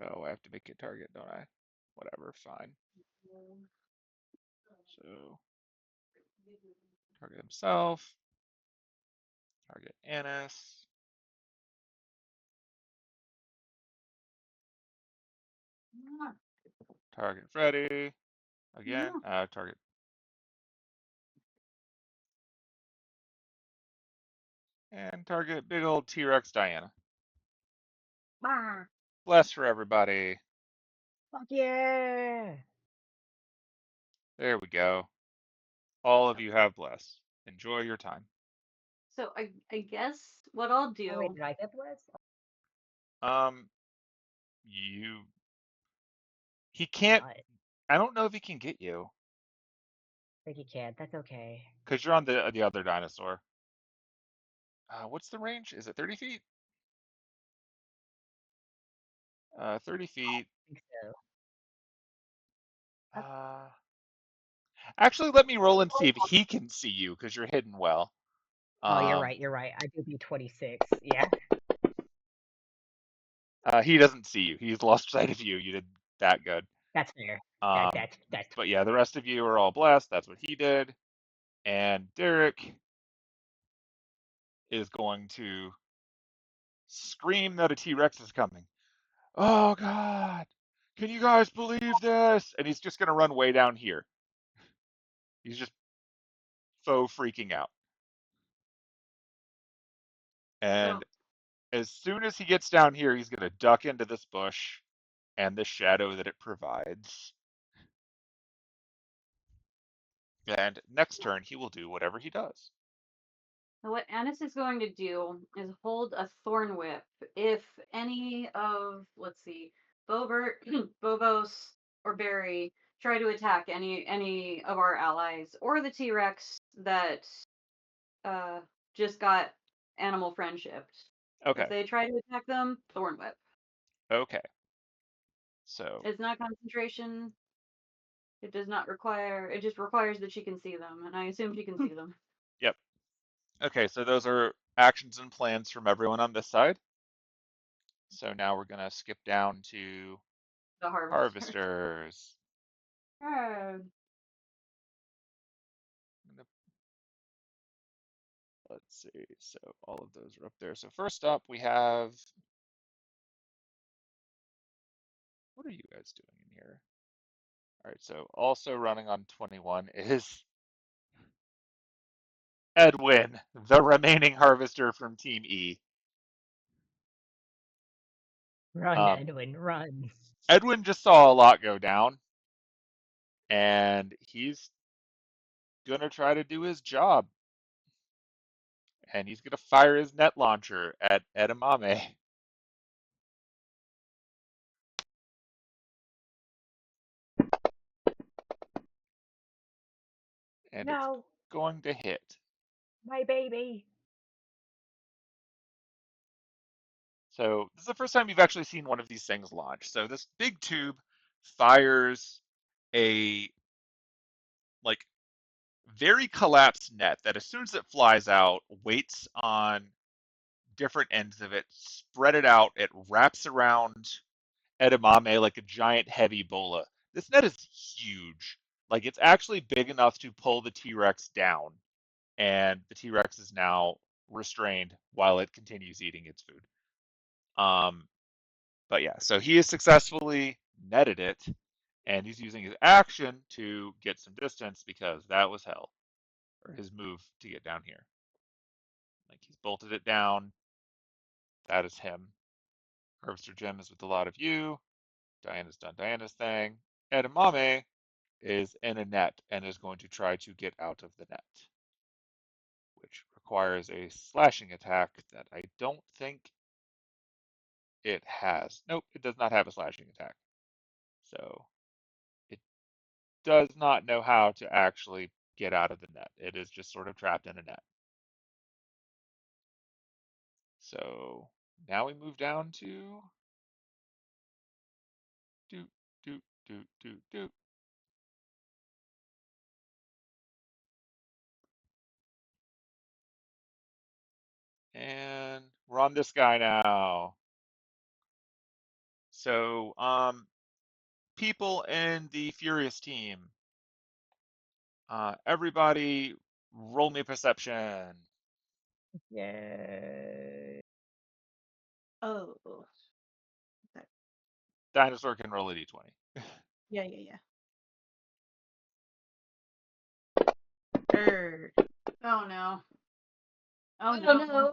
Oh, I have to make it target, don't I? Whatever, fine. So, target himself, target Annis, target Freddy, again, target, and target big old T-Rex Diana. Bless for everybody. Fuck yeah! There we go. All of you have Bless. Enjoy your time. So I guess what I'll Oh wait, do. did I get blessed? Um, you, he Oh, can't, I I don't know if he can get you, think you can. That's okay. because you're on the other dinosaur. What's the range? Is it 30 feet? 30 feet. I think so. Uh, Actually, let me roll and see if he can see you, because you're hidden well. Oh, you're Um, right. You're right. I do be 26. Yeah, he doesn't see you. He's lost sight of you. You did that good. that's fair. That Um, that's that's but yeah, the rest of you are all blessed. That's what he did. And Derek is going to scream that a T-Rex is coming. Oh God! Can you guys believe this? And he's just going to run way down here. He's just faux freaking out. So And as soon as he gets down here, he's going to duck into this bush and the shadow that it provides. And next turn, he will do whatever he does. what Annis is going to do is hold a thorn whip. If any of, let's see, Bobert, Bobos, or Barry try to attack any of our allies or the T-Rex that uh just got animal friendship. If Okay. they try to attack them, thorn whip. Okay. So, It's not concentration. It does not require. It just requires that she can see them, and I assume she can see them. yep. Okay, so those are actions and plans from everyone on this side. So now we're going to skip down to The harvester. harvesters. Oh. Let's see. So all of those are up there. So first up, we have. What are you guys doing in here? All right, so also running on 21 is Edwin, the remaining harvester from Team E. Run, Um, Edwin, run. Edwin just saw a lot go down, and he's gonna try to do his job, and he's gonna fire his net launcher at Edamame, and it's No, going to hit. my baby. So this is the first time you've actually seen one of these things launch. So this big tube fires a like very collapsed net that as soon as it flies out, waits on different ends of it, spread it out, it wraps around edamame like a giant heavy bola. This net is huge. Like it's actually big enough to pull the T-Rex down, and the T-Rex is now restrained while it continues eating its food. Um, but yeah, so he has successfully netted it, and he's using his action to get some distance because that was hell, or his move to get down here. Like he's bolted it down. That is him. Harvester Gem is with a lot of you. Diana's done Diana's thing. Edamame is in a net and is going to try to get out of the net, which requires a slashing attack that I don't think it has. Nope, it does not have a slashing attack. So it does not know how to actually get out of the net. It is just sort of trapped in a net. So now we move down to do do do. And we're on this guy now. So people in the Furious team, everybody roll me perception. Yay. Oh. Okay. Dinosaur can roll a d20. Yeah, yeah, yeah. Oh no. Oh I no. don't know.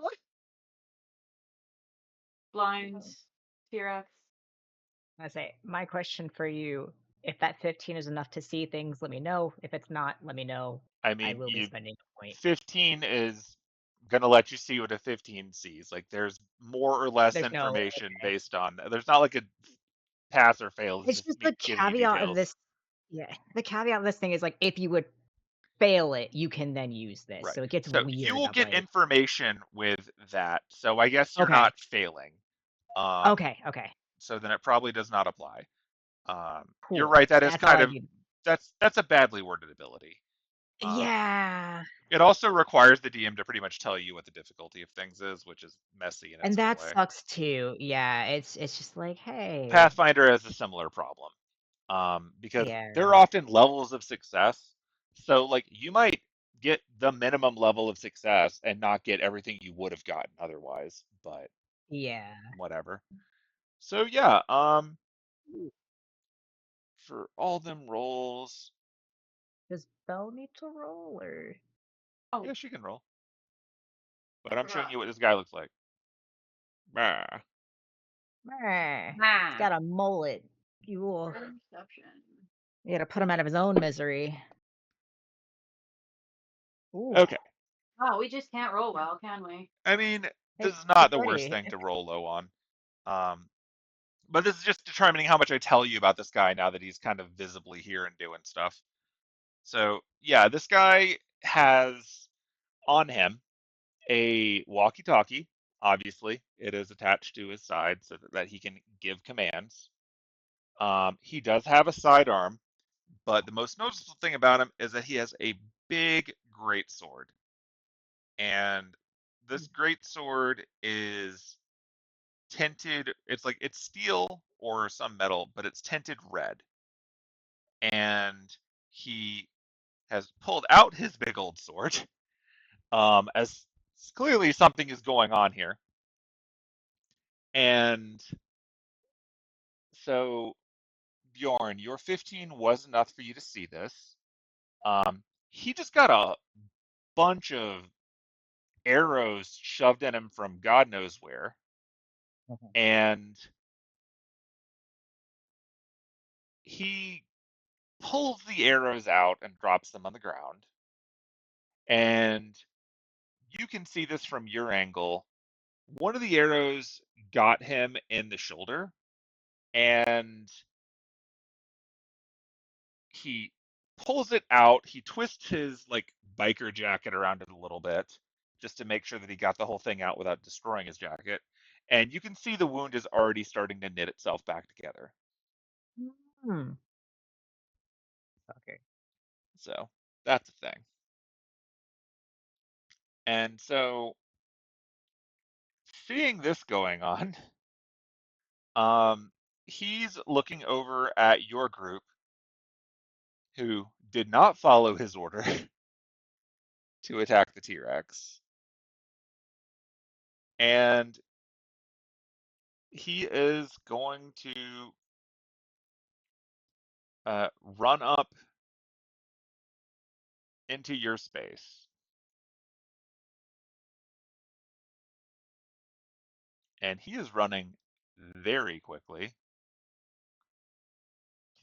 Blinds. T-Rex. I say, my question for you, if that 15 is enough to see things, let me know. If it's not, let me know. I I mean, will be you spending a point. 15 is gonna let you see what a 15 sees. Like there's more or less There's no, information okay. based on. There's not like a pass or fail. It's It's just just me the giving you caveat of details. this. Yeah, the caveat of this thing is like, if you would fail it, you can then use this. Right. So it gets So you weird will of get like, information with that. So I guess you're okay, not failing. Um, okay, so then it probably does not apply. You're cool. right. That is That's all kind I of need. that's a badly worded ability. Um, Yeah, it also requires the DM to pretty much tell you what the difficulty of things is, which is messy in its and own that way. sucks too. Yeah, it's just like, hey, Pathfinder has a similar problem because there are yeah, often levels of success. So like you might get the minimum level of success and not get everything you would have gotten otherwise, but yeah. whatever. So yeah, for all them rolls, Does Belle need to roll or? Oh, yeah, she can roll. I But I'm showing forgot. you what this guy looks like. Bah. Meh, he's Ah. got a mullet. You Perception. gotta put him out of his own misery. Ooh, Okay. Wow, we just can't roll well, can we? I mean, this hey, is not get the worst ready. thing to roll low on. Um, but this is just determining how much I tell you about this guy now that he's kind of visibly here and doing stuff. So yeah, this guy has on him a walkie-talkie. Obviously, it is attached to his side so that he can give commands. He does have a sidearm, but the most noticeable thing about him is that he has a big great sword, and this great sword is tinted. It's like it's steel or some metal, but it's tinted red, and he has pulled out his big old sword as clearly something is going on here. And so Bjorn, your 15 was enough for you to see this. He just got a bunch of arrows shoved in him from God knows where, Mhm. and he pulls the arrows out and drops them on the ground. And you can see this from your angle. One of the arrows got him in the shoulder, and he pulls it out. He twists his like biker jacket around it a little bit just to make sure that he got the whole thing out without destroying his jacket. And you can see the wound is already starting to knit itself back together. Hmm. Okay. So that's a thing. And so seeing this going on, he's looking over at your group who did not follow his order to attack the T-Rex. And he is going to run up into your space. And he is running very quickly to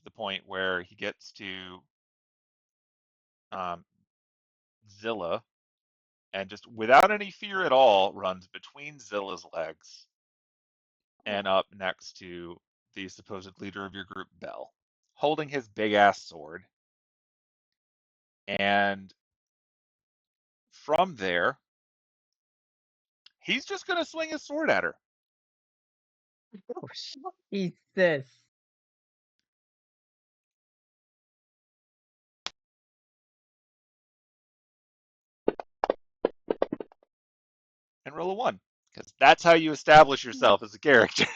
the point where he gets to um, Zilla and just without any fear at all runs between Zilla's legs and up next to the supposed leader of your group, Bell, holding his big ass sword. And from there, he's just going to swing his sword at her. Oh, Jesus. And roll a 1, because that's how you establish yourself as a character.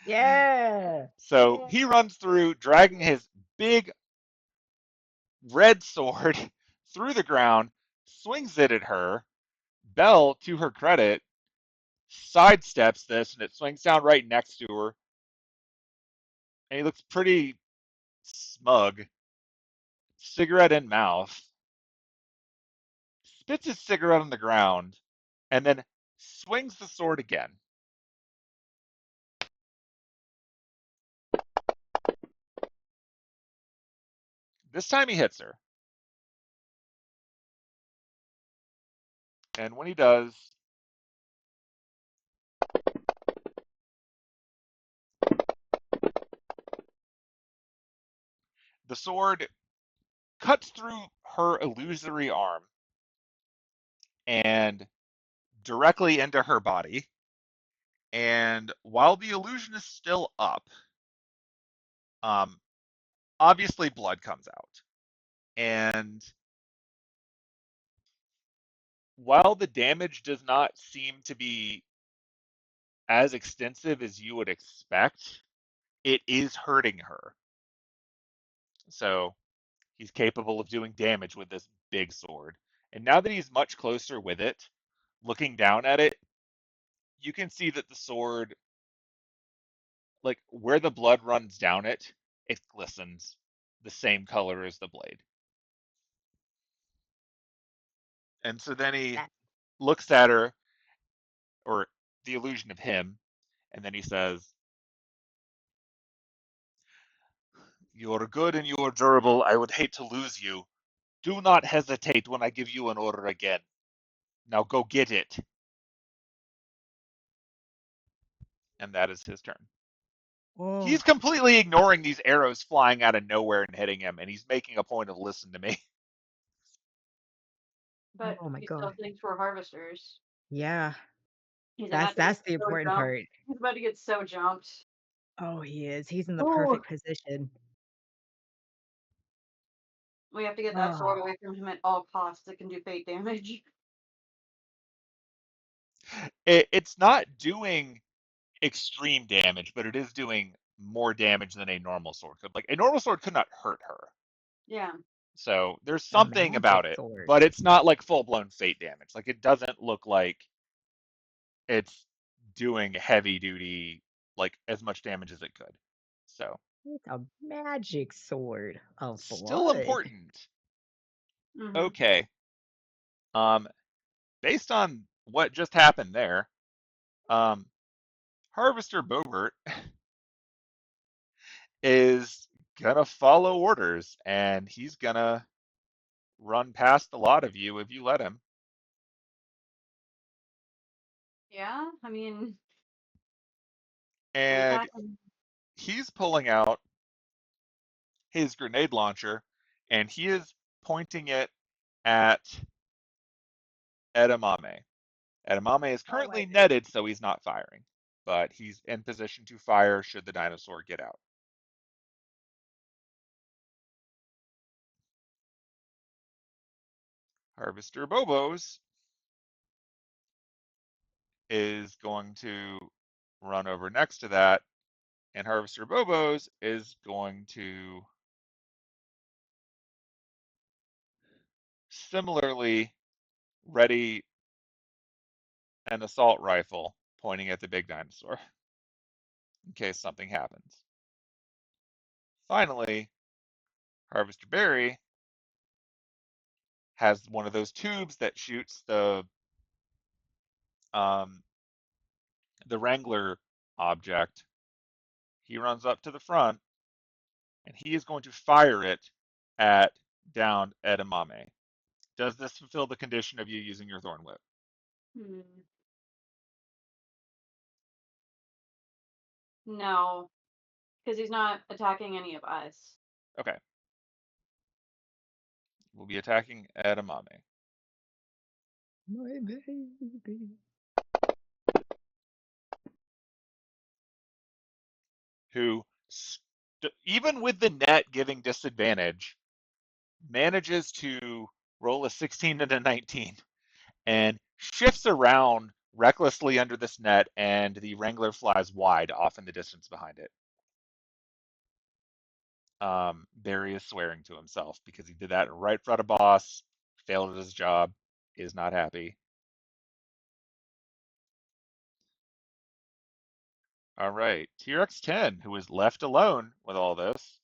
Yeah. So he runs through, dragging his big red sword through the ground, swings it at her. Belle, to her credit, sidesteps this, and it swings down right next to her. And he looks pretty smug, cigarette in mouth, spits his cigarette on the ground, and then swings the sword again. This time he hits her. And when he does, the sword cuts through her illusory arm and directly into her body. And while the illusion is still up, um, obviously blood comes out. And while the damage does not seem to be as extensive as you would expect, it is hurting her. So he's capable of doing damage with this big sword. And now that he's much closer with it, looking down at it, you can see that the sword, like where the blood runs down it, it glistens the same color as the blade. And so then he That- looks at her, or the illusion of him, and then he says, "You're good and you're durable. I would hate to lose you. Do not hesitate when I give you an order again. Now go get it." And that is his turn. Oh. He's completely ignoring these arrows flying out of nowhere and hitting him, and he's making a point of listening to me. But Oh my he still god. thinks we're harvesters. Yeah. He's That's about to get that's the so important jumped. part. He's about to get so jumped. Oh, he is. He's in the Oh, perfect position. we have to get that sword Oh. away from him at all costs. It can do fate damage. It's not doing extreme damage, but it is doing more damage than a normal sword could. Like a normal sword could not hurt her. Yeah. So there's A something magic about it, sword. but it's not like full blown fate damage. Like it doesn't look like it's doing heavy duty, like as much damage as it could. So It's a magic sword of Still blood. important. Mm-hmm. Okay. Um, based on what just happened there, um, Harvester Bobert is gonna follow orders, and he's gonna run past a lot of you if you let him. Yeah, I mean, we And kind of. he's pulling out his grenade launcher, and he is pointing it at Edamame. Edamame is Oh my currently god. netted, so he's not firing, but he's in position to fire should the dinosaur get out. Harvester Bobos is going to run over next to that, and Harvester Bobos is going to similarly ready an assault rifle pointing at the big dinosaur in case something happens. Finally, Harvester Berry has one of those tubes that shoots um, the Wrangler object. He runs up to the front and he is going to fire it at downed Edamame. Does this fulfill the condition of you using your Thorn Whip? Hmm. No, because he's not attacking any of us. Okay. We'll be attacking Edamame, My baby. who, even with the net giving disadvantage, manages to roll a 16 and a 19 and shifts around recklessly under this net, and the Wrangler flies wide off in the distance behind it. Barry is swearing to himself because he did that right in front of boss, failed at his job, is not happy. All right, T-Rex 10, who is left alone with all this,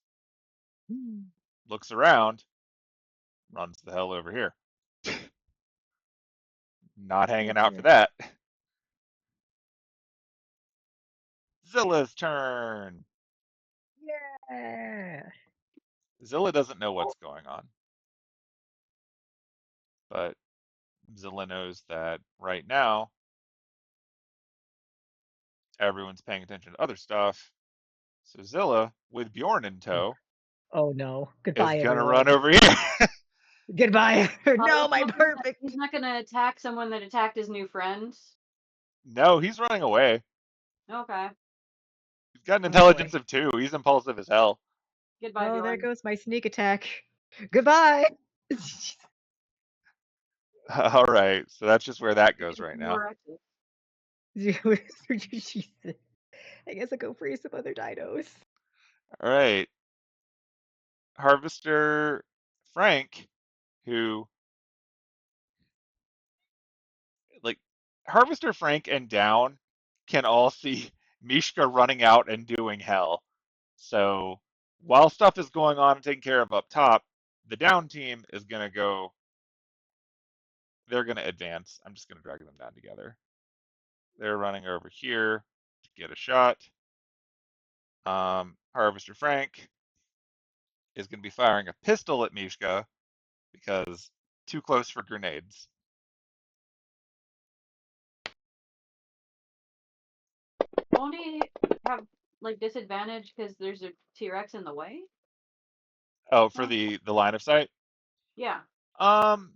looks around, runs the hell over here. Not hanging out for that. Zilla's turn. Yeah. Zilla doesn't know what's going on, but Zilla knows that right now everyone's paying attention to other stuff. So Zilla, with Bjorn in Oh, tow, oh no. is Goodbye, gonna run everyone. over here. Goodbye. No, He's my not gonna. perfect. He's not gonna attack someone that attacked his new friend. No, he's running away. Okay. He's got an Oh boy. intelligence of 2. He's impulsive as hell. Goodbye, Oh, there Bjorn. goes my sneak attack. Goodbye. All right, so that's just where that You goes can right be now. more active. Jesus. I guess I'll go free some other dinos. All right, Harvester Frank, who like Harvester Frank and Down can all see Mishka running out and doing hell. So while stuff is going on and taken care of up top, the Down team is gonna go. They're gonna advance. I'm just gonna drag them down together. They're running over here to get a shot. Harvester Frank is going to be firing a pistol at Mishka because too close for grenades. Won't he have like disadvantage because there's a T-Rex in the way? Oh, for Oh, the line of sight. yeah. Um.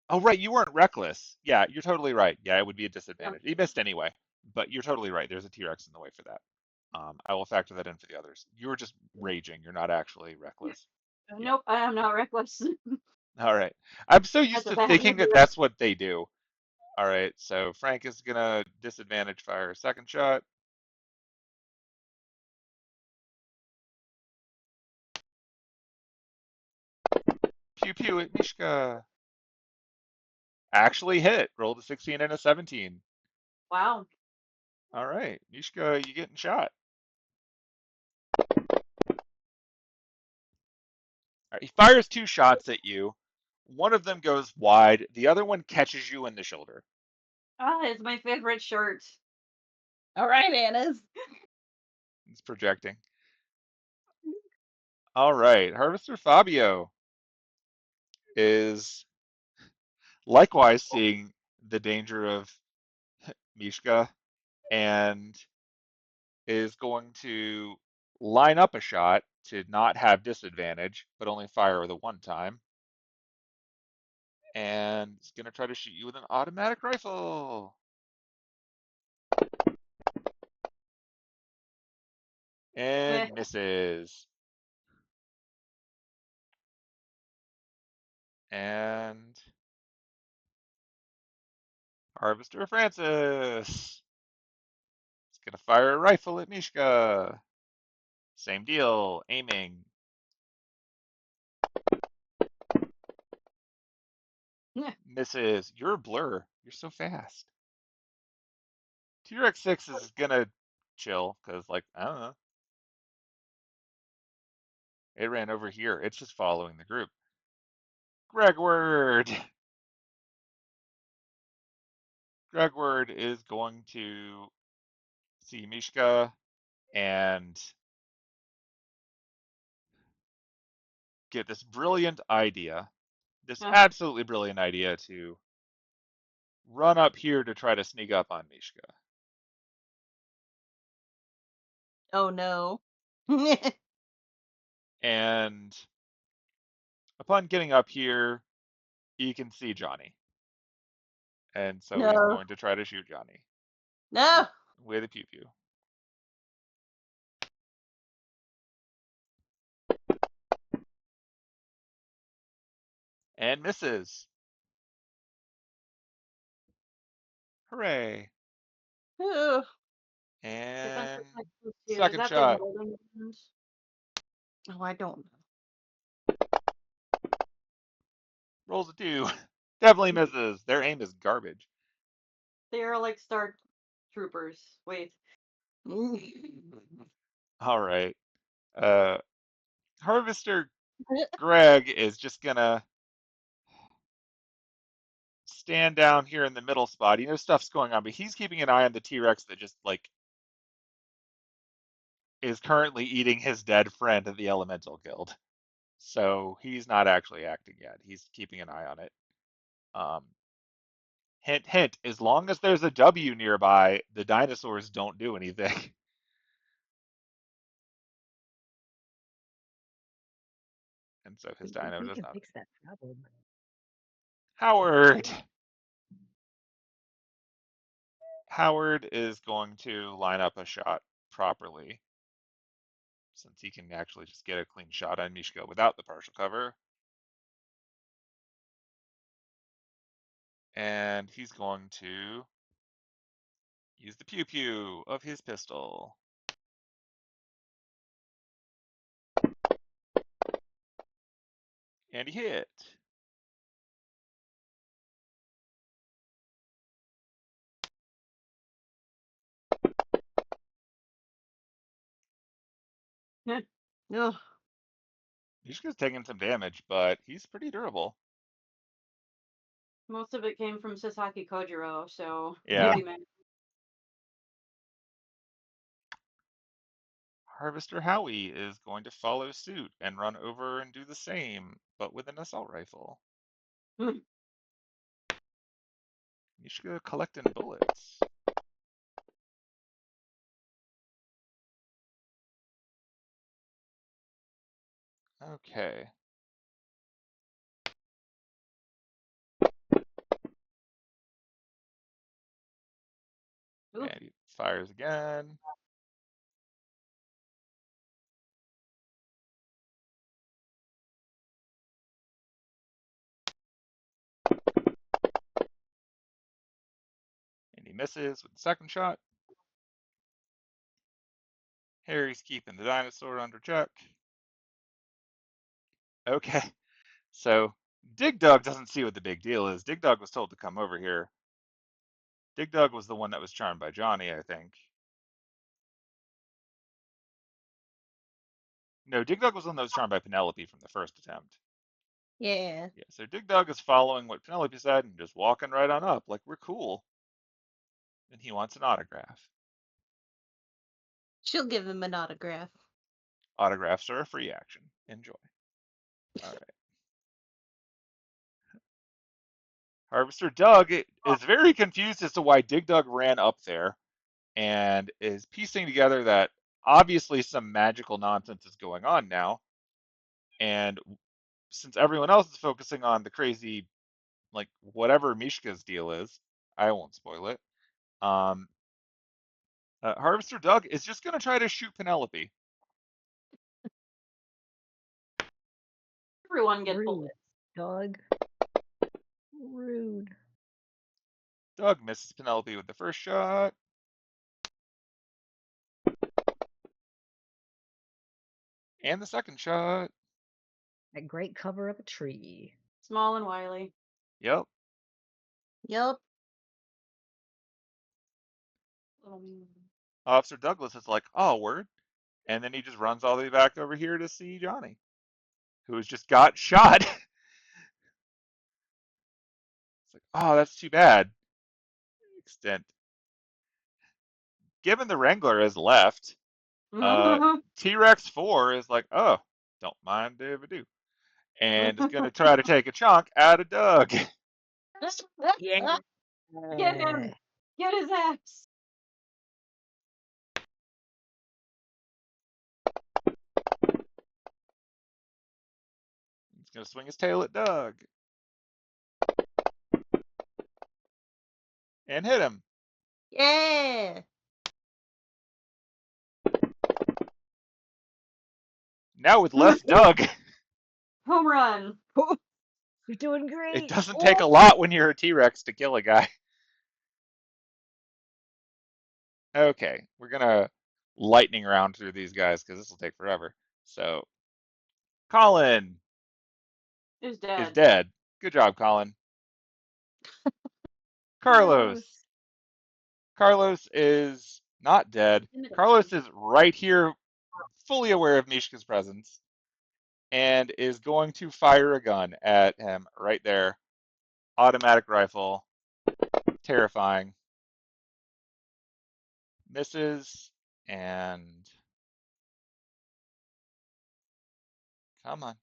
Oh, right. You weren't reckless. Yeah, you're totally right. Yeah, it would be a Yeah. disadvantage. He missed anyway, but you're totally right. There's a T-Rex in the way for that. I will factor that in for the others. You were just raging. You're not actually reckless. Yeah. Nope, I am not reckless. All right. I'm so That's used if to I have no thinking that T-Rex. that's what they do. All right. So Frank is gonna disadvantage fire a second shot. Pew pew at Mishka. Actually hit. Rolled a 16 and a 17. Wow. All right, Mishka, you getting shot. Right, he fires 2 shots at you. One of them goes wide. The other one catches you in the shoulder. Ah, it's my favorite shirt. All right, Anna's. He's projecting. All right, Harvester Fabio is likewise seeing the danger of Mishka and is going to line up a shot to not have disadvantage, but only fire the one time. And he's going to try to shoot you with an automatic rifle. Eh. And misses. And Harvester Francis is going to fire a rifle at Mishka. Same deal, aiming. Misses. You're a blur. You're so fast. T-Rex 6 is going to chill because, like, I don't know. It ran over here. It's just following the group. Gregward. Gregward is going to see Mishka and get this brilliant idea, this absolutely brilliant idea to run up here to try to sneak up on Mishka. Oh no. And upon getting up here, he can see Johnny. And so he's No. going to try to shoot Johnny No. with a pew pew. And misses. Hooray. Ooh. And Is second that the shot. rolling ones? Oh, I don't know. Rolls a 2. Definitely misses. Their aim is garbage. They are like Star Troopers. Wait. All right. Uh, Harvester Greg is just gonna stand down here in the middle spot. He knows stuff's going on, but he's keeping an eye on the T-Rex that just like is currently eating his dead friend in the Elemental Guild. So he's not actually acting yet. He's keeping an eye on it. Um, hint, hint. As long as there's a W nearby, the dinosaurs don't do anything. And so his dino We does can not. fix that problem. Howard. Howard is going to line up a shot properly, since he can actually just get a clean shot on Mishka without the partial cover. And he's going to use the pew pew of his pistol. And he hit. Ugh. Mishka's taking some damage, but he's pretty durable. Most of it came from Sasaki Kojiro, so Yeah. maybe man. Harvester Howie is going to follow suit and run over and do the same, but with an assault rifle. Mishka collecting bullets. Okay. Ooh. And he fires again. And he misses with the second shot. Harry's keeping the dinosaur under check. Okay. So Dig Dug doesn't see what the big deal is. Dig Dug was told to come over here. Dig Dug was the one that was charmed by Johnny, I think. No, Dig Dug was one that was charmed by Penelope from the first attempt. Yeah. Yeah, so Dig Dug is following what Penelope said and just walking right on up, like we're cool. And he wants an autograph. She'll give him an autograph. Autographs are a free action. Enjoy. All right. Harvester Doug is very confused as to why Dig Dug ran up there and is piecing together that obviously some magical nonsense is going on now. And since everyone else is focusing on the crazy, like whatever Mishka's deal is, I won't spoil it. Um, Harvester Doug is just going to try to shoot Penelope. Everyone gets Rude, bullets. dog. Rude. Doug misses Penelope with the first shot. And the second shot. That great cover of a tree. Small and wily. Yep. Yup. Officer Douglas is like, oh, word. And then he just runs all the way back over here to see Johnny, who has just got shot. It's like, oh, that's too bad. Extent. Given the Wrangler is left, T-Rex 4 is like, oh, don't mind if I do. And is going to try to take a chunk out of Doug. Yeah. Get him! Get his axe! He's going to swing his tail at Doug. And hit him. Yeah. Now with less Doug. Home run! You're doing great. It doesn't take a lot when you're a T-Rex to kill a guy. Okay, we're going to lightning round through these guys because this will take forever. So, Colin Is is dead. dead. Good job, Colin. Carlos. Carlos is not dead. Carlos is right here, fully aware of Mishka's presence, and is going to fire a gun at him right there. Automatic rifle. Terrifying. Misses, and come on.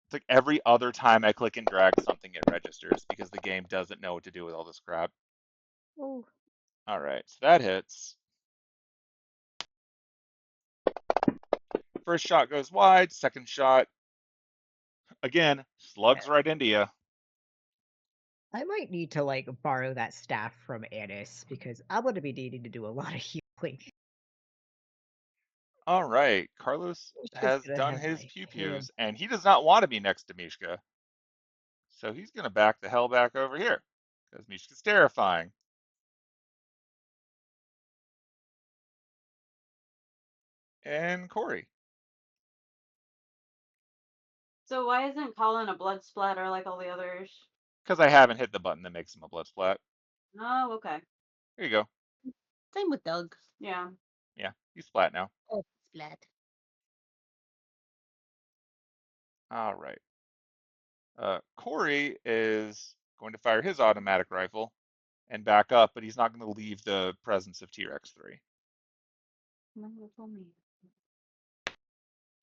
It's like every other time I click and drag something, it registers because the game doesn't know what to do with all this crap. Oh. All right, so that hits. First shot goes wide. Second shot, again, slugs right into you. I might need to like borrow that staff from Annis because I'm gonna be needing to do a lot of healing. All right, Carlos Mishka's has gonna done have his my hand. pew-pews, and he does not want to be next to Mishka. So he's going to back the hell back over here because Mishka's terrifying. And Corey. So why isn't Colin a blood splatter like all the others? Because I haven't hit the button that makes him a blood splat. Oh, okay. There you go. Same with Doug. Yeah. Yeah, he's splat now. Oh, splat. All right. Corey is going to fire his automatic rifle and back up, but he's not going to leave the presence of T-Rex 3.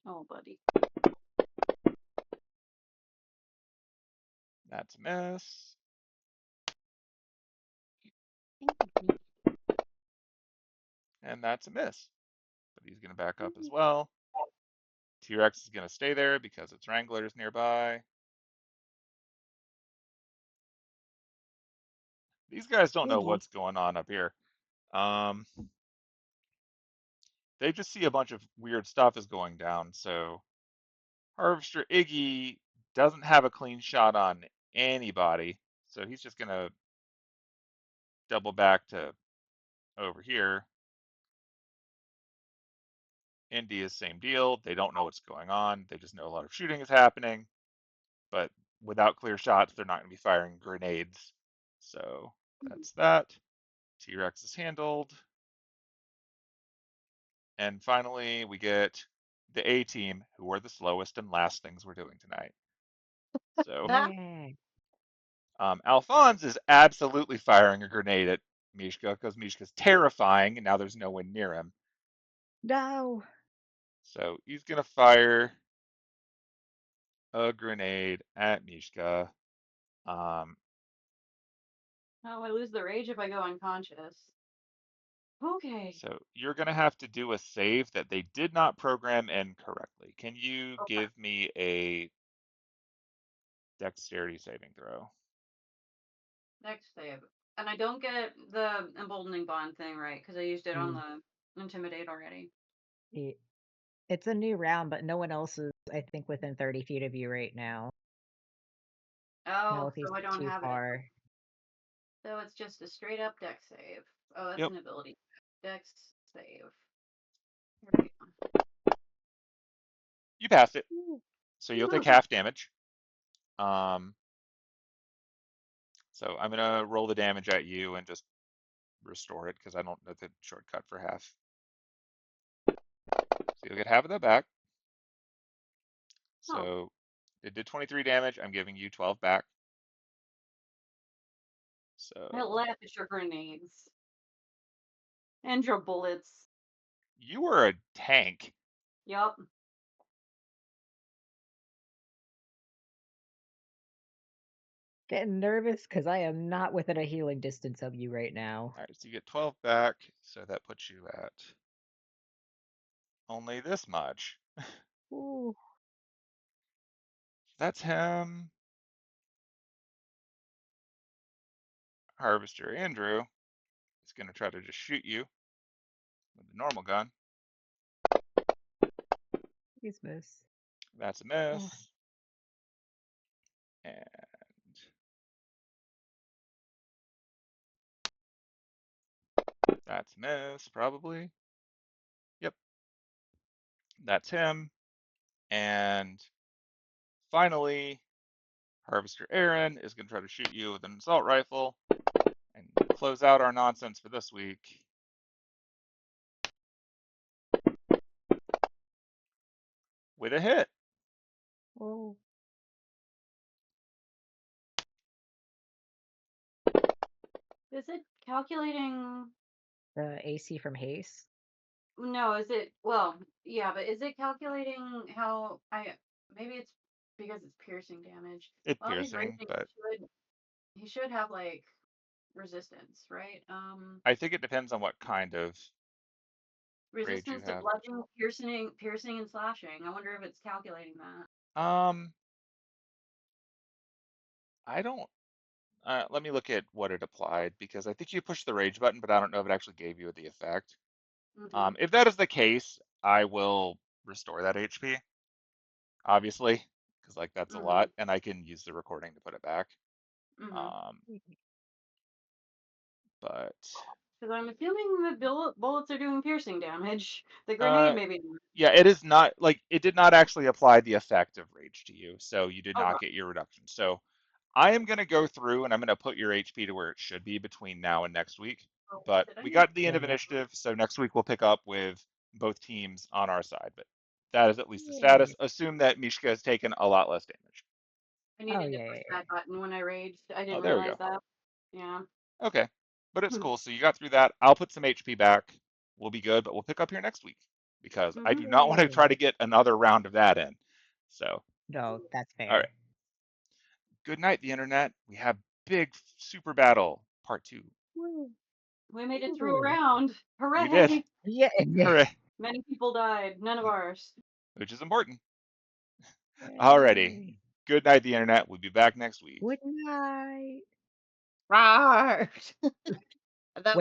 Oh, buddy. That's a miss. And that's a miss. But he's going to back up as well. T-Rex is going to stay there because its Wrangler's nearby. These guys don't know what's going on up here. They just see a bunch of weird stuff is going down. So Harvester Iggy doesn't have a clean shot on anybody. So he's just going to double back to over here. India's same deal. They don't know what's going on. They just know a lot of shooting is happening. But without clear shots, they're not going to be firing grenades. So that's that. T-Rex is handled. And finally, we get the A team, who are the slowest and last things we're doing tonight. So Yay. Alphonse is absolutely firing a grenade at Mishka because Mishka's terrifying, and now there's no one near him. No. So he's gonna fire a grenade at Mishka. Oh, I lose the rage if I go unconscious. Okay. So you're gonna have to do a save that they did not program in correctly. Can you Okay. give me a dexterity saving throw? Next save. And I don't get the emboldening bond thing right because I used it on the intimidate already. It's a new round, but no one else is, I think, within 30 feet of you right now. Oh, Melfi's so I don't too have it. far. So it's just a straight up dex save. Oh, that's Yep. an ability. Dex save. Here we go. You passed it. Ooh. So you'll take half damage. So I'm gonna roll the damage at you and just restore it because I don't know the shortcut for half. So you'll get half of that back. Oh, So it did 23 damage. I'm giving you 12 back. I So laugh at your grenades. And your bullets. you were a tank. Yup. Getting nervous because I am not within a healing distance of you right now. All right, so you get 12 back. So that puts you at only this much. Ooh. That's him. Harvester Andrew is going to try to just shoot you with the normal gun. Please miss. That's a Oh. miss. And that's a miss, probably. Yep. That's him. And finally, Harvester Aaron is going to try to shoot you with an assault rifle and close out our nonsense for this week. With a hit. Oh. Is it calculating? The AC from haste. No, is it? Well, yeah, but is it calculating how I? Maybe it's because it's piercing damage. It's While he's piercing, raging, but he should have like resistance, right? I think it depends on what kind of rage you Resistance to have. bludgeoning, piercing, and slashing. I wonder if it's calculating that. Um, I don't. Let me look at what it applied because I think you pushed the rage button, but I don't know if it actually gave you the effect. Mhm. If that is the case, I will restore that HP, obviously, because like that's a lot, Mhm. and I can use the recording to put it back. Mhm. Um, but Because I'm assuming the bullets are doing piercing damage. The grenade uh, maybe not. yeah, it is not like it did not actually apply the effect of rage to you, so you did not Okay. get your reduction. So I am going to go through and I'm going to put your HP to where it should be between now and next week. Oh, But did I we need? got the end of initiative, so next week we'll pick up with both teams on our side. But that is at least the status. Yay. Assume that Mishka has taken a lot less damage. I Oh, needed to push yeah. that button when I raged. I Oh, didn't there we realize go. that. Yeah. Okay, but it's cool. So you got through that. I'll put some HP back. We'll be good, but we'll pick up here next week because I Mhm. do not want to Yay. try to get another round of that in. So, No, that's all right. fair. Good night, the internet. We have big super battle part 2. Woo. We made it through a Woo. round. We did. Hooray! Yeah. Hooray. Many people died. None of ours. Which is important. Alrighty. Yay. Good night, the internet. We'll be back next week. Good night. Rawr. That